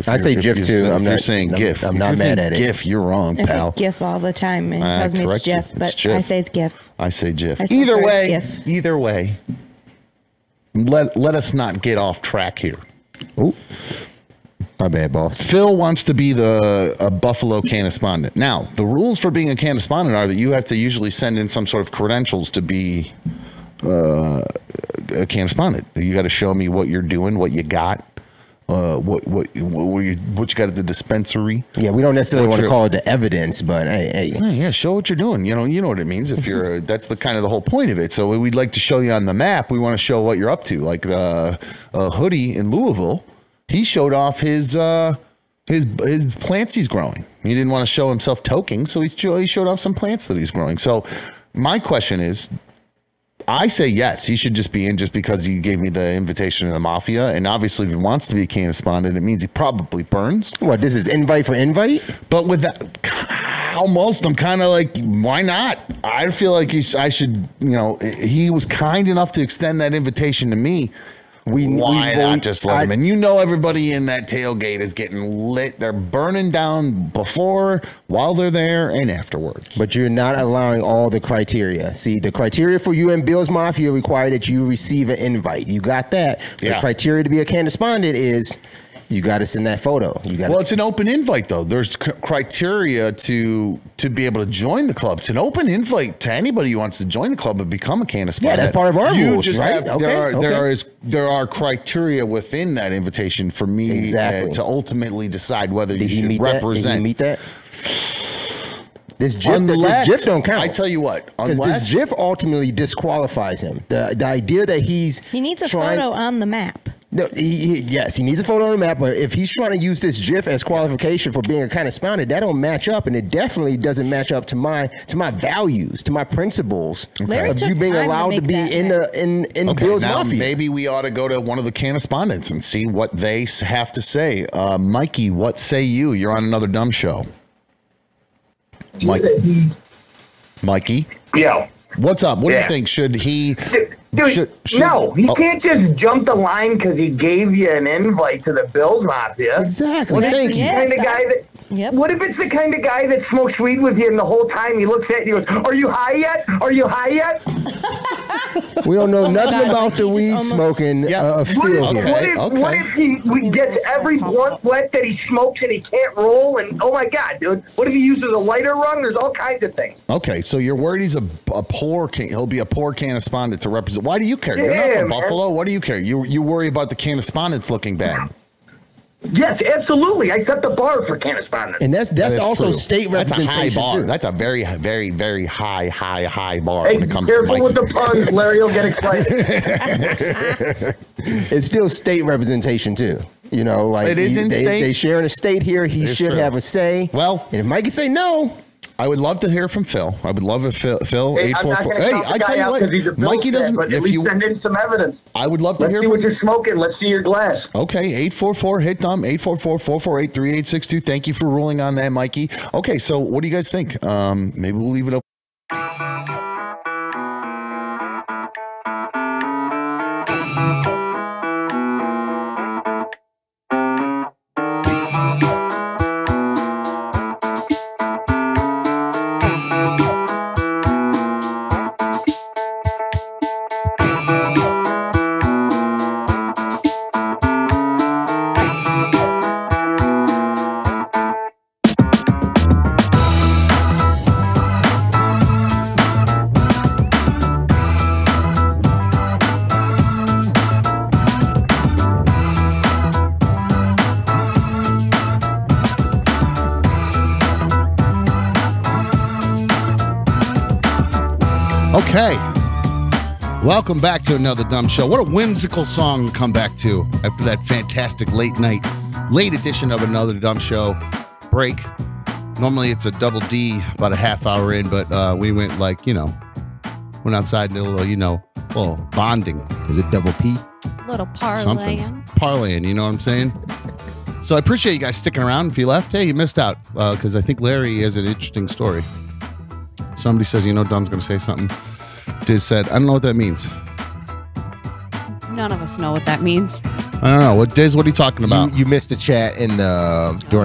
Speaker 2: I say GIF too.
Speaker 1: You're saying GIF.
Speaker 2: I'm not mad at it.
Speaker 1: GIF, you're wrong, pal.
Speaker 9: I say GIF all the time, and he tells me it's GIF, but I say it's GIF.
Speaker 1: I say GIF.
Speaker 9: Either way,
Speaker 1: let us not get off track here.
Speaker 2: Ooh. My bad, boss.
Speaker 1: Phil wants to be a Buffalo correspondent. Now, the rules for being a correspondent are that you have to usually send in some sort of credentials to be a correspondent. You got to show me what you're doing, what you got, what you got at the dispensary.
Speaker 2: Yeah, we don't necessarily want to call it the evidence, but hey.
Speaker 1: Yeah, show what you're doing. You know what it means. If you're, that's the kind of the whole point of it. So we'd like to show you on the map. We want to show what you're up to. Like the hoodie in Louisville, he showed off his plants he's growing. He didn't want to show himself toking, so he showed off some plants that he's growing. So my question is, I say yes, he should just be in just because he gave me the invitation to the Mafia. And obviously, if he wants to be a can of Spondon, it means he probably burns.
Speaker 2: What, this is invite for invite?
Speaker 1: But with that, almost, I'm kind of like, why not? I feel like I should, he was kind enough to extend that invitation to me. Why not just let him in? You know, everybody in that tailgate is getting lit. They're burning down before, while they're there, and afterwards.
Speaker 2: But you're not allowing all the criteria. See, the criteria for you and Bill's Mafia require that you receive an invite. You got that. The criteria to be a correspondent is you got to send that photo. Well,
Speaker 1: it's an open invite, though. There's criteria to be able to join the club. It's an open invite to anybody who wants to join the club and become a correspondent.
Speaker 2: Yeah, that's part of our rules, right?
Speaker 1: There are criteria within that invitation for me to ultimately decide whether you should represent.
Speaker 2: Did you meet that? This GIF don't count.
Speaker 1: I tell you what,
Speaker 2: because this GIF ultimately disqualifies him. The idea that he
Speaker 9: needs a photo on the map.
Speaker 2: No, yes, he needs a photo on the map, but if he's trying to use this GIF as qualification for being a correspondent, that don't match up, and it definitely doesn't match up to my values, to my principles of you being allowed to be in Bill's Mafia.
Speaker 1: Maybe we ought to go to one of the correspondents and see what they have to say. Mikey, what say you? You're on another dumb show. Mikey?
Speaker 10: Yeah.
Speaker 1: What's up? What do you think? Should he...
Speaker 10: Dude, no, he can't just jump the line because he gave you an invite to the Bills Mafia.
Speaker 2: Exactly.
Speaker 10: What if it's the kind of guy that smokes weed with you and the whole time he looks at you and goes, "Are you high yet? Are you high yet?"
Speaker 2: We don't know nothing about the weed smoking Phil here.
Speaker 10: What if he gets every blunt wet that he smokes and he can't roll? And oh my God, dude, what if he uses a lighter rung? There's all kinds of things.
Speaker 1: Okay, so you're worried he's he'll be a poor correspondent to represent. Why do you care? You're not from Buffalo. What do you care? You worry about the correspondents looking bad.
Speaker 10: Yes, absolutely. I set the bar for correspondents.
Speaker 2: And that's also true. State representation.
Speaker 1: That's a high bar.
Speaker 2: Too.
Speaker 1: That's a very, very, very high bar
Speaker 10: hey,
Speaker 1: when it comes
Speaker 10: careful
Speaker 1: to
Speaker 10: with the puns, Larry. You'll get excited.
Speaker 2: It's still state representation too. You know, like
Speaker 1: it is in state.
Speaker 2: They share in a state here. He should have a say.
Speaker 1: Well,
Speaker 2: and if Mikey say no.
Speaker 1: I would love to hear from Phil. I would love if Phil 844.
Speaker 10: Hey, I tell you what,
Speaker 1: Mikey doesn't.
Speaker 10: But at least send in some evidence.
Speaker 1: I would love to hear.
Speaker 10: Let's see what you're smoking. Let's see your glass.
Speaker 1: Okay, 844 hit Dom 844-448-3862. Thank you for ruling on that, Mikey. Okay, so what do you guys think? Maybe we'll leave it open. Okay, welcome back to another dumb show. What a whimsical song to come back to after that fantastic late edition of another dumb show break. Normally it's a double D about a half hour in, but we went went outside and did a little bonding.
Speaker 2: Was it double P?
Speaker 3: Little parlaying.
Speaker 1: Parlaying, you know what I'm saying? So I appreciate you guys sticking around. If you left, hey, you missed out because I think Larry has an interesting story. Somebody says, Dom's going to say something. Diz said, I don't know what that means.
Speaker 3: None of us know what that means.
Speaker 1: I don't know. Diz, what are you talking about?
Speaker 2: You missed the chat during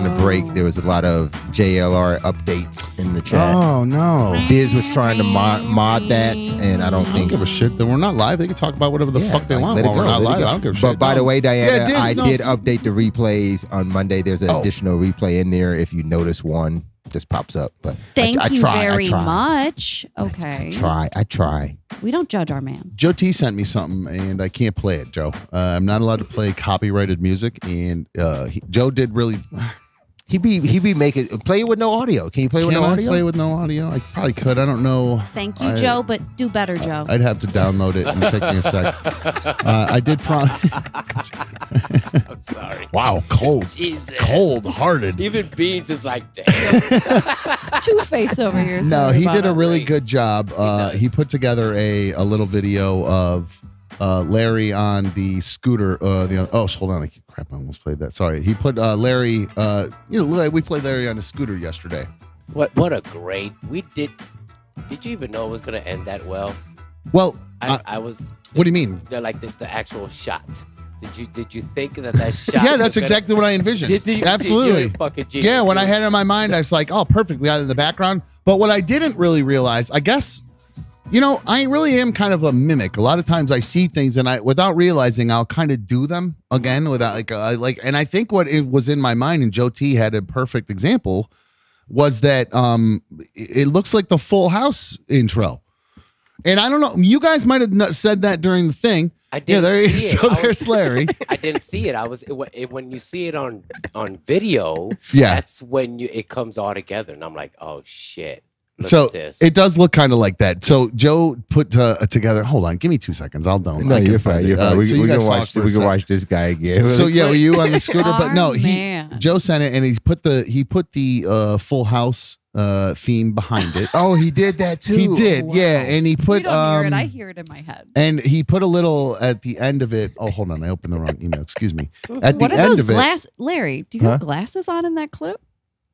Speaker 2: the break. There was a lot of JLR updates in the chat.
Speaker 1: Oh, no.
Speaker 2: Diz was trying to mod that, and I don't
Speaker 1: give a shit. Then we're not live. They can talk about whatever the fuck they want while we're not live. I don't give a shit.
Speaker 2: But by the way, Diana, I did update the replays on Monday. There's an additional replay in there if you notice one. just pops up. But
Speaker 3: Thank
Speaker 2: I
Speaker 3: you
Speaker 2: try,
Speaker 3: very
Speaker 2: I try.
Speaker 3: much. Okay.
Speaker 2: I try.
Speaker 3: We don't judge our man.
Speaker 1: Joe T sent me something, and I can't play it, Joe. I'm not allowed to play copyrighted music, and Joe did really.
Speaker 2: He be making play it with no audio. Can you play with no audio?
Speaker 1: Play with no audio? I probably could. I don't know.
Speaker 3: Thank you, Joe, but do better, Joe.
Speaker 1: I'd have to download it and take me a sec. I did
Speaker 8: I'm sorry.
Speaker 1: Wow, cold.
Speaker 8: Jesus.
Speaker 1: Cold-hearted.
Speaker 8: Even Beans is like, damn.
Speaker 3: Two-Face over here.
Speaker 1: No,
Speaker 3: sorry
Speaker 1: he
Speaker 3: about
Speaker 1: did a
Speaker 3: it.
Speaker 1: really good job. He put together a little video of Larry on the scooter. Hold on. Crap, I almost played that. Sorry. He put Larry, we played Larry on a scooter yesterday.
Speaker 8: What a great, did you even know it was going to end that well?
Speaker 1: Well,
Speaker 8: I was.
Speaker 1: What do you mean?
Speaker 8: Like the actual shot. Did you think that shot?
Speaker 1: Yeah, that's exactly what I envisioned. Absolutely.
Speaker 8: You're a fucking genius,
Speaker 1: yeah, when I had it in my mind, I was like, oh, perfect. We got it in the background. But what I didn't really realize, I guess, I really am kind of a mimic. A lot of times I see things and without realizing, I'll kind of do them again without and I think what it was in my mind, and Joe T had a perfect example, was that it looks like the Full House intro. And I don't know, you guys might have said that during the thing.
Speaker 8: I didn't see it.
Speaker 1: So there's Larry.
Speaker 8: I didn't see it. When you see it on video,
Speaker 1: yeah,
Speaker 8: that's when it comes all together, and I'm like, oh shit. Look
Speaker 1: so
Speaker 8: at this.
Speaker 1: It does look kind of like that. So Joe put together. Hold on, give me 2 seconds. I'll don't.
Speaker 2: No, you're fine. You're fine. We can watch this guy again.
Speaker 1: So yeah, were you on the scooter? But no,
Speaker 3: man.
Speaker 1: Joe sent it, and he put the Full House theme behind it.
Speaker 2: Oh, he did that too.
Speaker 1: He did,
Speaker 2: wow.
Speaker 1: yeah. And he put.
Speaker 3: You don't hear it. I hear it in my head.
Speaker 1: And he put a little at the end of it. Oh, hold on, I opened the wrong email. Excuse me. At
Speaker 3: What
Speaker 1: the
Speaker 3: are
Speaker 1: end
Speaker 3: those
Speaker 1: of it,
Speaker 3: Larry, do you have glasses on in that clip?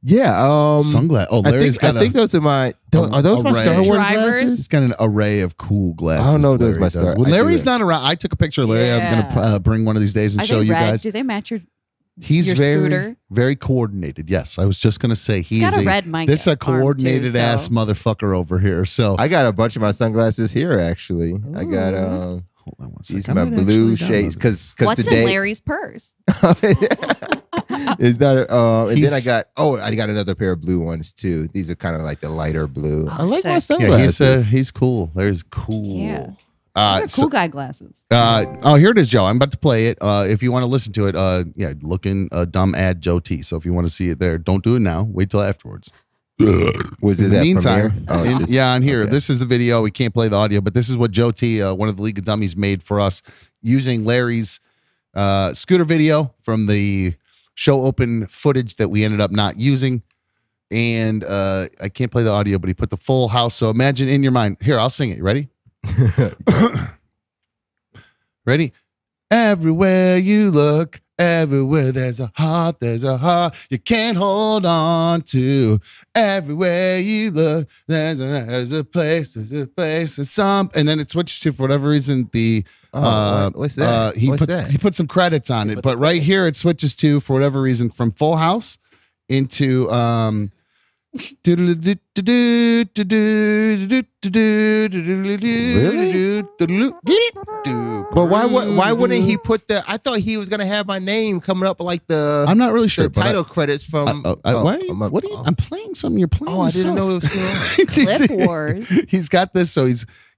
Speaker 2: Yeah,
Speaker 1: sunglasses. Oh, Larry's
Speaker 2: I think those are my. Are those my Star Wars glasses?
Speaker 1: He's got an array of cool glasses.
Speaker 2: I don't know if those
Speaker 1: Larry
Speaker 2: my
Speaker 1: does.
Speaker 2: Star.
Speaker 1: When Larry's not around, I took a picture of Larry.
Speaker 3: Yeah.
Speaker 1: I'm gonna bring one of these days and
Speaker 3: Are
Speaker 1: show
Speaker 3: they
Speaker 1: you
Speaker 3: red?
Speaker 1: guys.
Speaker 3: Do they match your
Speaker 1: He's
Speaker 3: your
Speaker 1: very,
Speaker 3: scooter?
Speaker 1: very coordinated. Yes, I was just gonna say he's
Speaker 3: got a red mic
Speaker 1: This is a
Speaker 3: arm, too,
Speaker 1: coordinated ass
Speaker 3: so-
Speaker 1: motherfucker over here. So
Speaker 2: I got a bunch of my sunglasses here. Actually, I got
Speaker 1: hold on one
Speaker 2: these
Speaker 1: second.
Speaker 2: my
Speaker 1: I might
Speaker 2: blue
Speaker 1: actually download
Speaker 2: shades
Speaker 1: this.
Speaker 2: because
Speaker 3: What's
Speaker 2: today
Speaker 3: in Larry's purse?
Speaker 2: it's not. And then I got another pair of blue ones too. These are kind of like the lighter blue.
Speaker 3: Oh,
Speaker 2: I like my
Speaker 3: sick.
Speaker 2: sunglasses.
Speaker 1: Yeah, he's cool. Larry's cool.
Speaker 3: Yeah. Those are cool guy glasses.
Speaker 1: Here it is, Joe. I'm about to play it. If you want to listen to it, look in dumb ad Joe T. So if you want to see it there, don't do it now. Wait till afterwards.
Speaker 2: Was
Speaker 1: in
Speaker 2: this
Speaker 1: the
Speaker 2: at
Speaker 1: meantime,
Speaker 2: Premiere?
Speaker 1: on here.
Speaker 2: Okay.
Speaker 1: This is the video. We can't play the audio, but this is what Joe T, one of the League of Dummies, made for us using Larry's scooter video from the show open footage that we ended up not using. And I can't play the audio, but he put the Full House. So imagine in your mind. Here, I'll sing it. You ready? Ready? Everywhere you look, everywhere there's a heart you can't hold on to. Everywhere you look, there's a place, there's some, and then it switches to, for whatever reason, the
Speaker 2: what's that?
Speaker 1: He put some credits on it, but right here it switches to, for whatever reason, from Full House into
Speaker 2: Really? But why wouldn't he put the? I thought he was gonna have my name coming up like the.
Speaker 1: I'm not really sure.
Speaker 2: The title credits from.
Speaker 1: What are you? I'm playing something. You're playing.
Speaker 2: Oh, I didn't know it was still on.
Speaker 3: Clip Wars.
Speaker 1: He's got this, so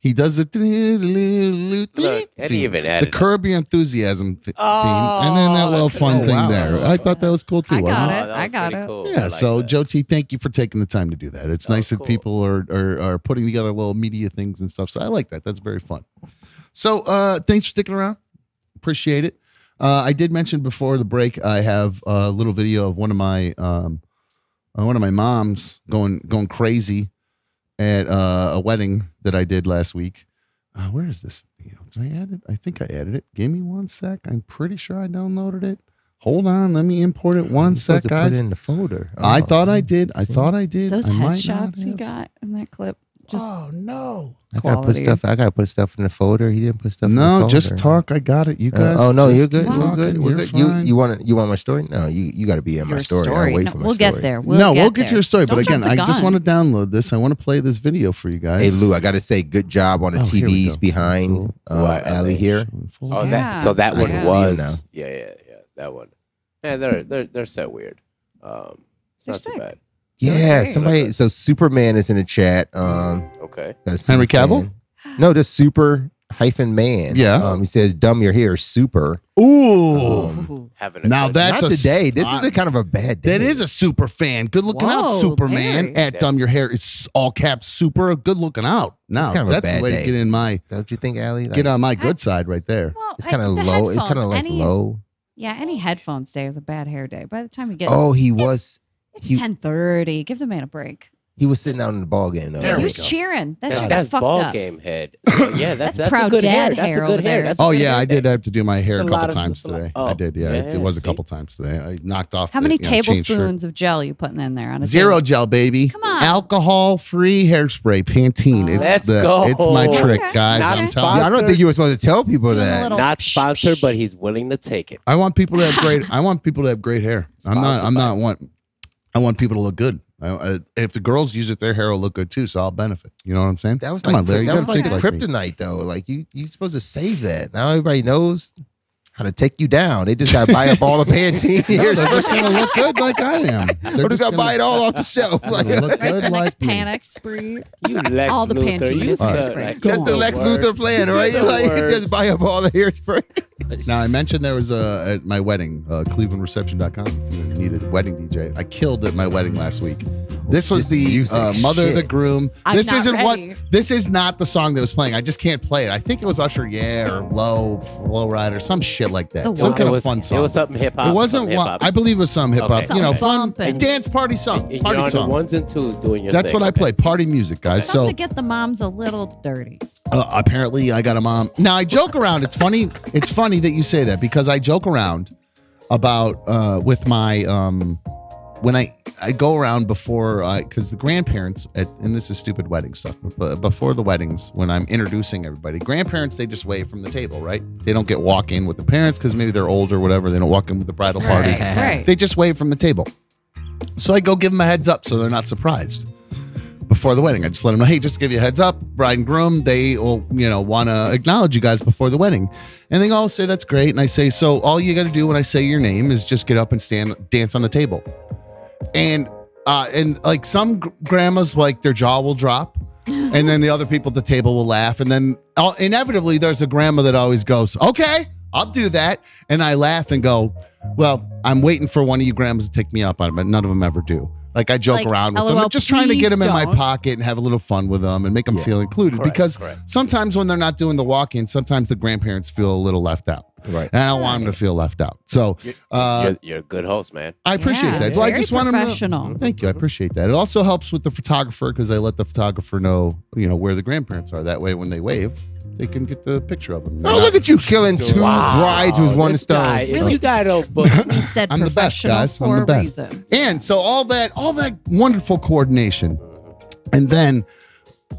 Speaker 1: he does it.
Speaker 8: Look, and he even added
Speaker 1: the Curb Your Enthusiasm theme, and then that little fun thing there. I thought that was cool too.
Speaker 3: I got
Speaker 1: wasn't
Speaker 3: it. I got it.
Speaker 8: Cool.
Speaker 1: Yeah.
Speaker 8: Like
Speaker 1: So
Speaker 8: that.
Speaker 1: Joe T, thank you for taking the time to do that. It's nice that
Speaker 8: cool.
Speaker 1: people are putting together little media things and stuff. So I like that. That's very fun. So thanks for sticking around. Appreciate it. I did mention before the break, I have a little video of one of my moms going crazy at a wedding that I did last week. Where is this video? Did I add it? I think I added it. Give me 1 sec. I'm pretty sure I downloaded it. Hold on. Let me import it 1 sec, guys.
Speaker 2: Put it in the folder.
Speaker 1: I thought I did. I thought I did.
Speaker 3: Those
Speaker 1: I might not
Speaker 3: headshots you
Speaker 1: have.
Speaker 3: got in that clip. Just
Speaker 1: Oh no!
Speaker 2: I gotta put stuff in the folder. He didn't put stuff. in the
Speaker 1: No,
Speaker 2: folder.
Speaker 1: just talk. I got it. You guys.
Speaker 2: Oh no,
Speaker 1: just
Speaker 2: you're good.
Speaker 1: keep
Speaker 2: We're
Speaker 1: talking.
Speaker 2: good. We're
Speaker 1: You're
Speaker 2: good.
Speaker 1: fine.
Speaker 2: You want my story? No, you got to be in my
Speaker 3: your
Speaker 2: story.
Speaker 3: story.
Speaker 2: I'll wait
Speaker 3: No,
Speaker 2: for my
Speaker 3: we'll
Speaker 2: story.
Speaker 3: get there.
Speaker 1: We'll get to
Speaker 3: there.
Speaker 1: your story,
Speaker 3: Don't
Speaker 1: but again,
Speaker 3: jump the
Speaker 1: I just
Speaker 3: gun.
Speaker 1: want to download this. I want to play this video for you guys.
Speaker 2: Hey Lou, I got to say, good job on the
Speaker 1: here we
Speaker 2: TVs
Speaker 1: go.
Speaker 2: behind Allie here.
Speaker 8: Oh,
Speaker 3: Yeah.
Speaker 8: so that one
Speaker 2: I can see him
Speaker 8: was. Yeah, that one. Yeah, they're so weird. It's
Speaker 3: They're
Speaker 8: not too
Speaker 3: sick.
Speaker 8: bad.
Speaker 2: Yeah, somebody. So Superman is in the chat.
Speaker 8: Okay.
Speaker 1: Henry Cavill?
Speaker 2: No, just super-man.
Speaker 1: Yeah.
Speaker 2: He says, "Dumb, you're here, super."
Speaker 1: Ooh. Now that's
Speaker 2: not today. This is a kind of a bad day.
Speaker 1: That is a super fan. Good looking out,
Speaker 3: Whoa,
Speaker 1: Superman.
Speaker 3: very.
Speaker 1: At Dumb Your Hair is all caps super. Good looking out. Now
Speaker 2: kind of a
Speaker 1: that's
Speaker 2: bad
Speaker 1: the way
Speaker 2: day.
Speaker 1: to get in my.
Speaker 2: Don't you think, Allie?
Speaker 1: Get on my good side right there.
Speaker 3: Well,
Speaker 2: It's kind of
Speaker 3: the
Speaker 2: low. It's kind of
Speaker 3: headphones,
Speaker 2: like low.
Speaker 3: Yeah, any headphones day is a bad hair day. By the time you get
Speaker 2: Oh, he
Speaker 3: it's
Speaker 2: was.
Speaker 3: 10:30. Give the man a break.
Speaker 2: He was sitting out in the ball game though.
Speaker 1: There
Speaker 3: He
Speaker 1: we
Speaker 3: was
Speaker 1: go.
Speaker 3: cheering. That shit got
Speaker 8: That's
Speaker 3: fucked
Speaker 8: ball
Speaker 3: up.
Speaker 8: game head. So, yeah, that's a
Speaker 3: proud
Speaker 8: good hair.
Speaker 3: dad
Speaker 8: That's
Speaker 3: hair
Speaker 8: a good
Speaker 3: over
Speaker 8: hair.
Speaker 3: there.
Speaker 8: That's
Speaker 1: Oh
Speaker 8: a good
Speaker 1: yeah,
Speaker 8: hair
Speaker 1: I did
Speaker 8: day.
Speaker 1: have to do my hair
Speaker 8: It's
Speaker 1: a
Speaker 8: a
Speaker 1: couple
Speaker 8: lot of-
Speaker 1: times
Speaker 8: it's a lot-
Speaker 1: today.
Speaker 8: oh,
Speaker 1: I did. Yeah,
Speaker 8: yeah,
Speaker 1: it was a
Speaker 8: see?
Speaker 1: couple times today. I knocked off.
Speaker 3: How many
Speaker 1: changed shirt.
Speaker 3: tablespoons of gel you putting in there on a
Speaker 1: Zero
Speaker 3: table?
Speaker 1: gel, baby.
Speaker 3: Come on.
Speaker 1: Alcohol-free hairspray, Pantene. It's
Speaker 8: Let's go.
Speaker 1: It's my trick,
Speaker 3: Okay.
Speaker 1: guys.
Speaker 8: Not
Speaker 1: I'm
Speaker 8: sponsored.
Speaker 1: telling you.
Speaker 2: I don't think you were supposed to tell people
Speaker 3: Doing a
Speaker 2: that.
Speaker 3: little-
Speaker 8: Not sponsored, but he's willing to take it.
Speaker 1: I want people to have great. I want people to have great hair.
Speaker 8: Sponsored
Speaker 1: I want people to look good. If the girls use it, their hair will look good too. So I'll benefit. You know what I'm saying?
Speaker 2: That was
Speaker 1: Come
Speaker 2: like
Speaker 1: on, Larry. You
Speaker 2: that was
Speaker 1: gotta
Speaker 2: like the
Speaker 1: think me.
Speaker 2: kryptonite though. Like you supposed to save that. Now everybody knows how to take you down. They just gotta buy up all the Pantene.
Speaker 1: No, they're just gonna look good like I am. They're
Speaker 2: Or they
Speaker 1: just
Speaker 2: gotta buy it all off the shelf. Like,
Speaker 1: gonna look
Speaker 3: Right,
Speaker 1: good
Speaker 3: the
Speaker 1: like
Speaker 3: next
Speaker 1: me.
Speaker 3: panic spree.
Speaker 8: You Lex
Speaker 3: All the
Speaker 8: Luthor.
Speaker 3: Pantene
Speaker 8: You
Speaker 3: spray.
Speaker 8: said,
Speaker 3: Right.
Speaker 8: like,
Speaker 3: Go
Speaker 2: that's the
Speaker 3: on.
Speaker 2: Lex
Speaker 8: Word.
Speaker 2: Luthor plan, right?
Speaker 8: The
Speaker 2: Like
Speaker 8: worst.
Speaker 2: just buy up all the hairspray.
Speaker 1: Now I mentioned there was at my wedding, clevelandreception.com. If you needed a wedding DJ, I killed at my wedding last week. This was the
Speaker 2: Music,
Speaker 1: mother of the
Speaker 2: shit.
Speaker 1: groom.
Speaker 3: I'm
Speaker 1: This
Speaker 3: not
Speaker 1: isn't
Speaker 3: ready.
Speaker 1: what. This is not the song that was playing. I just can't play it. I think it was Usher, yeah, or Low Rider, some shit like that.
Speaker 3: The
Speaker 1: Some
Speaker 3: what?
Speaker 1: kind
Speaker 8: It
Speaker 1: of
Speaker 8: was
Speaker 1: fun song.
Speaker 8: It was something hip hop.
Speaker 1: It wasn't one. I believe it was some hip hop.
Speaker 8: Okay.
Speaker 1: You know,
Speaker 8: Okay.
Speaker 1: fun
Speaker 3: Bumping.
Speaker 1: dance party song.
Speaker 8: You're
Speaker 1: Party
Speaker 8: on the
Speaker 1: song.
Speaker 8: ones and twos doing your
Speaker 1: That's
Speaker 8: thing.
Speaker 1: what I play. Party music, guys.
Speaker 3: Something
Speaker 1: So
Speaker 3: to get the moms a little dirty.
Speaker 1: apparently, I got a mom. Now I joke around. It's funny. It's funny that you say that because I joke around about with my when I go around before because the grandparents and this is stupid wedding stuff, but before the weddings when I'm introducing everybody, grandparents they just wave from the table, right? They don't get walk in with the parents because maybe they're old or whatever. They don't walk in with the bridal party.
Speaker 3: Right.
Speaker 1: They just wave from the table. So I go give them a heads up so they're not surprised. Before the wedding, I just let them know, hey, just to give you a heads up, bride and groom, they will, want to acknowledge you guys before the wedding. And they all say, that's great. And I say, so all you got to do when I say your name is just get up and dance on the table. And like some grandmas, like their jaw will drop. And then the other people at the table will laugh. And then inevitably there's a grandma that always goes, okay, I'll do that. And I laugh and go, well, I'm waiting for one of you grandmas to take me up on it, but none of them ever do. Like I joke
Speaker 3: Like,
Speaker 1: around with them,
Speaker 3: LOL,
Speaker 1: I'm just trying to get them in my
Speaker 3: please
Speaker 1: pocket and have a little fun with them and make them feel included.
Speaker 8: Correct,
Speaker 1: Because
Speaker 8: correct.
Speaker 1: sometimes when they're not doing the walk-in, sometimes the grandparents feel a little left out.
Speaker 2: Right.
Speaker 1: And I don't want them to feel left out. So
Speaker 8: You're a good host, man.
Speaker 1: I appreciate
Speaker 3: Yeah,
Speaker 1: that. Well, I
Speaker 3: very
Speaker 1: just want them
Speaker 3: professional.
Speaker 1: to. Thank you. I appreciate that. It also helps with the photographer because I let the photographer know, where the grandparents are. That way, when they wave, they can get the picture of them.
Speaker 2: Oh, look at you killing two brides with one
Speaker 8: This
Speaker 2: stone.
Speaker 8: guy, if you got a book.
Speaker 3: He said
Speaker 1: I'm the best,
Speaker 3: professional
Speaker 1: guys. I'm
Speaker 3: for
Speaker 1: the
Speaker 3: a
Speaker 1: best.
Speaker 3: reason.
Speaker 1: And so all that wonderful coordination, and then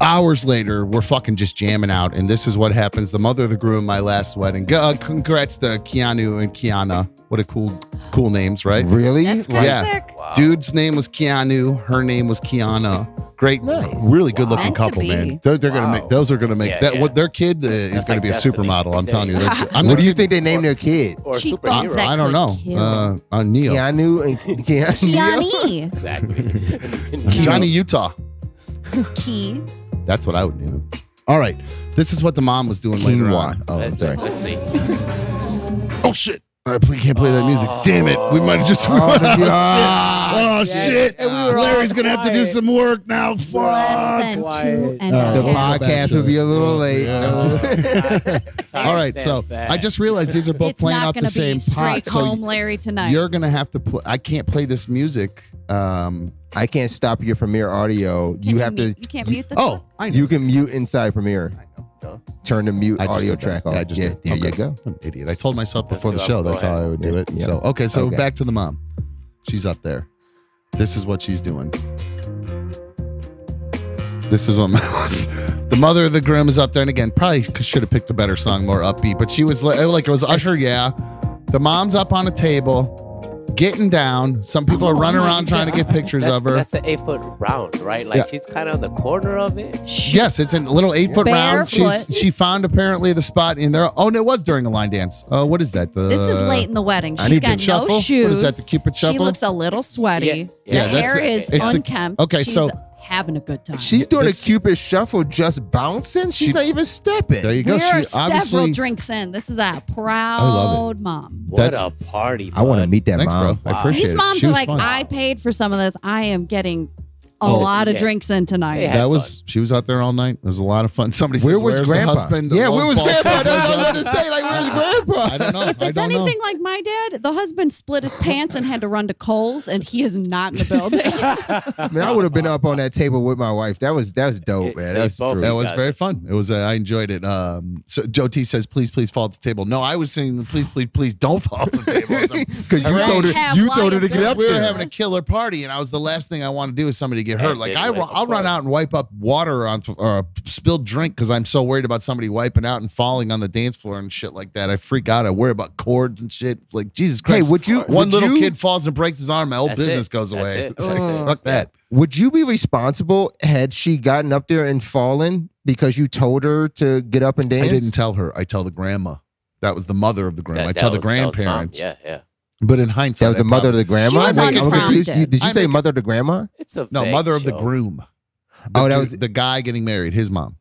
Speaker 1: hours later, we're fucking just jamming out, and this is what happens. The mother of the groom, my last wedding. Congrats to Keanu and Kiana. What a cool names, right?
Speaker 2: Really?
Speaker 3: That's
Speaker 2: Like,
Speaker 1: Yeah.
Speaker 3: sick.
Speaker 1: Dude's name was Keanu. Her name was Kiana. Great,
Speaker 2: Nice.
Speaker 1: really good looking
Speaker 3: Meant to
Speaker 1: couple,
Speaker 3: be.
Speaker 1: man. They're gonna make. Those are gonna make
Speaker 8: Yeah,
Speaker 1: that.
Speaker 8: yeah.
Speaker 1: What their kid is
Speaker 8: That's
Speaker 1: gonna
Speaker 8: like
Speaker 1: be a
Speaker 8: destiny.
Speaker 1: supermodel. I'm telling you.
Speaker 2: What do you think they named their kid?
Speaker 8: Or
Speaker 3: Cheekbones
Speaker 8: superhero.
Speaker 3: that
Speaker 1: I don't
Speaker 3: could
Speaker 1: know.
Speaker 3: kill.
Speaker 1: Neo,
Speaker 2: Keanu and Keanu.
Speaker 3: Kiani.
Speaker 8: Exactly.
Speaker 1: Johnny Utah.
Speaker 3: Key.
Speaker 1: That's what I would name him. All right, this is what the mom was doing later on.
Speaker 2: Quinoa. Oh, I'm sorry.
Speaker 8: Let's see.
Speaker 1: Oh shit! I can't play that music. Damn it! We might have just. Oh shit!
Speaker 8: And we were all
Speaker 1: Larry's gonna have to do
Speaker 8: quiet.
Speaker 1: some work now.
Speaker 3: Less
Speaker 1: Fuck.
Speaker 3: than
Speaker 8: Quiet.
Speaker 3: 2 and a
Speaker 2: The
Speaker 3: half.
Speaker 2: podcast will be a little late.
Speaker 1: All right, so I just realized these are both
Speaker 3: It's
Speaker 1: playing
Speaker 3: not
Speaker 1: off the
Speaker 3: going to
Speaker 1: same
Speaker 3: be straight
Speaker 1: pot. So
Speaker 3: home, Larry, tonight.
Speaker 1: you're gonna have to play. I can't play this music.
Speaker 2: I can't stop your Premiere audio. You have to.
Speaker 3: You can't mute the.
Speaker 1: Oh, I know.
Speaker 2: You can mute inside Premiere. Turn the mute
Speaker 1: I just
Speaker 2: audio
Speaker 1: did that.
Speaker 2: track off.
Speaker 1: Yeah, I just
Speaker 2: Yeah,
Speaker 1: did.
Speaker 2: there you
Speaker 1: Okay.
Speaker 2: go.
Speaker 1: I'm an idiot. I told myself
Speaker 8: Let's
Speaker 1: before the
Speaker 8: do it.
Speaker 1: show
Speaker 8: Go
Speaker 1: that's how
Speaker 8: ahead.
Speaker 1: I would do it.
Speaker 2: Yeah.
Speaker 1: So okay, so
Speaker 2: Okay.
Speaker 1: back to the mom. She's up there. This is what she's doing. This is what the mother of the groom is up there, and again, probably should have picked a better song, more upbeat. But she was like it was Usher, yeah. The mom's up on a table, getting down. Some people are running around trying to get pictures of her.
Speaker 8: That's an 8-foot round, right? Like she's kind of on the corner of it.
Speaker 1: Yes, it's a little 8-foot round.
Speaker 3: Barefoot.
Speaker 1: She found apparently the spot in there. Oh, and it was during a line dance. What is that?
Speaker 3: This is late in the wedding.
Speaker 1: I
Speaker 3: She's
Speaker 1: need
Speaker 3: got
Speaker 1: the shuffle?
Speaker 3: no shoes.
Speaker 1: What is that, the Cupid
Speaker 3: She
Speaker 1: shuffle?
Speaker 3: looks a little sweaty.
Speaker 8: Yeah,
Speaker 3: the
Speaker 1: that's
Speaker 3: hair is unkempt.
Speaker 1: okay,
Speaker 3: She's
Speaker 1: so
Speaker 3: having a good time.
Speaker 2: She's doing a Cupid shuffle, just bouncing. She's not even stepping.
Speaker 1: There you go.
Speaker 3: We're
Speaker 1: She
Speaker 3: several
Speaker 1: obviously.
Speaker 3: drinks in. This is a
Speaker 1: I love
Speaker 3: proud mom.
Speaker 8: What a party!
Speaker 2: I want to
Speaker 8: bud.
Speaker 2: meet that
Speaker 1: Thanks,
Speaker 2: mom.
Speaker 1: bro. I appreciate
Speaker 3: These
Speaker 1: it.
Speaker 3: moms
Speaker 1: She
Speaker 3: are
Speaker 1: was
Speaker 3: like,
Speaker 1: fun.
Speaker 3: I paid for some of this. I am getting a lot of drinks in tonight.
Speaker 8: Yeah.
Speaker 1: That was she was out there all night. It was a lot of fun. Somebody
Speaker 2: Where
Speaker 1: says,
Speaker 2: was
Speaker 1: "Where's
Speaker 2: Grandpa?"
Speaker 1: the husband?"
Speaker 2: Yeah,
Speaker 1: Lowe's
Speaker 2: where was
Speaker 1: ball
Speaker 2: Grandpa?
Speaker 1: says,
Speaker 2: That's what I was
Speaker 1: "Where's
Speaker 2: going to say. Like, where's Grandpa?
Speaker 1: I don't know.
Speaker 3: If it's anything like my dad, the husband split his pants and had to run to Kohl's, and he is not in the building.
Speaker 2: Man, I would have been up on that table with my wife. That was dope, man. That was true.
Speaker 1: That was very fun. It was. I enjoyed it. So Joe T says, "Please, please fall off the table." No, I was saying, "Please, please, please don't fall off the table."
Speaker 2: Because you told her to get up
Speaker 1: We were
Speaker 2: there.
Speaker 1: having a killer party, and I was the last thing I want to do is somebody get hurt. Like
Speaker 8: didn't win,
Speaker 1: I'll
Speaker 8: of
Speaker 1: run
Speaker 8: course.
Speaker 1: out and wipe up water on or a spilled drink because I'm so worried about somebody wiping out and falling on the dance floor and shit like that. I freak out. I worry about cords and shit. Like Jesus Christ.
Speaker 2: Hey, would you?
Speaker 1: One
Speaker 2: would
Speaker 1: little
Speaker 2: you-
Speaker 1: kid falls and breaks his arm, my whole
Speaker 8: That's
Speaker 1: business
Speaker 8: it.
Speaker 1: goes
Speaker 8: That's
Speaker 1: away.
Speaker 8: it.
Speaker 1: It's like,
Speaker 8: That's it.
Speaker 1: fuck that.
Speaker 2: Would you be responsible had she gotten up there and fallen because you told her to get up and dance?
Speaker 1: I didn't tell her. I tell the grandma. That was the mother of the grandma. I tell the
Speaker 8: that was mom.
Speaker 1: grandparents.
Speaker 8: Yeah.
Speaker 1: But in hindsight,
Speaker 2: That was the mother of the grandma.
Speaker 3: She was
Speaker 2: Wait, I'm confused.
Speaker 3: unprompted.
Speaker 2: Did you
Speaker 1: I
Speaker 2: say
Speaker 1: make-
Speaker 2: mother of the grandma?
Speaker 8: It's a
Speaker 1: No,
Speaker 8: vague
Speaker 1: mother of the
Speaker 8: show.
Speaker 1: groom.
Speaker 2: Oh, that was
Speaker 1: the guy getting married. His mom.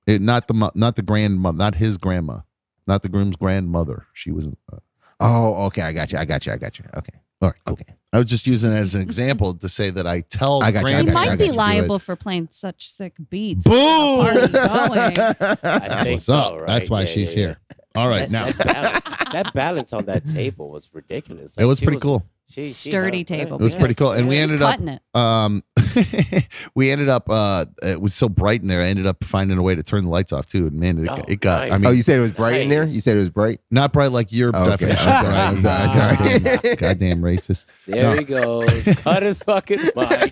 Speaker 1: Not the grandmother. Not his grandma. Not the groom's grandmother. She was.
Speaker 2: Oh, okay. I got you. Okay.
Speaker 1: All right. Cool.
Speaker 2: Okay.
Speaker 1: I was just using it as an example to say that I tell
Speaker 2: I got you, I
Speaker 3: He
Speaker 2: got you,
Speaker 3: might
Speaker 2: I
Speaker 3: be
Speaker 2: got you.
Speaker 3: liable for playing such sick beats.
Speaker 1: Boom!
Speaker 3: Party's going.
Speaker 8: I think
Speaker 1: What's
Speaker 8: so,
Speaker 1: up?
Speaker 8: right?
Speaker 1: That's why
Speaker 8: Yeah,
Speaker 1: she's
Speaker 8: yeah,
Speaker 1: here. All right, now
Speaker 8: that balance on that table was ridiculous.
Speaker 1: it was pretty cool.
Speaker 3: Sturdy table.
Speaker 1: It was pretty cool, and we
Speaker 3: He's
Speaker 1: ended up.
Speaker 3: cutting it.
Speaker 1: We ended up. It was so bright in there. I ended up finding a way to turn the lights off too. And man, it got.
Speaker 8: nice.
Speaker 1: I mean,
Speaker 2: Oh, you said it was bright in there?
Speaker 8: Nice.
Speaker 2: You said it was bright?
Speaker 1: not bright like your
Speaker 2: Okay,
Speaker 1: definition.
Speaker 2: I'm sorry,
Speaker 1: Right?
Speaker 2: I'm sorry.
Speaker 1: Goddamn racist.
Speaker 8: There he goes. Cut his fucking mic.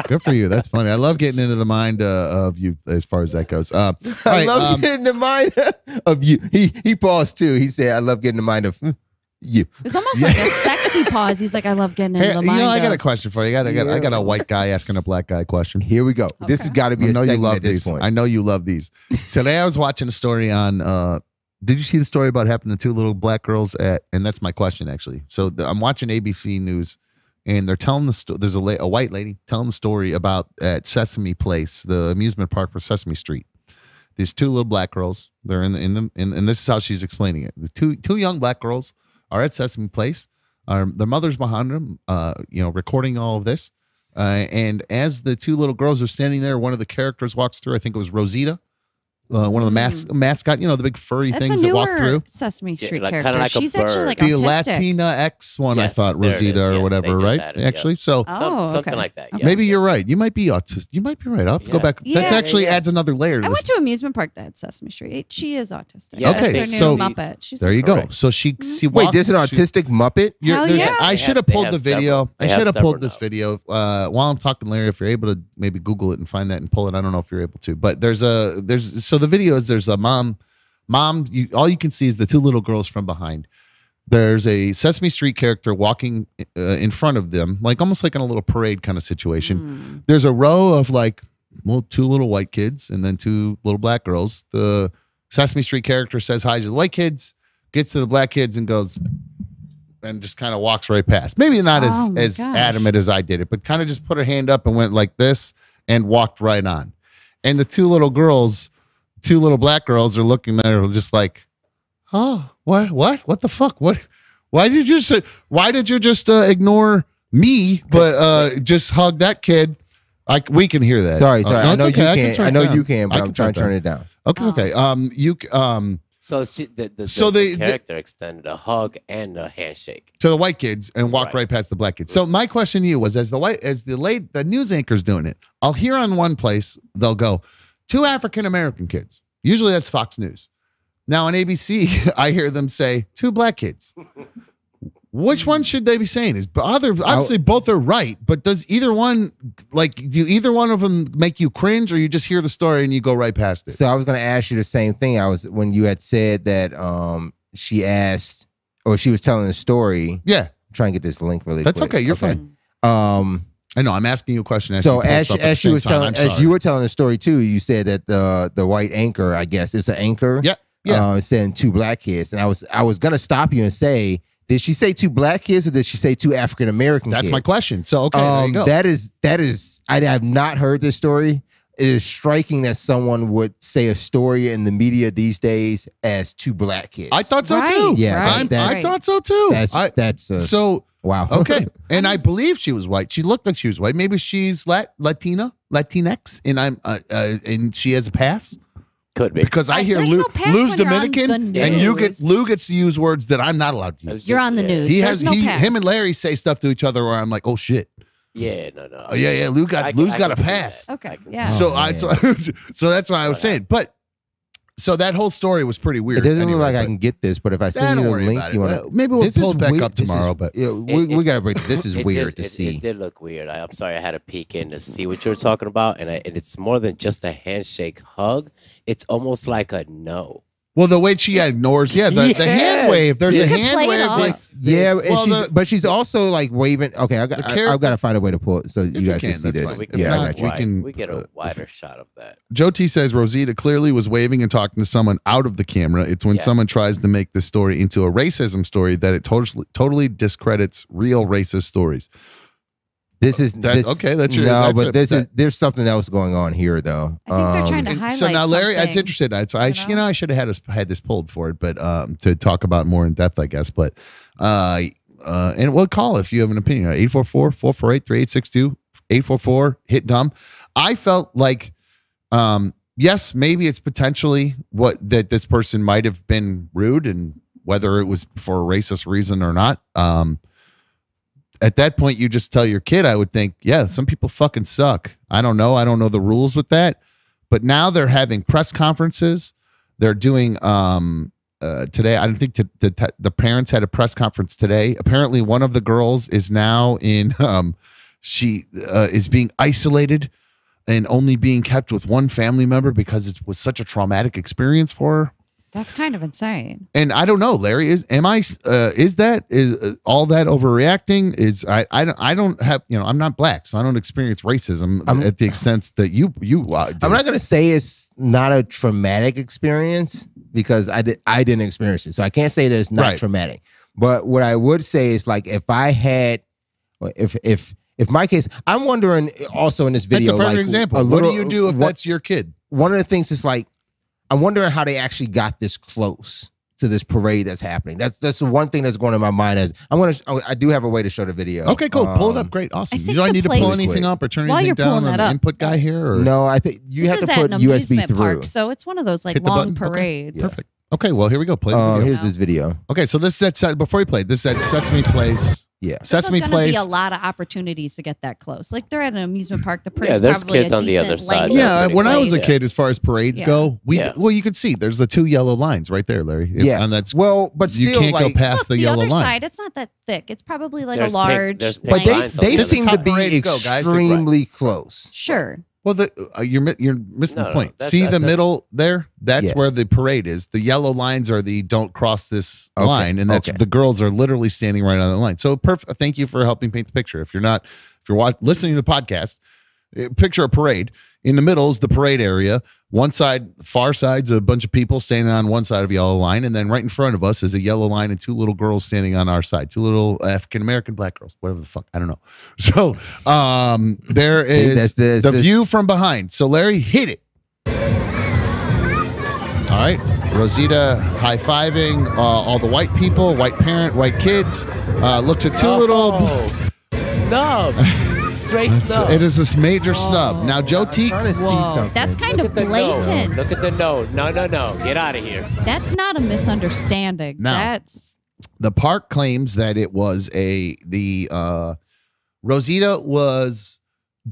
Speaker 1: Good for you. That's funny. I love getting into the mind of you as far as that goes. All
Speaker 2: I
Speaker 1: right,
Speaker 2: love getting the mind of you. He paused too. He said, I love getting the mind of you.
Speaker 3: It's almost like a sexy pause. He's like, I love getting into
Speaker 1: Hey,
Speaker 3: the
Speaker 1: you
Speaker 3: mind.
Speaker 1: know, I got a
Speaker 3: of-
Speaker 1: question for you. I got a white guy asking a black guy question.
Speaker 2: Here we go. This has got to be
Speaker 1: I
Speaker 2: a
Speaker 1: know you
Speaker 2: segment
Speaker 1: love
Speaker 2: at this
Speaker 1: these.
Speaker 2: point.
Speaker 1: I know you love these. Today I was watching a story on. Did you see the story about happening to two little black girls at? And that's my question actually. So I'm watching ABC News, and they're telling the story. There's a white lady telling the story about at Sesame Place, the amusement park for Sesame Street. These two little black girls. They're and this is how she's explaining it. The two young black girls are at Sesame Place. Their mother's behind them, recording all of this. And as the two little girls are standing there, one of the characters walks through. I think it was Rosita, one of the mascot, the big furry
Speaker 3: That's
Speaker 1: things
Speaker 3: a
Speaker 1: that walk
Speaker 3: newer
Speaker 1: through.
Speaker 3: Sesame Street
Speaker 8: like- kinda
Speaker 3: character.
Speaker 8: like a
Speaker 3: She's actually
Speaker 8: bird.
Speaker 3: like
Speaker 1: The
Speaker 3: autistic.
Speaker 1: Latina X one, I
Speaker 8: Yes,
Speaker 1: thought
Speaker 8: there it
Speaker 1: Rosita
Speaker 8: is.
Speaker 1: or
Speaker 8: Yes,
Speaker 1: whatever,
Speaker 8: they just
Speaker 1: right?
Speaker 8: added it,
Speaker 1: Actually, so
Speaker 3: Oh,
Speaker 8: something
Speaker 3: okay.
Speaker 8: like that.
Speaker 3: Okay.
Speaker 8: Yeah.
Speaker 1: maybe you're right. You might be autistic. You might be right. I'll have to go
Speaker 8: Yeah.
Speaker 1: back.
Speaker 3: Yeah.
Speaker 1: That actually
Speaker 8: Yeah.
Speaker 1: adds another layer to
Speaker 3: I
Speaker 1: this.
Speaker 3: went to an amusement park that had Sesame Street. She is autistic.
Speaker 8: Yeah,
Speaker 3: That's
Speaker 1: okay,
Speaker 3: her new
Speaker 1: so
Speaker 3: Muppet. She's
Speaker 1: There you go.
Speaker 8: Correct.
Speaker 1: So she
Speaker 2: Wait,
Speaker 1: walks,
Speaker 2: there's an autistic Muppet?
Speaker 3: Hell yeah.
Speaker 1: I
Speaker 8: They
Speaker 1: should have
Speaker 8: have-
Speaker 1: pulled
Speaker 8: they
Speaker 1: the
Speaker 8: have
Speaker 1: video.
Speaker 8: several.
Speaker 1: I
Speaker 8: They have
Speaker 1: should have pulled
Speaker 8: several
Speaker 1: this
Speaker 8: now.
Speaker 1: video. While I'm talking, Larry, if you're able to maybe Google it and find that and pull it, I don't know if you're able to. But so the video is there's a mom. All you can see is the two little girls from behind. There's a Sesame Street character walking in front of them, like almost like in a little parade kind of situation. There's a row of two little white kids and then two little black girls. The Sesame Street character says hi to the white kids, gets to the black kids and goes and just kind of walks right past. Maybe not
Speaker 3: Oh my
Speaker 1: as
Speaker 3: gosh.
Speaker 1: adamant as I did it, but kind of just put her hand up and went like this and walked right on. And the two little black girls are looking at her just like, oh, what the fuck? Why did you just ignore me, but just hug that kid? We can hear that.
Speaker 2: Sorry.
Speaker 1: No,
Speaker 2: I
Speaker 1: it's
Speaker 2: know
Speaker 1: okay.
Speaker 2: you can.
Speaker 1: turn
Speaker 2: I
Speaker 1: it
Speaker 2: know
Speaker 1: down.
Speaker 2: you can, but
Speaker 1: I
Speaker 2: I'm trying to turn it down.
Speaker 1: Okay.
Speaker 8: So the
Speaker 1: So they-
Speaker 8: character extended a hug and a handshake.
Speaker 1: to the white kids and walk
Speaker 8: Right.
Speaker 1: right past the black kids. So my question to you was, as the news anchor's doing it, I'll hear on one place they'll go, two African American kids. Usually that's Fox News. Now on ABC, I hear them say two black kids. Which one should they be saying? Obviously both are right, but do either one of them make you cringe, or you just hear the story and you go right past it?
Speaker 2: So I was going to ask you the same thing. When you had said that she asked, or she was telling the story.
Speaker 1: Yeah.
Speaker 2: try and get this link really
Speaker 1: That's
Speaker 2: quick.
Speaker 1: okay. You're fine. I know. I'm asking you a question.
Speaker 2: So as you were telling the story too, you said that the white anchor, I guess it's an anchor.
Speaker 1: Yeah.
Speaker 2: Saying 2 black kids, and I was gonna stop you and say, did she say 2 black kids or did she say 2 African American kids?
Speaker 1: That's my question. So okay, there you go.
Speaker 2: That is. I have not heard this story. It is striking that someone would say a story in the media these days as 2 black kids.
Speaker 1: I thought so too.
Speaker 2: Yeah,
Speaker 1: I thought so too.
Speaker 2: So wow.
Speaker 1: Okay, and I believe she was white. She looked like she was white. Maybe she's Latinx, and and she has a pass.
Speaker 8: Could be,
Speaker 1: because I hear Lou's Dominican, and Lou gets to use words that I'm not allowed to use.
Speaker 3: You're on the news.
Speaker 1: Him and Larry say stuff to each other where I'm like, oh shit.
Speaker 8: Yeah, no.
Speaker 1: Oh, yeah. Lou's got a pass.
Speaker 3: Okay, yeah.
Speaker 1: So so that's what I was saying. But so that whole story was pretty weird.
Speaker 2: It doesn't look like I can get this, but if I send you a link, you want to
Speaker 1: maybe we'll pull it back up tomorrow. But
Speaker 2: we got to break. This is weird to see.
Speaker 8: It did look weird. I'm sorry, I had to peek in to see what you were talking about, and it's more than just a handshake hug. It's almost like a no.
Speaker 1: Well, the way she ignores, the hand wave. There's a hand wave.
Speaker 2: But she's also like waving. Okay, I've got to find a way to pull it so you guys can see this.
Speaker 8: We get a wider shot of that.
Speaker 1: Joe T says Rosita clearly was waving and talking to someone out of the camera. It's when someone tries to make this story into a racism story that it totally discredits real racist stories.
Speaker 2: This is
Speaker 1: okay. That's your
Speaker 2: there's something else going on here though.
Speaker 3: I think they're trying to highlight. So now, Larry,
Speaker 1: that's interesting. I should have had this pulled for it, but to talk about more in depth, I guess. But and we'll call if you have an opinion. 844-448-3862. 844 hit dumb. I felt like yes, maybe it's potentially that this person might have been rude, and whether it was for a racist reason or not. At that point, you just tell your kid, I would think, yeah, some people fucking suck. I don't know. I don't know the rules with that. But now they're having press conferences. They're doing today. I don't think the parents had a press conference today. Apparently, one of the girls is now in, she is being isolated and only being kept with one family member because it was such a traumatic experience for her.
Speaker 3: That's kind of insane.
Speaker 1: And I don't know, Larry, is all that overreacting? I don't have, I'm not black, so I don't experience racism at the extent that you do.
Speaker 2: I'm not going to say it's not a traumatic experience because I didn't experience it. So I can't say that it's not traumatic. But what I would say is like if my case, I'm wondering also in this video,
Speaker 1: that's a perfect example. What do you do if that's your kid?
Speaker 2: One of the things is like, I'm wondering how they actually got this close to this parade that's happening. That's the one thing that's going in my mind. I do have a way to show the video.
Speaker 1: Okay, cool. Pull it up. Great, awesome. Do I need to pull anything up or turn anything down on the input guy here? Or?
Speaker 2: No, I think you have to put USB through.
Speaker 3: Park, so it's one of those like long parades.
Speaker 1: Okay. Perfect. Okay, well here we go. Play the video.
Speaker 2: Here's this video.
Speaker 1: Okay, so this is before you play. This is at Sesame Place.
Speaker 2: Yeah,
Speaker 3: Sesame Place. There's going to be a lot of opportunities to get that close. Like they're at an amusement park. The parade's
Speaker 8: there's
Speaker 3: probably
Speaker 8: kids on the other side.
Speaker 1: Yeah, when I was a kid, as far as parades go, well, you could see there's the 2 yellow lines right there, Larry.
Speaker 2: Yeah,
Speaker 1: and that's
Speaker 2: but still,
Speaker 1: you can't go past the yellow
Speaker 3: other
Speaker 1: line.
Speaker 3: Side, it's not that thick. It's probably like a large.
Speaker 2: But they seem to be extremely close.
Speaker 3: Sure.
Speaker 1: Well, you're missing the point. See the middle there? That's where the parade is. The yellow lines are the don't cross this line, and that's the girls are literally standing right on the line. So perfect. Thank you for helping paint the picture. If you're listening to the podcast, picture a parade. In the middle is the parade area. One side, far side's a bunch of people standing on one side of a yellow line, and then right in front of us is a yellow line and 2 little girls standing on our side. 2 little African American black girls, whatever the fuck, I don't know. So there is the view from behind. So Larry, hit it. All right, Rosita high-fiving all the white people, white parent, white kids. Looks at 2 little
Speaker 8: snub. Straight snub.
Speaker 1: It is this major snub. Now, Joe T.
Speaker 3: That's kind of blatant.
Speaker 8: Look at the no. No. Get out of here.
Speaker 3: That's not a misunderstanding.
Speaker 1: No. The park claims that it was Rosita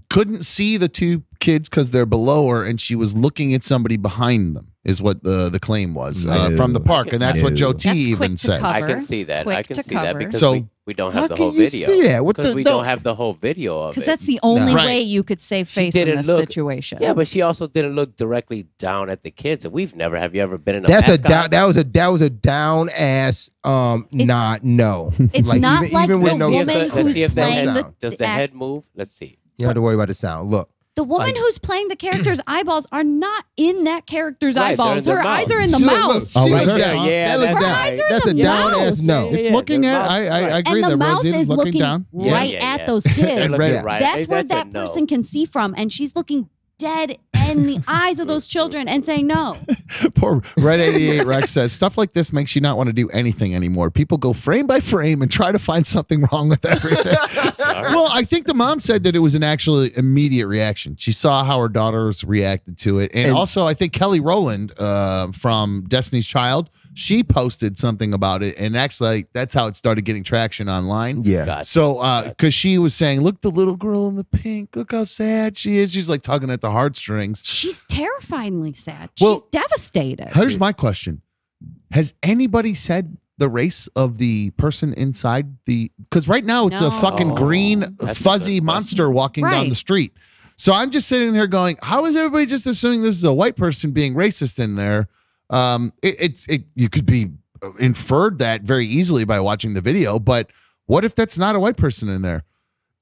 Speaker 1: couldn't see the 2 kids because they're below her, and she was looking at somebody behind them. is what the claim was from the park, and that's what Joe T even says.
Speaker 8: I can see that. I can see that because we don't have the
Speaker 2: how
Speaker 8: whole
Speaker 2: can you
Speaker 8: video.
Speaker 2: see that? What
Speaker 8: Because
Speaker 2: the-
Speaker 8: we don't have the whole video of it.
Speaker 3: Because that's the only
Speaker 1: Right.
Speaker 3: way you could save
Speaker 8: She
Speaker 3: face in
Speaker 8: didn't
Speaker 3: this
Speaker 8: look-
Speaker 3: situation.
Speaker 8: Yeah, but she also didn't look directly down at the kids, and we've never. Have you ever been in a?
Speaker 2: That's a
Speaker 8: mascot?
Speaker 2: down. That was a down ass. Not no.
Speaker 3: It's not like the
Speaker 2: with no
Speaker 3: woman
Speaker 2: sound.
Speaker 3: who's
Speaker 8: Let's see if the
Speaker 3: playing
Speaker 8: head,
Speaker 3: the
Speaker 8: does the head move? Let's see.
Speaker 2: You don't have to worry about the sound. Look.
Speaker 3: The woman
Speaker 2: Like-
Speaker 3: who's playing the character's eyeballs are not in that character's
Speaker 8: Right, they're in
Speaker 3: eyeballs.
Speaker 8: their
Speaker 3: Her
Speaker 8: mouth.
Speaker 3: eyes are in the
Speaker 2: Look,
Speaker 3: mouth.
Speaker 2: look,
Speaker 1: Oh,
Speaker 2: she
Speaker 1: is
Speaker 2: looks
Speaker 1: there?
Speaker 2: down.
Speaker 8: Yeah,
Speaker 2: That looks
Speaker 8: that's
Speaker 2: down.
Speaker 3: right.
Speaker 2: That's a
Speaker 3: in the
Speaker 2: down
Speaker 3: mouth.
Speaker 2: ass no.
Speaker 8: Yeah,
Speaker 1: Looking
Speaker 8: their
Speaker 1: at,
Speaker 8: mouth's
Speaker 1: I
Speaker 8: right.
Speaker 1: agree.
Speaker 3: And the mouth
Speaker 1: Rosie's
Speaker 3: is looking
Speaker 1: down.
Speaker 3: right
Speaker 8: Yeah,
Speaker 3: at
Speaker 8: yeah.
Speaker 3: those
Speaker 8: They're
Speaker 3: kids.
Speaker 8: looking
Speaker 1: Yeah.
Speaker 8: right.
Speaker 3: That's where
Speaker 8: a
Speaker 3: that
Speaker 8: no.
Speaker 3: person can see from, and she's looking dead in the eyes of those children and saying no.
Speaker 1: Poor Red 88 Rex says stuff like this makes you not want to do anything anymore. People go frame by frame and try to find something wrong with everything. Well, I think the mom said that it was an actually immediate reaction. She saw how her daughters reacted to it, and also I think Kelly Rowland from Destiny's Child, she posted something about it, and actually that's how it started getting traction online.
Speaker 2: Yeah.
Speaker 8: Gotcha.
Speaker 1: So, because she was saying, "Look, the little girl in the pink. Look how sad she is." She's like tugging at the heartstrings.
Speaker 3: She's terrifyingly sad. She's
Speaker 1: Well,
Speaker 3: devastated.
Speaker 1: Here's my question: has anybody said the race of the person inside the? Because right now it's a
Speaker 3: No.
Speaker 1: fucking green
Speaker 8: That's a
Speaker 1: fuzzy
Speaker 8: good
Speaker 1: monster walking down
Speaker 3: Right.
Speaker 1: the street. So I'm just sitting there going, "How is everybody just assuming this is a white person being racist in there?" You could be inferred that very easily by watching the video, but what if that's not a white person in there?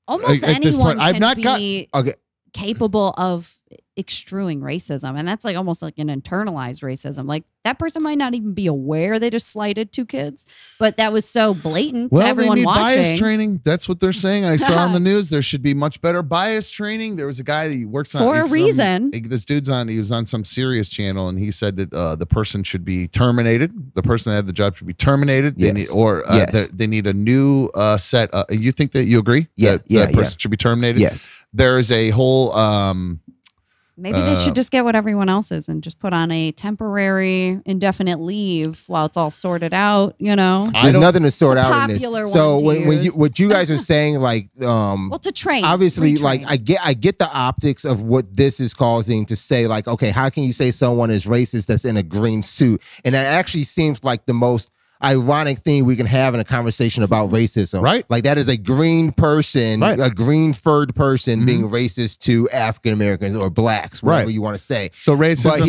Speaker 3: Almost
Speaker 1: At this
Speaker 3: anyone
Speaker 1: point, I've
Speaker 3: can
Speaker 1: not got-
Speaker 3: be
Speaker 2: Okay.
Speaker 3: capable of extruding racism, and that's like almost like an internalized racism. Like that person might not even be aware they just slighted two kids, but that was so blatant to
Speaker 1: Well, they
Speaker 3: everyone
Speaker 1: need bias
Speaker 3: watching.
Speaker 1: training. That's what they're saying. I saw on the news there should be much better bias training. There was a guy that works on
Speaker 3: For a reason.
Speaker 1: This dude's on. He was on some serious channel, and he said that the person should be terminated. The person that had the job should be terminated. They
Speaker 2: Yes.
Speaker 1: need, or
Speaker 2: Yes.
Speaker 1: they need a new set. You think that you agree?
Speaker 2: Yeah,
Speaker 1: that,
Speaker 2: yeah,
Speaker 1: that person
Speaker 2: yeah.
Speaker 1: should be terminated.
Speaker 2: Yes.
Speaker 1: There is a whole.
Speaker 3: Maybe they should just get what everyone else is and just put on a temporary indefinite leave while it's all sorted out, you know?
Speaker 2: There's nothing to sort
Speaker 3: It's a
Speaker 2: out in this.
Speaker 3: popular
Speaker 2: So
Speaker 3: one to
Speaker 2: when you
Speaker 3: use.
Speaker 2: what you guys are saying, like
Speaker 3: Well, to train.
Speaker 2: obviously,
Speaker 3: retrain.
Speaker 2: like I get the optics of what this is causing to say, like, okay, how can you say someone is racist that's in a green suit? And that actually seems like the most ironic thing we can have in a conversation about racism.
Speaker 1: Right.
Speaker 2: Like that is a green person,
Speaker 1: Right.
Speaker 2: a green furred person being racist to African Americans or blacks, whatever
Speaker 1: Right.
Speaker 2: you want to say.
Speaker 1: So racism,
Speaker 2: But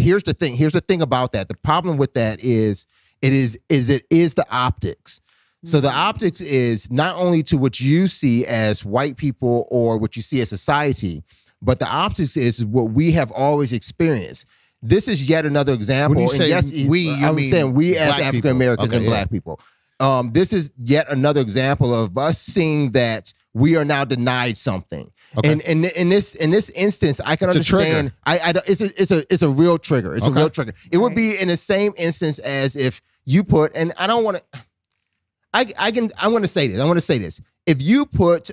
Speaker 2: here's the thing. Here's the thing about that. The problem with that is it is the optics. So the optics is not only to what you see as white people or what you see as society, but the optics is what we have always experienced. This is yet another example.
Speaker 1: When you
Speaker 2: and
Speaker 1: say
Speaker 2: yes,
Speaker 1: we, you
Speaker 2: I'm
Speaker 1: mean
Speaker 2: saying we as
Speaker 1: black people.
Speaker 2: African Americans
Speaker 1: Okay,
Speaker 2: and
Speaker 1: yeah.
Speaker 2: black people. This is yet another example of us seeing that we are now denied something.
Speaker 1: Okay.
Speaker 2: And in this instance, I can
Speaker 1: It's a
Speaker 2: understand. It's a real trigger. It's a
Speaker 1: Okay.
Speaker 2: real trigger. It would be in the same instance as if you put, and I don't want to. I want to say this. I want to say this. If you put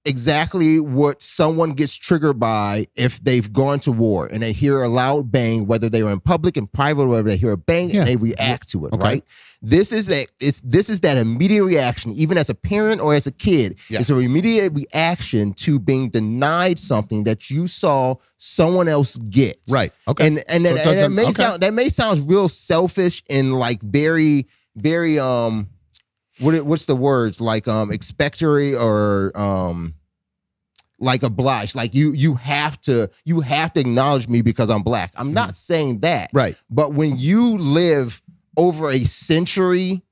Speaker 2: exactly what someone gets triggered by if they've gone to war and they hear a loud bang, whether they are in public and private, or whether they hear a bang and they react to it,
Speaker 1: Okay.
Speaker 2: right? This is that immediate reaction, even as a parent or as a kid.
Speaker 1: Yeah.
Speaker 2: It's an immediate reaction to being denied something that you saw someone else get.
Speaker 1: Right. Okay.
Speaker 2: And
Speaker 1: So it doesn't- okay.
Speaker 2: that may sound real selfish and like very, very what's the words, like expectory or like obliged, like you have to acknowledge me because I'm black. I'm not saying that,
Speaker 1: Right.
Speaker 2: but when you live over a century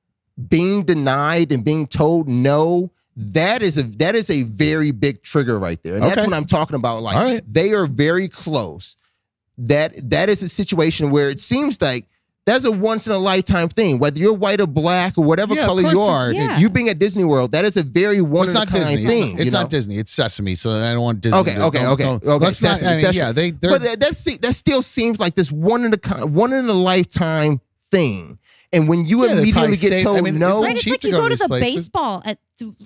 Speaker 2: being denied and being told no, that is a very big trigger right there, and that's
Speaker 1: Okay.
Speaker 2: what I'm talking about. Like
Speaker 1: All right.
Speaker 2: they are very close. That is a situation where it seems like that's a once in a lifetime thing. Whether you're white or black or whatever
Speaker 1: Yeah, of
Speaker 2: color
Speaker 1: course
Speaker 2: you
Speaker 1: it's-
Speaker 2: are,
Speaker 3: yeah.
Speaker 2: you being at Disney World, that is a very
Speaker 1: Well,
Speaker 2: one
Speaker 1: it's
Speaker 2: of a
Speaker 1: not
Speaker 2: kind
Speaker 1: Disney.
Speaker 2: thing.
Speaker 1: It's
Speaker 2: you know?
Speaker 1: not Disney. It's Sesame. So I don't want Disney.
Speaker 2: Okay.
Speaker 1: Let's not- I mean, yeah, they're
Speaker 2: But that still seems like this one in a lifetime thing. And when you
Speaker 1: Yeah, they
Speaker 2: immediately
Speaker 1: probably
Speaker 2: get
Speaker 1: say-
Speaker 2: told
Speaker 1: I mean,
Speaker 2: no,
Speaker 3: Right, it's
Speaker 1: cheap
Speaker 3: like
Speaker 1: to
Speaker 3: you
Speaker 1: go
Speaker 3: go
Speaker 1: to
Speaker 3: to the
Speaker 1: these places.
Speaker 3: baseball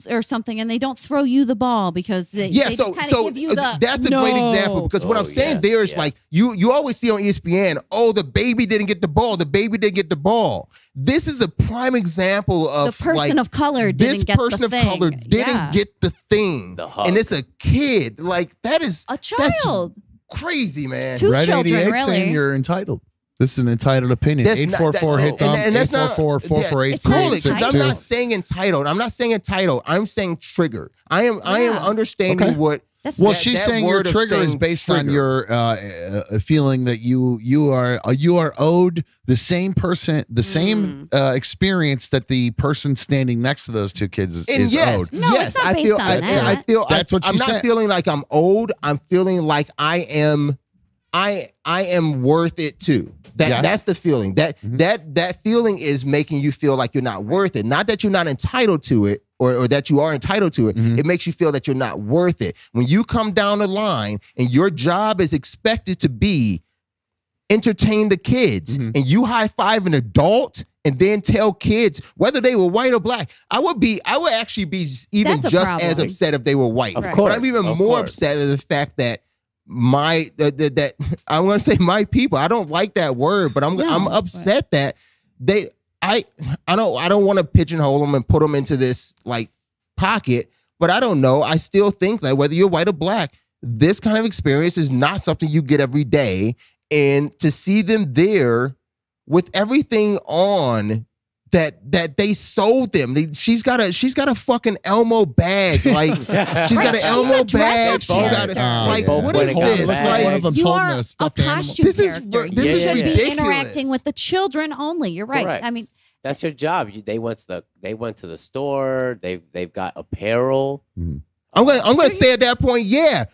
Speaker 3: or something, and they don't throw you the ball because they just kind of give you the.
Speaker 2: that's a great example because what I'm saying there is like you always see on ESPN, oh, the baby didn't get the ball, the baby didn't get the ball. This is a prime example of
Speaker 3: The person
Speaker 2: like,
Speaker 3: of color
Speaker 2: this
Speaker 3: didn't get
Speaker 2: person
Speaker 3: the
Speaker 2: of
Speaker 3: thing.
Speaker 2: color didn't
Speaker 3: Yeah.
Speaker 2: get the thing,
Speaker 8: The hug.
Speaker 2: and it's a kid. Like that is
Speaker 3: A
Speaker 2: that's
Speaker 3: child.
Speaker 2: crazy, man.
Speaker 3: Two
Speaker 1: Red
Speaker 3: children,
Speaker 1: 88
Speaker 3: really.
Speaker 1: saying you're entitled. This is an entitled opinion.
Speaker 2: That's not-
Speaker 1: 844 hit Dom.
Speaker 2: and that's not
Speaker 1: 844-448.
Speaker 3: It's not
Speaker 2: cool. Because I'm
Speaker 3: entitled.
Speaker 2: not saying entitled. I'm not saying entitled. I'm saying triggered. I am
Speaker 3: Yeah.
Speaker 2: understanding
Speaker 1: Okay.
Speaker 2: what.
Speaker 3: That's
Speaker 1: Well,
Speaker 2: that-
Speaker 1: she's
Speaker 2: that
Speaker 1: saying your
Speaker 2: word of
Speaker 1: trigger is
Speaker 2: saying
Speaker 1: based on
Speaker 2: trigger.
Speaker 1: your feeling that you are owed the same experience that the person standing next to those two kids is
Speaker 2: yes,
Speaker 1: owed.
Speaker 3: No,
Speaker 2: yes,
Speaker 3: it's not
Speaker 2: I
Speaker 3: based
Speaker 2: feel.
Speaker 3: on
Speaker 2: I,
Speaker 3: that.
Speaker 2: I feel.
Speaker 1: That's what
Speaker 2: I'm
Speaker 1: she
Speaker 2: not
Speaker 1: said.
Speaker 2: feeling like I'm old. I'm feeling like I am. I am worth it too. That's the feeling. That feeling is making you feel like you're not worth it. Not that you're not entitled to it or that you are entitled to it. It makes you feel that you're not worth it. When you come down the line and your job is expected to be entertain the kids and you high five an adult and then tell kids whether they were white or black, I would actually be even
Speaker 3: That's a
Speaker 2: just
Speaker 3: problem.
Speaker 2: as upset if they were white.
Speaker 8: Of
Speaker 2: But
Speaker 8: course,
Speaker 2: I'm even
Speaker 8: of
Speaker 2: more
Speaker 8: course.
Speaker 2: upset at the fact that that I'm gonna say my people. I don't like that word, but I'm upset that I don't want to pigeonhole them and put them into this like pocket. But I don't know. I still think that whether you're white or black, this kind of experience is not something you get every day. And to see them there with everything on that they sold them. She's got a fucking Elmo bag. Like she's got an Elmo bag. She got like
Speaker 8: both
Speaker 2: what
Speaker 8: went
Speaker 2: is
Speaker 8: and got
Speaker 2: this?
Speaker 8: bags.
Speaker 2: Like
Speaker 1: One of them
Speaker 3: You
Speaker 1: told me
Speaker 3: are
Speaker 1: a
Speaker 3: a
Speaker 1: stuffed animal.
Speaker 3: costume
Speaker 2: This is
Speaker 3: character.
Speaker 2: this
Speaker 3: You
Speaker 2: is
Speaker 3: should be
Speaker 2: ridiculous.
Speaker 3: interacting with the children only. You're right.
Speaker 8: Correct.
Speaker 3: I mean,
Speaker 8: that's your job. They went to the store. They've got apparel.
Speaker 2: I'm gonna say at that point, yeah.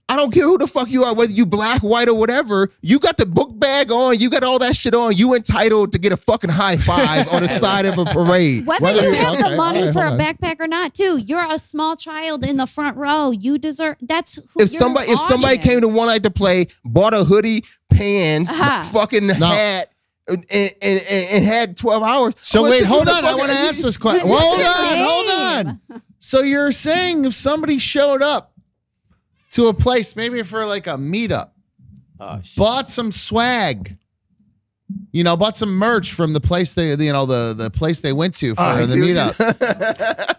Speaker 2: I don't care who the fuck you are, whether you black, white, or whatever. You got the book bag on. You got all that shit on. You entitled to get a fucking high five on the side of a parade.
Speaker 3: whether you have the
Speaker 1: okay,
Speaker 3: money
Speaker 1: all right,
Speaker 3: for a
Speaker 1: hold on.
Speaker 3: backpack or not, too, you're a small child in the front row. You deserve. That's who.
Speaker 2: If
Speaker 3: your
Speaker 2: somebody came to one night to play, bought a hoodie, pants, fucking hat, and had 12 hours.
Speaker 1: So
Speaker 2: I'm gonna
Speaker 1: wait,
Speaker 2: sit you
Speaker 1: hold
Speaker 2: the
Speaker 1: on. I
Speaker 2: fuck
Speaker 1: want to
Speaker 2: out-
Speaker 1: ask this question. Well, hold on. So you're saying if somebody showed up to a place, maybe for like a meetup, bought some swag, bought some merch from the place the place they went to for the meetup.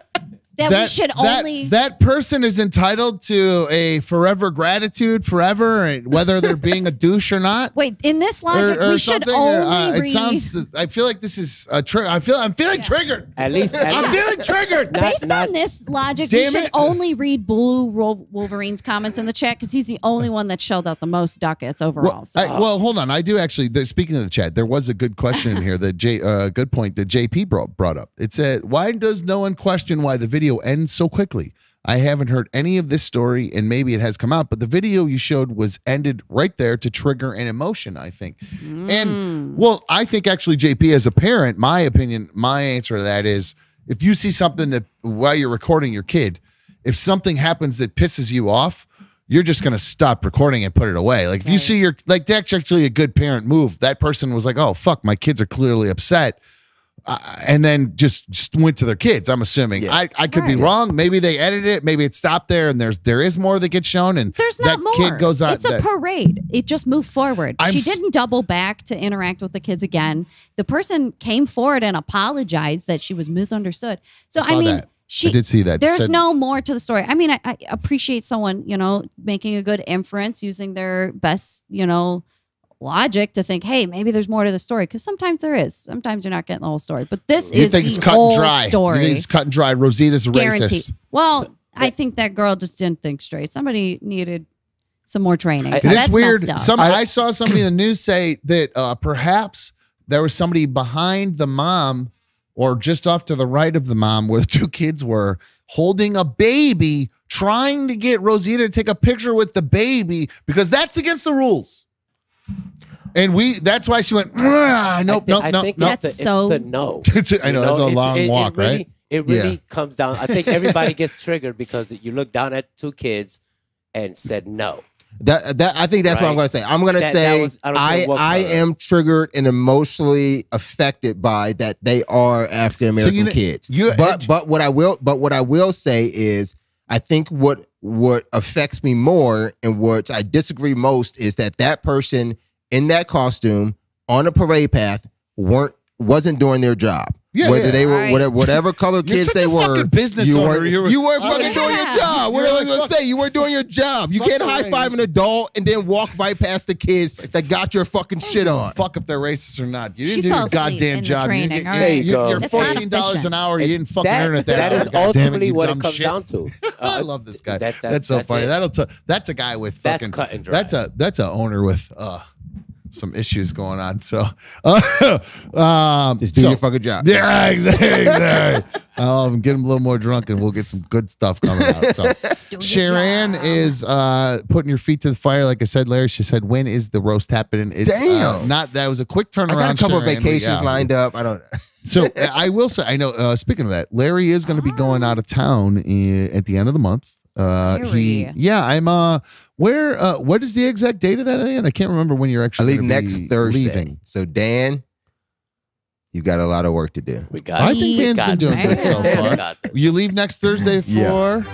Speaker 3: we should only.
Speaker 1: That person is entitled to a forever gratitude forever, and whether they're being a douche or not.
Speaker 3: Wait, in this logic,
Speaker 1: or
Speaker 3: we should
Speaker 1: something,
Speaker 3: only
Speaker 1: it
Speaker 3: read.
Speaker 1: sounds. I feel like this is a I'm feeling triggered.
Speaker 8: At least
Speaker 1: I'm feeling triggered.
Speaker 3: Based on this logic, we
Speaker 1: Damn
Speaker 3: should
Speaker 1: it.
Speaker 3: only read Blue Wolverine's comments in the chat because he's the only one that shelled out the most ducats overall.
Speaker 1: Well, hold on. I do actually. Speaking of the chat, there was a good question in here that good point that JP brought up. It said, "Why does no one question why the video ends so quickly? I haven't heard any of this story, and maybe it has come out, but the video you showed was ended right there to trigger an emotion, I think." And well, I think actually, JP, as a parent, my opinion, my answer to that is, if you see something that while you're recording your kid, if something happens that pisses you off, you're just going to stop recording and put it away. Like if you see that's actually a good parent move. That person was like, "Oh, fuck, my kids are clearly upset." And then just went to their kids. I'm assuming. I could be wrong. Maybe they edited it. Maybe it stopped there, and there is more that gets shown. And
Speaker 3: There's not
Speaker 1: that
Speaker 3: more.
Speaker 1: kid goes out.
Speaker 3: It's a parade. It just moved forward. She didn't double back to interact with the kids again. The person came forward and apologized that she was misunderstood. So I mean,
Speaker 1: I did see that.
Speaker 3: There's no more to the story. I mean, I appreciate someone making a good inference using their best logic to think, hey, maybe there's more to the story, because sometimes there is. Sometimes you're not getting the whole story, but this is the whole story.
Speaker 1: You think it's cut and dry? Rosita's a
Speaker 3: Guaranteed.
Speaker 1: racist.
Speaker 3: Well, I think that girl just didn't think straight. Somebody needed some more training.
Speaker 1: It's weird.
Speaker 3: Messed up.
Speaker 1: I saw somebody in the news say that perhaps there was somebody behind the mom or just off to the right of the mom where the two kids were holding a baby, trying to get Rosita to take a picture with the baby because that's against the rules. And that's why she went, nope.
Speaker 8: It's the no.
Speaker 1: I know, that's a long walk, right?
Speaker 8: It really comes down. I think everybody gets triggered because you look down at two kids and said no.
Speaker 2: I think that's what I'm going to say. I'm going to say I am triggered and emotionally affected by that they are African American kids. But what I will say is I think what affects me more and what I disagree most is that person in that costume on a parade path wasn't doing their job.
Speaker 1: Yeah,
Speaker 2: whether they were
Speaker 3: Right.
Speaker 2: whatever color
Speaker 1: You're
Speaker 2: kids
Speaker 1: such
Speaker 2: they
Speaker 1: a
Speaker 2: were.
Speaker 1: fucking business
Speaker 2: you
Speaker 1: owner.
Speaker 2: weren't fucking doing your job. What
Speaker 1: You're
Speaker 2: was I
Speaker 1: like,
Speaker 2: gonna say? You weren't doing your job. You
Speaker 1: fuck
Speaker 2: can't
Speaker 1: the
Speaker 2: high five an adult and then walk right past the kids that got your fucking shit on.
Speaker 1: Fuck if they're racist or not. You
Speaker 3: She
Speaker 1: didn't do
Speaker 3: fell
Speaker 1: your
Speaker 3: asleep
Speaker 1: goddamn
Speaker 3: in the
Speaker 1: job.
Speaker 3: training, all
Speaker 1: You're,
Speaker 3: right.
Speaker 1: you're
Speaker 3: It's not
Speaker 1: $14 an
Speaker 3: efficient.
Speaker 1: hour. You didn't fucking earn it.
Speaker 8: That is
Speaker 1: God damn it,
Speaker 8: ultimately
Speaker 1: you
Speaker 8: what
Speaker 1: dumb
Speaker 8: it comes
Speaker 1: shit.
Speaker 8: down to.
Speaker 1: I love this guy.
Speaker 8: That's
Speaker 1: so funny.
Speaker 8: it.
Speaker 1: That's a guy with
Speaker 8: That's
Speaker 1: fucking.
Speaker 8: cut and dry.
Speaker 1: That's a owner with some issues going on. So,
Speaker 2: Just do your fucking job.
Speaker 1: Yeah, exactly. Get him a little more drunk, and we'll get some good stuff coming out. So, Sharon is putting your feet to the fire. Like I said, Larry, she said, "When is the roast happening?" It's
Speaker 2: Damn.
Speaker 1: not that was a quick turnaround.
Speaker 2: I got a couple of
Speaker 1: Sharon.
Speaker 2: vacations lined up. I don't.
Speaker 1: So I will say, I know. Speaking of that, Larry is going to be going out of town at the end of the month.
Speaker 3: Larry.
Speaker 1: I'm. What is the exact date of that? Again? I can't remember when you're
Speaker 2: I
Speaker 1: actually.
Speaker 2: leave next Thursday.
Speaker 1: Leaving.
Speaker 2: So Dan, you got a lot of work to do.
Speaker 8: We got
Speaker 1: I
Speaker 8: it.
Speaker 1: think Dan's been doing good so
Speaker 8: Dan's
Speaker 1: far.
Speaker 8: got this.
Speaker 1: You leave next Thursday for.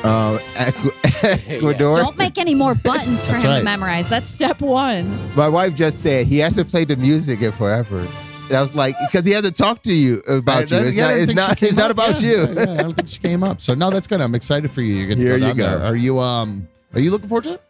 Speaker 2: Ecuador.
Speaker 3: Don't make any more buttons for
Speaker 1: That's
Speaker 3: him
Speaker 1: right.
Speaker 3: to memorize. That's step one.
Speaker 2: My wife just said he has to play the music in forever. And I was like, because he has to talk to you about you. It's not about you.
Speaker 1: Yeah, I don't think she came up. So no, that's good. I'm excited for you. You're going to
Speaker 2: Here
Speaker 1: go
Speaker 2: you
Speaker 1: down
Speaker 2: go.
Speaker 1: there. Are you looking forward to it?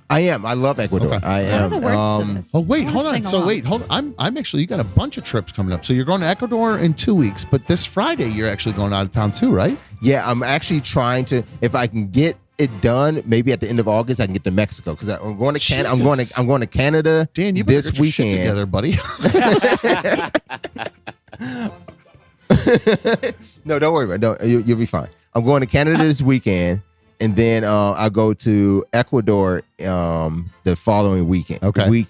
Speaker 2: I am. I love Ecuador.
Speaker 1: Okay.
Speaker 2: I
Speaker 3: What are
Speaker 2: am.
Speaker 3: the words to this?
Speaker 1: Oh wait,
Speaker 3: I wanna
Speaker 1: hold on.
Speaker 3: sing
Speaker 1: So
Speaker 3: along.
Speaker 1: wait, hold on. I'm actually, you got a bunch of trips coming up. So you're going to Ecuador in 2 weeks, but this Friday you're actually going out of town too, right?
Speaker 2: Yeah, I'm actually trying to. If I can get it done, maybe at the end of August, I can get to Mexico because I'm going to Canada. I'm going to Canada.
Speaker 1: Dan, you better
Speaker 2: this
Speaker 1: get your shit
Speaker 2: weekend.
Speaker 1: together, buddy.
Speaker 2: No, don't worry about it. You'll be fine. I'm going to Canada this weekend, and then I'll go to Ecuador the following weekend.
Speaker 1: Okay.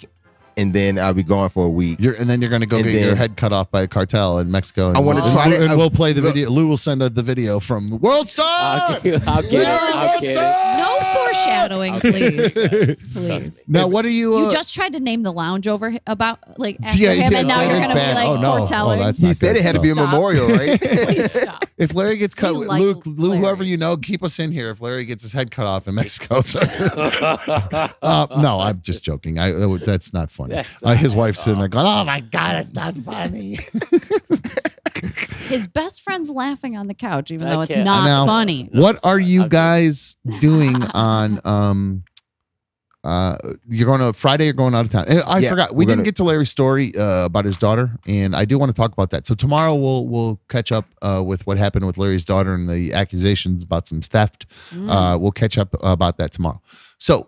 Speaker 2: And then I'll be gone for a week.
Speaker 1: And then you're going to go
Speaker 2: And
Speaker 1: get
Speaker 2: then-
Speaker 1: your head cut off by a cartel in Mexico. And
Speaker 2: I wanna
Speaker 1: we'll-
Speaker 2: try to-
Speaker 1: and we'll play the video. Lou will send the video from World Star.
Speaker 8: I'll get it.
Speaker 3: No foreshadowing, please. Please.
Speaker 1: Now, what are you?
Speaker 3: You just tried to name the lounge over about like after
Speaker 1: Yeah,
Speaker 3: him,
Speaker 1: yeah,
Speaker 3: and now
Speaker 1: that
Speaker 3: you're
Speaker 1: is
Speaker 3: gonna be
Speaker 1: bad.
Speaker 3: like
Speaker 1: Oh, no.
Speaker 3: foretelling.
Speaker 1: Oh, that's
Speaker 2: He
Speaker 1: not
Speaker 2: said
Speaker 1: good.
Speaker 2: it had to be a
Speaker 3: Stop.
Speaker 2: memorial, right?
Speaker 3: Please stop.
Speaker 1: If Larry gets cut,
Speaker 3: We like
Speaker 1: Lou,
Speaker 3: Larry.
Speaker 1: whoever you know, keep us in here. If Larry gets his head cut off in Mexico, so. No, I'm just joking. That's not funny. His wife's sitting there going, "Oh my god, it's not funny."
Speaker 3: His best friend's laughing on the couch, even
Speaker 8: I
Speaker 3: though it's
Speaker 8: can't-
Speaker 3: not
Speaker 1: Now,
Speaker 3: funny.
Speaker 1: What are you guys doing on? You're going to Friday. You're going out of town. And I
Speaker 2: Yeah,
Speaker 1: forgot we
Speaker 2: we're
Speaker 1: didn't
Speaker 2: gonna-
Speaker 1: get to Larry's story about his daughter, and I do want to talk about that. So tomorrow we'll catch up with what happened with Larry's daughter and the accusations about some theft. We'll catch up about that tomorrow. So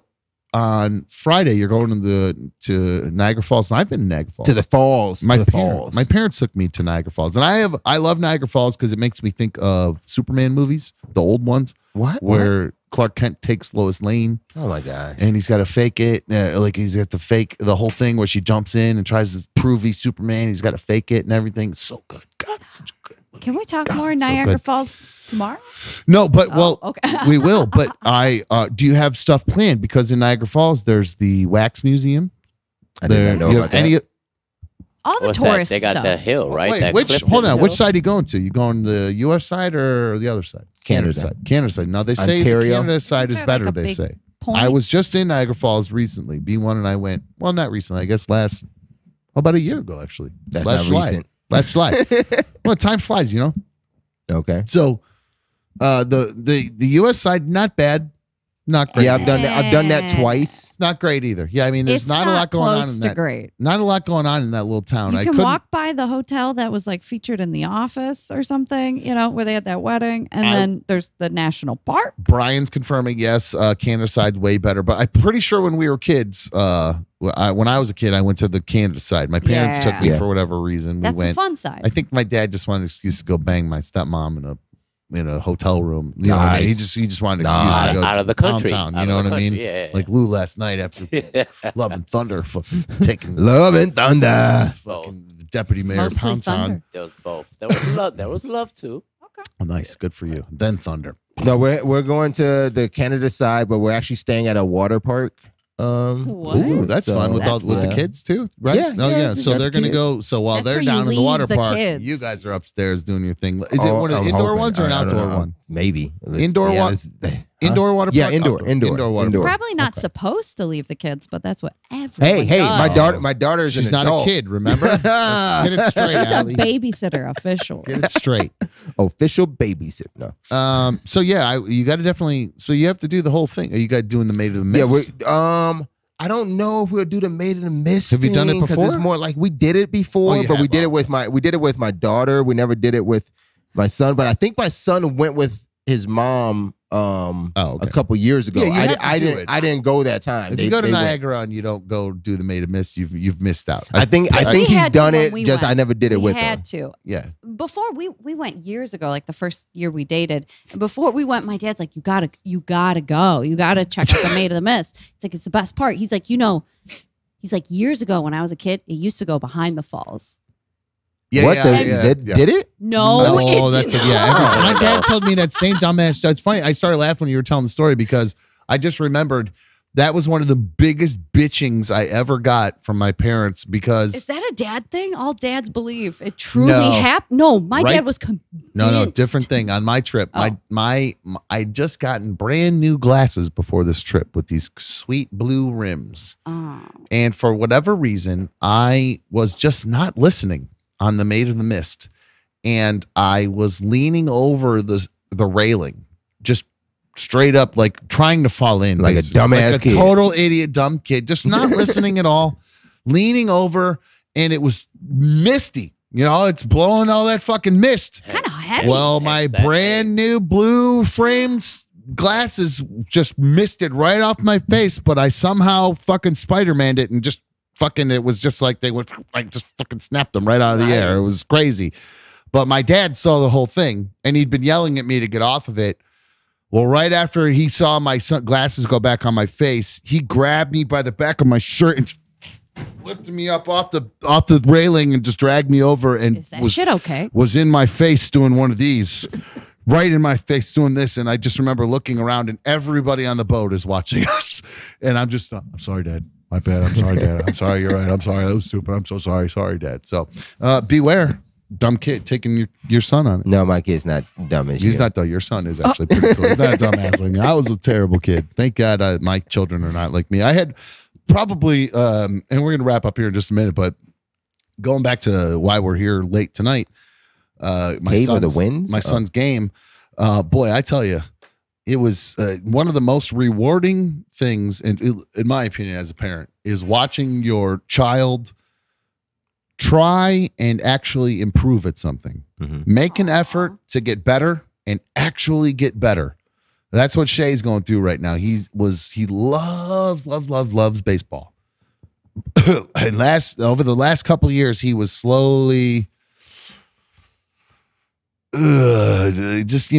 Speaker 1: on Friday you're going to Niagara Falls, and I've been to Niagara Falls.
Speaker 2: To the falls.
Speaker 1: My
Speaker 2: to the
Speaker 1: parents,
Speaker 2: falls.
Speaker 1: my parents took me to Niagara Falls, and I love Niagara Falls because it makes me think of Superman movies, the old ones,
Speaker 2: What?
Speaker 1: where Clark Kent takes Lois Lane,
Speaker 2: Oh my god.
Speaker 1: and he's got to fake it, like he's got to fake the whole thing where she jumps in and tries to prove he's Superman. He's got to fake it and everything. It's so good. God, it's such a good movie.
Speaker 3: Can we talk
Speaker 1: God,
Speaker 3: more
Speaker 1: so
Speaker 3: Niagara
Speaker 1: good.
Speaker 3: Falls tomorrow?
Speaker 1: No, but well,
Speaker 3: okay.
Speaker 1: we will. But do you have stuff planned? Because in Niagara Falls, there's the Wax Museum.
Speaker 2: I didn't know
Speaker 1: you
Speaker 2: about
Speaker 1: have
Speaker 2: that.
Speaker 3: All the
Speaker 8: What's
Speaker 3: tourist
Speaker 8: that? They got
Speaker 3: stuff.
Speaker 8: that hill, right?
Speaker 1: Wait,
Speaker 8: that
Speaker 1: which
Speaker 8: Clifton
Speaker 1: hold on?
Speaker 8: Hill.
Speaker 1: Which side are you going to? You going the U.S. side or the other side?
Speaker 2: Canada.
Speaker 1: side. Canada side. No, they say the
Speaker 2: Ontario.
Speaker 1: Canada side is
Speaker 3: They're
Speaker 1: better.
Speaker 3: like a
Speaker 1: They
Speaker 3: big
Speaker 1: say.
Speaker 3: point.
Speaker 1: I was just in Niagara Falls recently. B1 and I went. Well, not recently. I guess about a year ago, actually.
Speaker 2: That's
Speaker 1: last
Speaker 2: not
Speaker 1: July.
Speaker 2: recent.
Speaker 1: Last July. Well, time flies, you know.
Speaker 2: Okay.
Speaker 1: So, the U.S. side not bad, not great.
Speaker 2: Yeah, I've done that twice.
Speaker 1: It's not great either. Yeah, I mean, there's
Speaker 3: It's
Speaker 1: not a lot going on
Speaker 3: close
Speaker 1: in
Speaker 3: to
Speaker 1: that.
Speaker 3: great.
Speaker 1: Not a lot going on in that little town.
Speaker 3: You
Speaker 1: I
Speaker 3: can
Speaker 1: couldn't.
Speaker 3: walk by the hotel that was like featured in The Office or something, you know, where they had that wedding, and then there's the national park.
Speaker 1: Brian's confirming yes, Canada side's way better. But I'm pretty sure when we were kids, when I was a kid, I went to the Canada side. My parents took me
Speaker 2: Yeah.
Speaker 1: for whatever reason.
Speaker 3: That's
Speaker 1: we went.
Speaker 3: the fun side.
Speaker 1: I think my dad just wanted an excuse to go bang my stepmom in a hotel room. You know what I mean?
Speaker 2: Nice.
Speaker 1: He just wanted an excuse to go
Speaker 8: Out of the country.
Speaker 1: downtown.
Speaker 8: Out
Speaker 1: You know
Speaker 8: of
Speaker 1: what
Speaker 8: the
Speaker 1: I mean?
Speaker 8: country, yeah.
Speaker 1: Like Lou last night after Love and Thunder, fucking taking
Speaker 2: Love and Thunder.
Speaker 1: fucking Deputy Mayor
Speaker 3: Mostly
Speaker 1: Pound Town.
Speaker 3: Thunder.
Speaker 8: There was both. There was love. There was love too.
Speaker 1: Oh, nice, good for you. Then Thunder.
Speaker 2: No, we're going to the Canada side, but we're actually staying at a water park.
Speaker 3: What?
Speaker 1: Ooh, that's
Speaker 2: So-
Speaker 1: fun with
Speaker 3: That's
Speaker 1: the
Speaker 2: fun.
Speaker 1: kids too, right?
Speaker 2: Yeah,
Speaker 1: Oh,
Speaker 2: yeah,
Speaker 1: yeah.
Speaker 2: they
Speaker 1: So
Speaker 2: got
Speaker 1: they're gonna
Speaker 2: kids.
Speaker 1: go. So while
Speaker 3: That's where
Speaker 1: they're
Speaker 3: you
Speaker 1: down in the
Speaker 3: leave
Speaker 1: water
Speaker 3: the
Speaker 1: park,
Speaker 3: kids.
Speaker 1: you guys are upstairs doing your thing. Is it one of the
Speaker 2: I'm
Speaker 1: indoor
Speaker 2: hoping.
Speaker 1: ones or an
Speaker 2: I don't
Speaker 1: outdoor
Speaker 2: know.
Speaker 1: one?
Speaker 2: Maybe
Speaker 1: Indoor water. Indoor water.
Speaker 2: Yeah,
Speaker 1: park?
Speaker 2: indoor
Speaker 1: water. park.
Speaker 3: Probably not supposed to leave the kids, but that's what everyone
Speaker 2: Hey,
Speaker 3: does.
Speaker 2: my daughter is
Speaker 1: She's
Speaker 2: an
Speaker 1: not
Speaker 2: adult.
Speaker 1: a kid. Remember? Get it straight,
Speaker 3: She's a
Speaker 1: Allie.
Speaker 3: babysitter official.
Speaker 1: Get it straight.
Speaker 2: Official babysit. No.
Speaker 1: So yeah, you got to definitely. So you have to do the whole thing. Are you guys doing the Maid of the Mist?
Speaker 2: Yeah. I don't know if we'll do the Maid of the Mist.
Speaker 1: Have you done it
Speaker 2: Because
Speaker 1: before?
Speaker 2: it's more like we did it before,
Speaker 1: you
Speaker 2: but we
Speaker 1: have?
Speaker 2: did it with my daughter. We never did it with my son. But I think my son went with his mom a couple years ago.
Speaker 1: Yeah, you have to do it.
Speaker 2: I didn't go that time.
Speaker 1: If you go to Niagara and you don't go do the Maid of Mist, you've missed out.
Speaker 2: I think
Speaker 3: We
Speaker 2: he's
Speaker 3: had to
Speaker 2: done
Speaker 3: when
Speaker 2: it.
Speaker 3: we
Speaker 2: Just
Speaker 3: went.
Speaker 2: I never did it
Speaker 3: We
Speaker 2: with him.
Speaker 3: had to.
Speaker 1: Yeah.
Speaker 3: Before we went years ago, like the first year we dated. And before we went, my dad's like, you gotta go. You gotta check out the Maid of the Mist. It's like it's the best part. He's like, he's like, years ago when I was a kid, it used to go behind the falls.
Speaker 1: Yeah,
Speaker 2: What?
Speaker 1: yeah,
Speaker 2: Did it?
Speaker 3: No,
Speaker 1: Oh,
Speaker 3: it
Speaker 1: that's
Speaker 3: did
Speaker 1: yeah.
Speaker 3: not.
Speaker 1: My dad told me that same dumbass. That's funny. I started laughing when you were telling the story because I just remembered that was one of the biggest bitchings I ever got from my parents because
Speaker 3: Is that a dad thing? All dads believe it truly
Speaker 1: No.
Speaker 3: happened. No, my
Speaker 1: Right?
Speaker 3: dad was convinced.
Speaker 1: no, different thing. On my trip, my I just gotten brand new glasses before this trip with these sweet blue rims, and for whatever reason, I was just not listening on the Maid of the Mist, and I was leaning over the railing, just straight up, like trying to fall in,
Speaker 2: Like a dumbass kid.
Speaker 1: total idiot, dumb kid, just not listening at all, leaning over, and it was misty. You know, it's blowing all that fucking mist.
Speaker 3: Kind of heavy.
Speaker 1: Well, my brand new blue frames glasses just misted right off my face, but I somehow fucking Spider-Man'd it and just fucking, it was just like they went, like just fucking snapped them right out of the air. It was crazy. But my dad saw the whole thing and he'd been yelling at me to get off of it. Well, right after he saw my glasses go back on my face, he grabbed me by the back of my shirt and lifted me up off the railing and just dragged me over and
Speaker 3: Is that shit okay?
Speaker 1: was in my face doing one of these, right in my face doing this. And I just remember looking around and everybody on the boat is watching us. And I'm just, I'm sorry, Dad. My bad. I'm sorry, Dad. I'm sorry. You're right. I'm sorry. That was stupid. I'm so sorry. Sorry, Dad. So beware. Dumb kid taking your son on it.
Speaker 2: No, my kid's not dumb as
Speaker 1: He's not though. Your son is actually pretty cool. He's not a dumbass like me. I was a terrible kid. Thank God my children are not like me. I had probably, and we're gonna wrap up here in just a minute, but going back to why we're here late tonight, my son's game. Boy, I tell you, it was one of the most rewarding things, in my opinion, as a parent, is watching your child try and actually improve at something. Make an effort to get better and actually get better. That's what Shae's going through right now. He loves baseball. And over the last couple of years, he was slowly just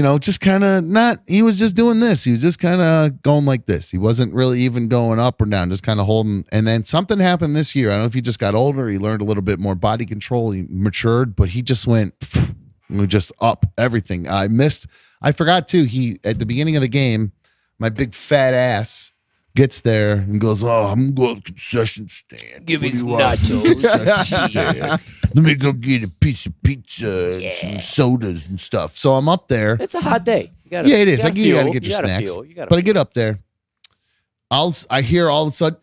Speaker 1: kind of not, he was just doing this. He was just kind of going like this. He wasn't really even going up or down, just kind of holding. And then something happened this year. I don't know if he just got older. He learned a little bit more body control. He matured, but he just went just up everything. I forgot too. At the beginning of the game, my big fat ass gets there and goes, "Oh, I'm going to the concession stand.
Speaker 8: Give me some nachos.
Speaker 1: Let me go get a piece of pizza and some sodas and stuff." So I'm up there.
Speaker 8: It's a hot day.
Speaker 1: It is. You got to get your snacks. But I get up there. I hear all of a sudden,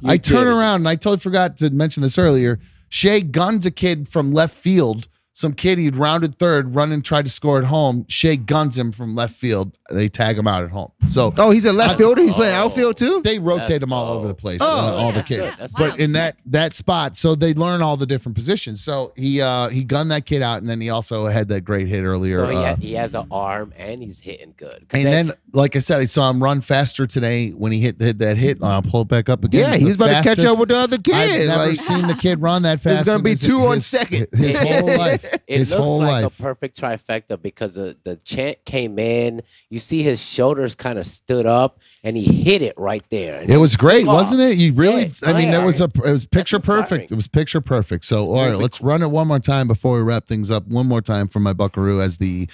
Speaker 1: I turn around and I totally forgot to mention this earlier. Shae guns a kid from left field. Some kid he'd rounded third, run and tried to score at home. Shae guns him from left field. They tag him out at home. So
Speaker 2: he's a left fielder. He's playing outfield too.
Speaker 1: They rotate him all over the place. All the kids, but in that spot, so they learn all the different positions. So he gunned that kid out, and then he also had that great hit earlier.
Speaker 8: So he has an arm and he's hitting good.
Speaker 1: And then, like I said, I saw him run faster today when he hit that hit. I'll pull it back up again.
Speaker 2: Yeah, he was about to catch up with the other kid.
Speaker 1: I've never seen the kid run that fast.
Speaker 2: It's gonna be 2 on second.
Speaker 1: His whole life.
Speaker 8: It looks like a perfect trifecta because the chant came in. You see his shoulders kind of stood up, and he hit it right there.
Speaker 1: It was great, wasn't it? You really,
Speaker 8: Yeah,
Speaker 1: I mean, it was picture perfect. It was picture perfect. So, all right, let's run it one more time before we wrap things up. One more time for my Buckaroo as the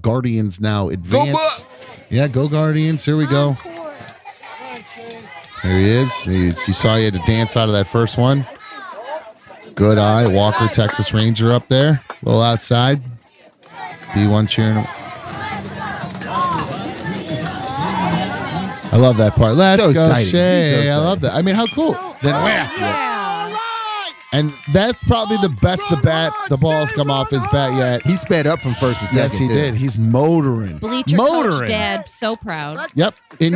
Speaker 1: Guardians now advance. Go Guardians. Here we go. There he is. You saw he had to dance out of that first one. Good eye. Walker, Texas Ranger up there. A little outside. D1 cheering him. I love that part. Let's
Speaker 2: So
Speaker 1: go,
Speaker 2: exciting.
Speaker 1: Shae.
Speaker 2: So
Speaker 1: I love that. I mean, how cool. Then where? And that's probably the best the ball's come off his bat yet.
Speaker 2: He sped up from first to second.
Speaker 1: Yes, he
Speaker 2: too.
Speaker 1: did. He's motoring.
Speaker 3: Bleacher coach dad, so proud.
Speaker 1: Yep. And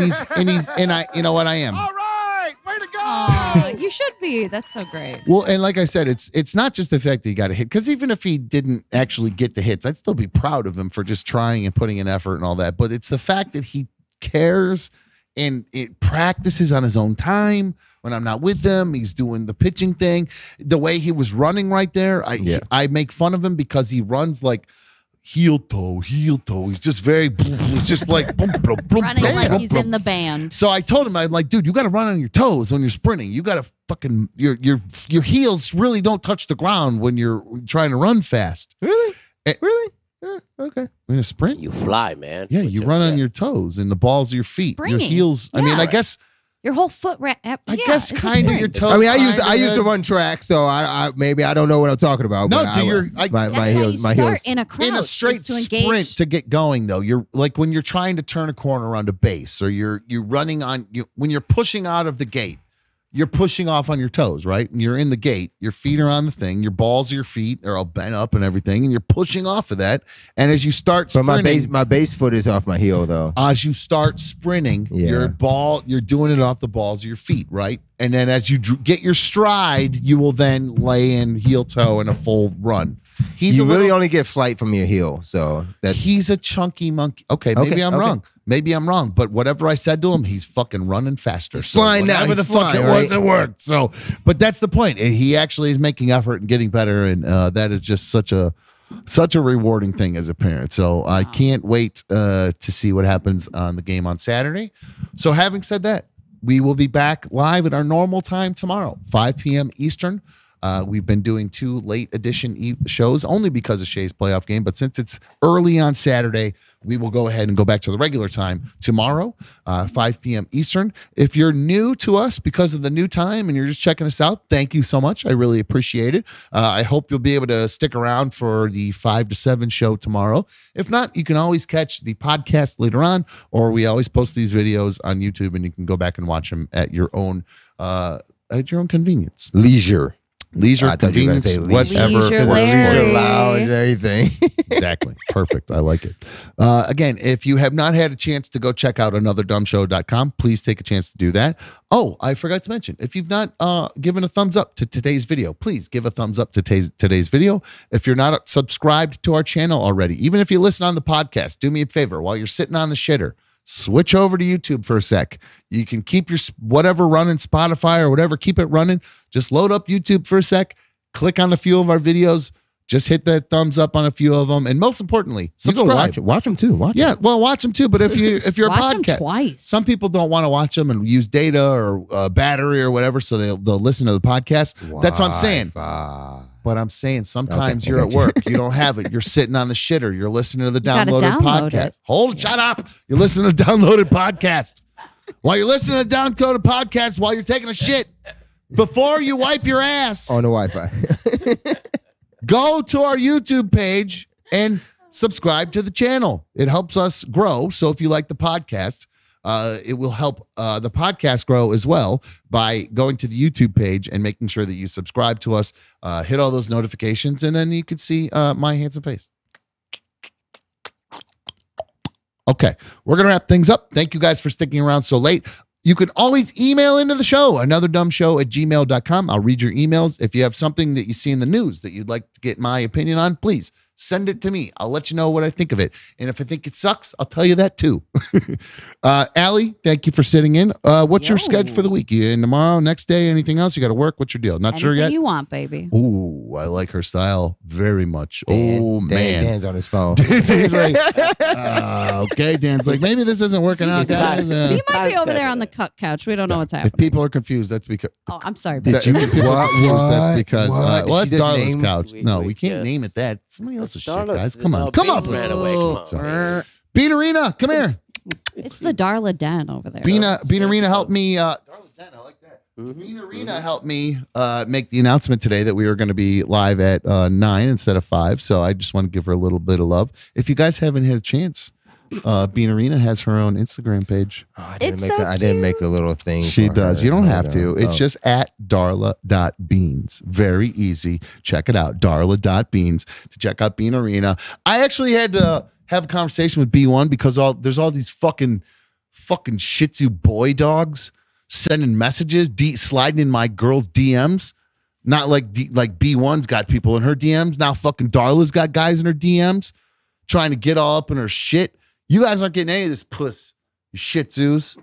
Speaker 1: I you know what I am.
Speaker 6: All right, way to go.
Speaker 3: Oh, you should be. That's so great.
Speaker 1: Well, and like I said, it's not just the fact that he got a hit, because even if he didn't actually get the hits, I'd still be proud of him for just trying and putting in effort and all that. But it's the fact that he cares and it practices on his own time. When I'm not with him, he's doing the pitching thing. The way he was running right there, I make fun of him because he runs like heel toe. He's just very, it's just like
Speaker 3: Running like he's in the band.
Speaker 1: So I told him, I'm like, dude, you got to run on your toes when you're sprinting. You got to fucking your heels really don't touch the ground when you're trying to run fast.
Speaker 2: Really? Really? Okay.
Speaker 1: In a sprint,
Speaker 8: You fly, man.
Speaker 1: yeah, you run on your toes and the balls of your feet,
Speaker 3: Springing.
Speaker 1: your heels. I mean,
Speaker 3: Yeah.
Speaker 1: I guess
Speaker 3: Your whole foot
Speaker 1: I guess kind of your toes.
Speaker 2: I mean, I used to run track, so I maybe I don't know what I'm talking about.
Speaker 1: No,
Speaker 2: but
Speaker 1: do
Speaker 2: I,
Speaker 1: your
Speaker 2: my heels, my heels.
Speaker 3: in a crouch
Speaker 1: in a
Speaker 3: is
Speaker 1: straight
Speaker 3: to engage.
Speaker 1: sprint to get going, though. You're like when you're trying to turn a corner around a base, or you're running on when you're pushing out of the gate. You're pushing off on your toes, right? And you're in the gate. Your feet are on the thing. Your balls of your feet are all bent up and everything, and you're pushing off of that. And as you start
Speaker 2: But
Speaker 1: sprinting,
Speaker 2: my base foot is off my heel though.
Speaker 1: as you start sprinting, you're doing it off the balls of your feet, right? And then as you get your stride, you will then lay in heel toe in a full run.
Speaker 2: You really only get flight from your heel, so
Speaker 1: he's a chunky monkey. Okay, maybe I'm wrong. Maybe I'm wrong, but whatever I said to him, he's fucking running faster. So
Speaker 2: flying now.
Speaker 1: whatever the fuck it was, it worked. So, but that's the point. He actually is making effort and getting better, and that is just such a rewarding thing as a parent. So I can't wait to see what happens on the game on Saturday. So having said that, we will be back live at our normal time tomorrow, 5 p.m. Eastern. We've been doing 2 late edition shows only because of Shae's playoff game, but since it's early on Saturday, we will go ahead and go back to the regular time tomorrow, 5 p.m. Eastern. If you're new to us because of the new time and you're just checking us out, thank you so much. I really appreciate it. I hope you'll be able to stick around for the 5 to 7 show tomorrow. If not, you can always catch the podcast later on, or we always post these videos on YouTube and you can go back and watch them at your own convenience.
Speaker 2: leisure,
Speaker 1: Convenience, whatever.
Speaker 3: Leisure
Speaker 2: leisure loud and everything.
Speaker 1: Exactly. Perfect. I like it. Again, if you have not had a chance to go check out anotherdumbshow.com, please take a chance to do that. Oh, I forgot to mention, if you've not given a thumbs up to today's video, please give a thumbs up to today's video. If you're not subscribed to our channel already, even if you listen on the podcast, do me a favor while you're sitting on the shitter. Switch over to YouTube for a sec. You can keep your whatever running, Spotify or whatever, keep it running. Just load up YouTube for a sec. Click on a few of our videos. Just hit that thumbs up on a few of them, and most importantly, subscribe.
Speaker 2: Watch them too. Watch them.
Speaker 1: Well, watch them too. But if you're a
Speaker 3: Watch 'em
Speaker 1: podcast,
Speaker 3: twice.
Speaker 1: some people don't want to watch them and use data or battery or whatever, so they'll listen to the podcast. That's what I'm saying. But I'm saying sometimes you're at work, you don't have it. You're sitting on the shitter. You're listening to the downloaded podcast. Shut up. You're listening to downloaded podcast. While you're listening to downloaded podcast, while you're taking a shit, before you wipe your ass
Speaker 2: on the Wi-Fi,
Speaker 1: go to our YouTube page and subscribe to the channel. It helps us grow. So if you like the podcast, it will help the podcast grow as well by going to the YouTube page and making sure that you subscribe to us, hit all those notifications, and then you can see my handsome face. Okay, we're going to wrap things up. Thank you guys for sticking around so late. You can always email into the show, anotherdumbshow@gmail.com. I'll read your emails. If you have something that you see in the news that you'd like to get my opinion on, please send it to me. I'll let you know what I think of it. And if I think it sucks, I'll tell you that too. Allie, thank you for sitting in. What's your schedule for the week? You in tomorrow, next day, anything else? You got to work? What's your deal? Not sure yet?
Speaker 3: You want, baby.
Speaker 1: Ooh, I like her style very much. Man.
Speaker 2: Dan's on his phone.
Speaker 1: He's like, okay, Dan's like, maybe this isn't working out.
Speaker 3: He might be over there on the couch. We don't know what's happening.
Speaker 1: If people are confused, that's because...
Speaker 3: Oh, I'm sorry.
Speaker 1: If people are confused, that's because... well, that's Darla's couch. No, we can't
Speaker 8: yes.
Speaker 1: name it that. Somebody else's shit,
Speaker 8: Darla's-
Speaker 1: guys. Come on.
Speaker 8: no,
Speaker 1: Come
Speaker 8: Beans
Speaker 1: on.
Speaker 8: ran away. Come on.
Speaker 1: Sorry. Bean Arena, come here.
Speaker 3: It's the Darla Den over there.
Speaker 1: Bean Arena, help me. Green Arena helped me make the announcement today that we were going to be live at 9 instead of 5. So I just want to give her a little bit of love. If you guys haven't had a chance, Bean Arena has her own Instagram page.
Speaker 2: Oh, I didn't make a little thing.
Speaker 1: She does.
Speaker 2: Her.
Speaker 1: You don't have to. It's just at darla.beans. Very easy. Check it out. Darla.beans to check out Bean Arena. I actually had to have a conversation with B1 because there's all these fucking Shih Tzu boy dogs sending messages, sliding in my girl's DMs. Not like B1's got people in her DMs. Now fucking Darla's got guys in her DMs trying to get all up in her shit. You guys aren't getting any of this puss. You Shih Tzus.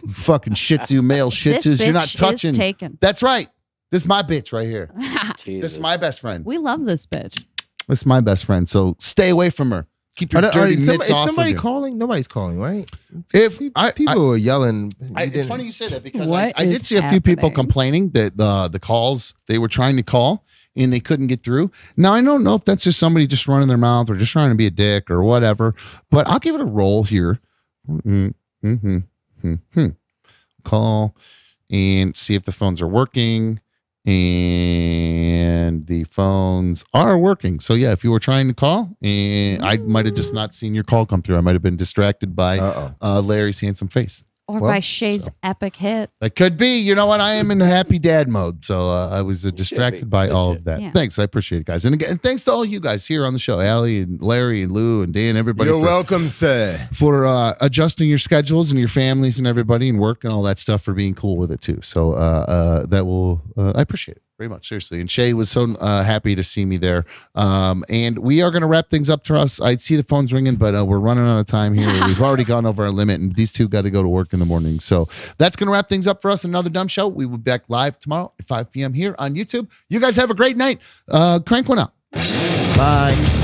Speaker 1: You fucking Shih Tzu, male Shih Tzus. You're not touching.
Speaker 3: Taken.
Speaker 1: That's right. This is my bitch right here.
Speaker 8: Jesus.
Speaker 1: This is my best friend.
Speaker 3: We love this bitch.
Speaker 1: This is my best friend. So stay away from her. Keep your dirty mitts off. Is
Speaker 2: somebody
Speaker 1: of you.
Speaker 2: calling? Nobody's calling, right?
Speaker 1: People
Speaker 2: were yelling.
Speaker 1: It's funny you say that because
Speaker 3: What
Speaker 1: I did
Speaker 3: is
Speaker 1: see a few people
Speaker 3: happening?
Speaker 1: complaining that the calls they were trying to call and they couldn't get through. Now, I don't know if that's just somebody just running their mouth or just trying to be a dick or whatever, but I'll give it a roll here. Call and see if the phones are working. And the phones are working. So yeah, if you were trying to call, and I might have just not seen your call come through. I might have been distracted by Larry's handsome face.
Speaker 3: Or by Shae's epic hit.
Speaker 1: It could be. You know what? I am in a happy dad mode. So I was distracted by all of that.
Speaker 3: Yeah.
Speaker 1: Thanks. I appreciate it, guys. And again, thanks to all you guys here on the show. Allie and Larry and Lou and Dan, everybody.
Speaker 2: You're welcome, sir.
Speaker 1: For adjusting your schedules and your families and everybody and work and all that stuff, for being cool with it too. So that will, I appreciate it very much. Seriously. And Shae was so happy to see me there. And we are going to wrap things up to us. I see the phones ringing, but we're running out of time here. We've already gone over our limit, and these two got to go to work in the morning. So that's going to wrap things up for us. Another Dumb Show. We will be back live tomorrow at 5 p.m. here on YouTube. You guys have a great night. Crank one up.
Speaker 2: Bye.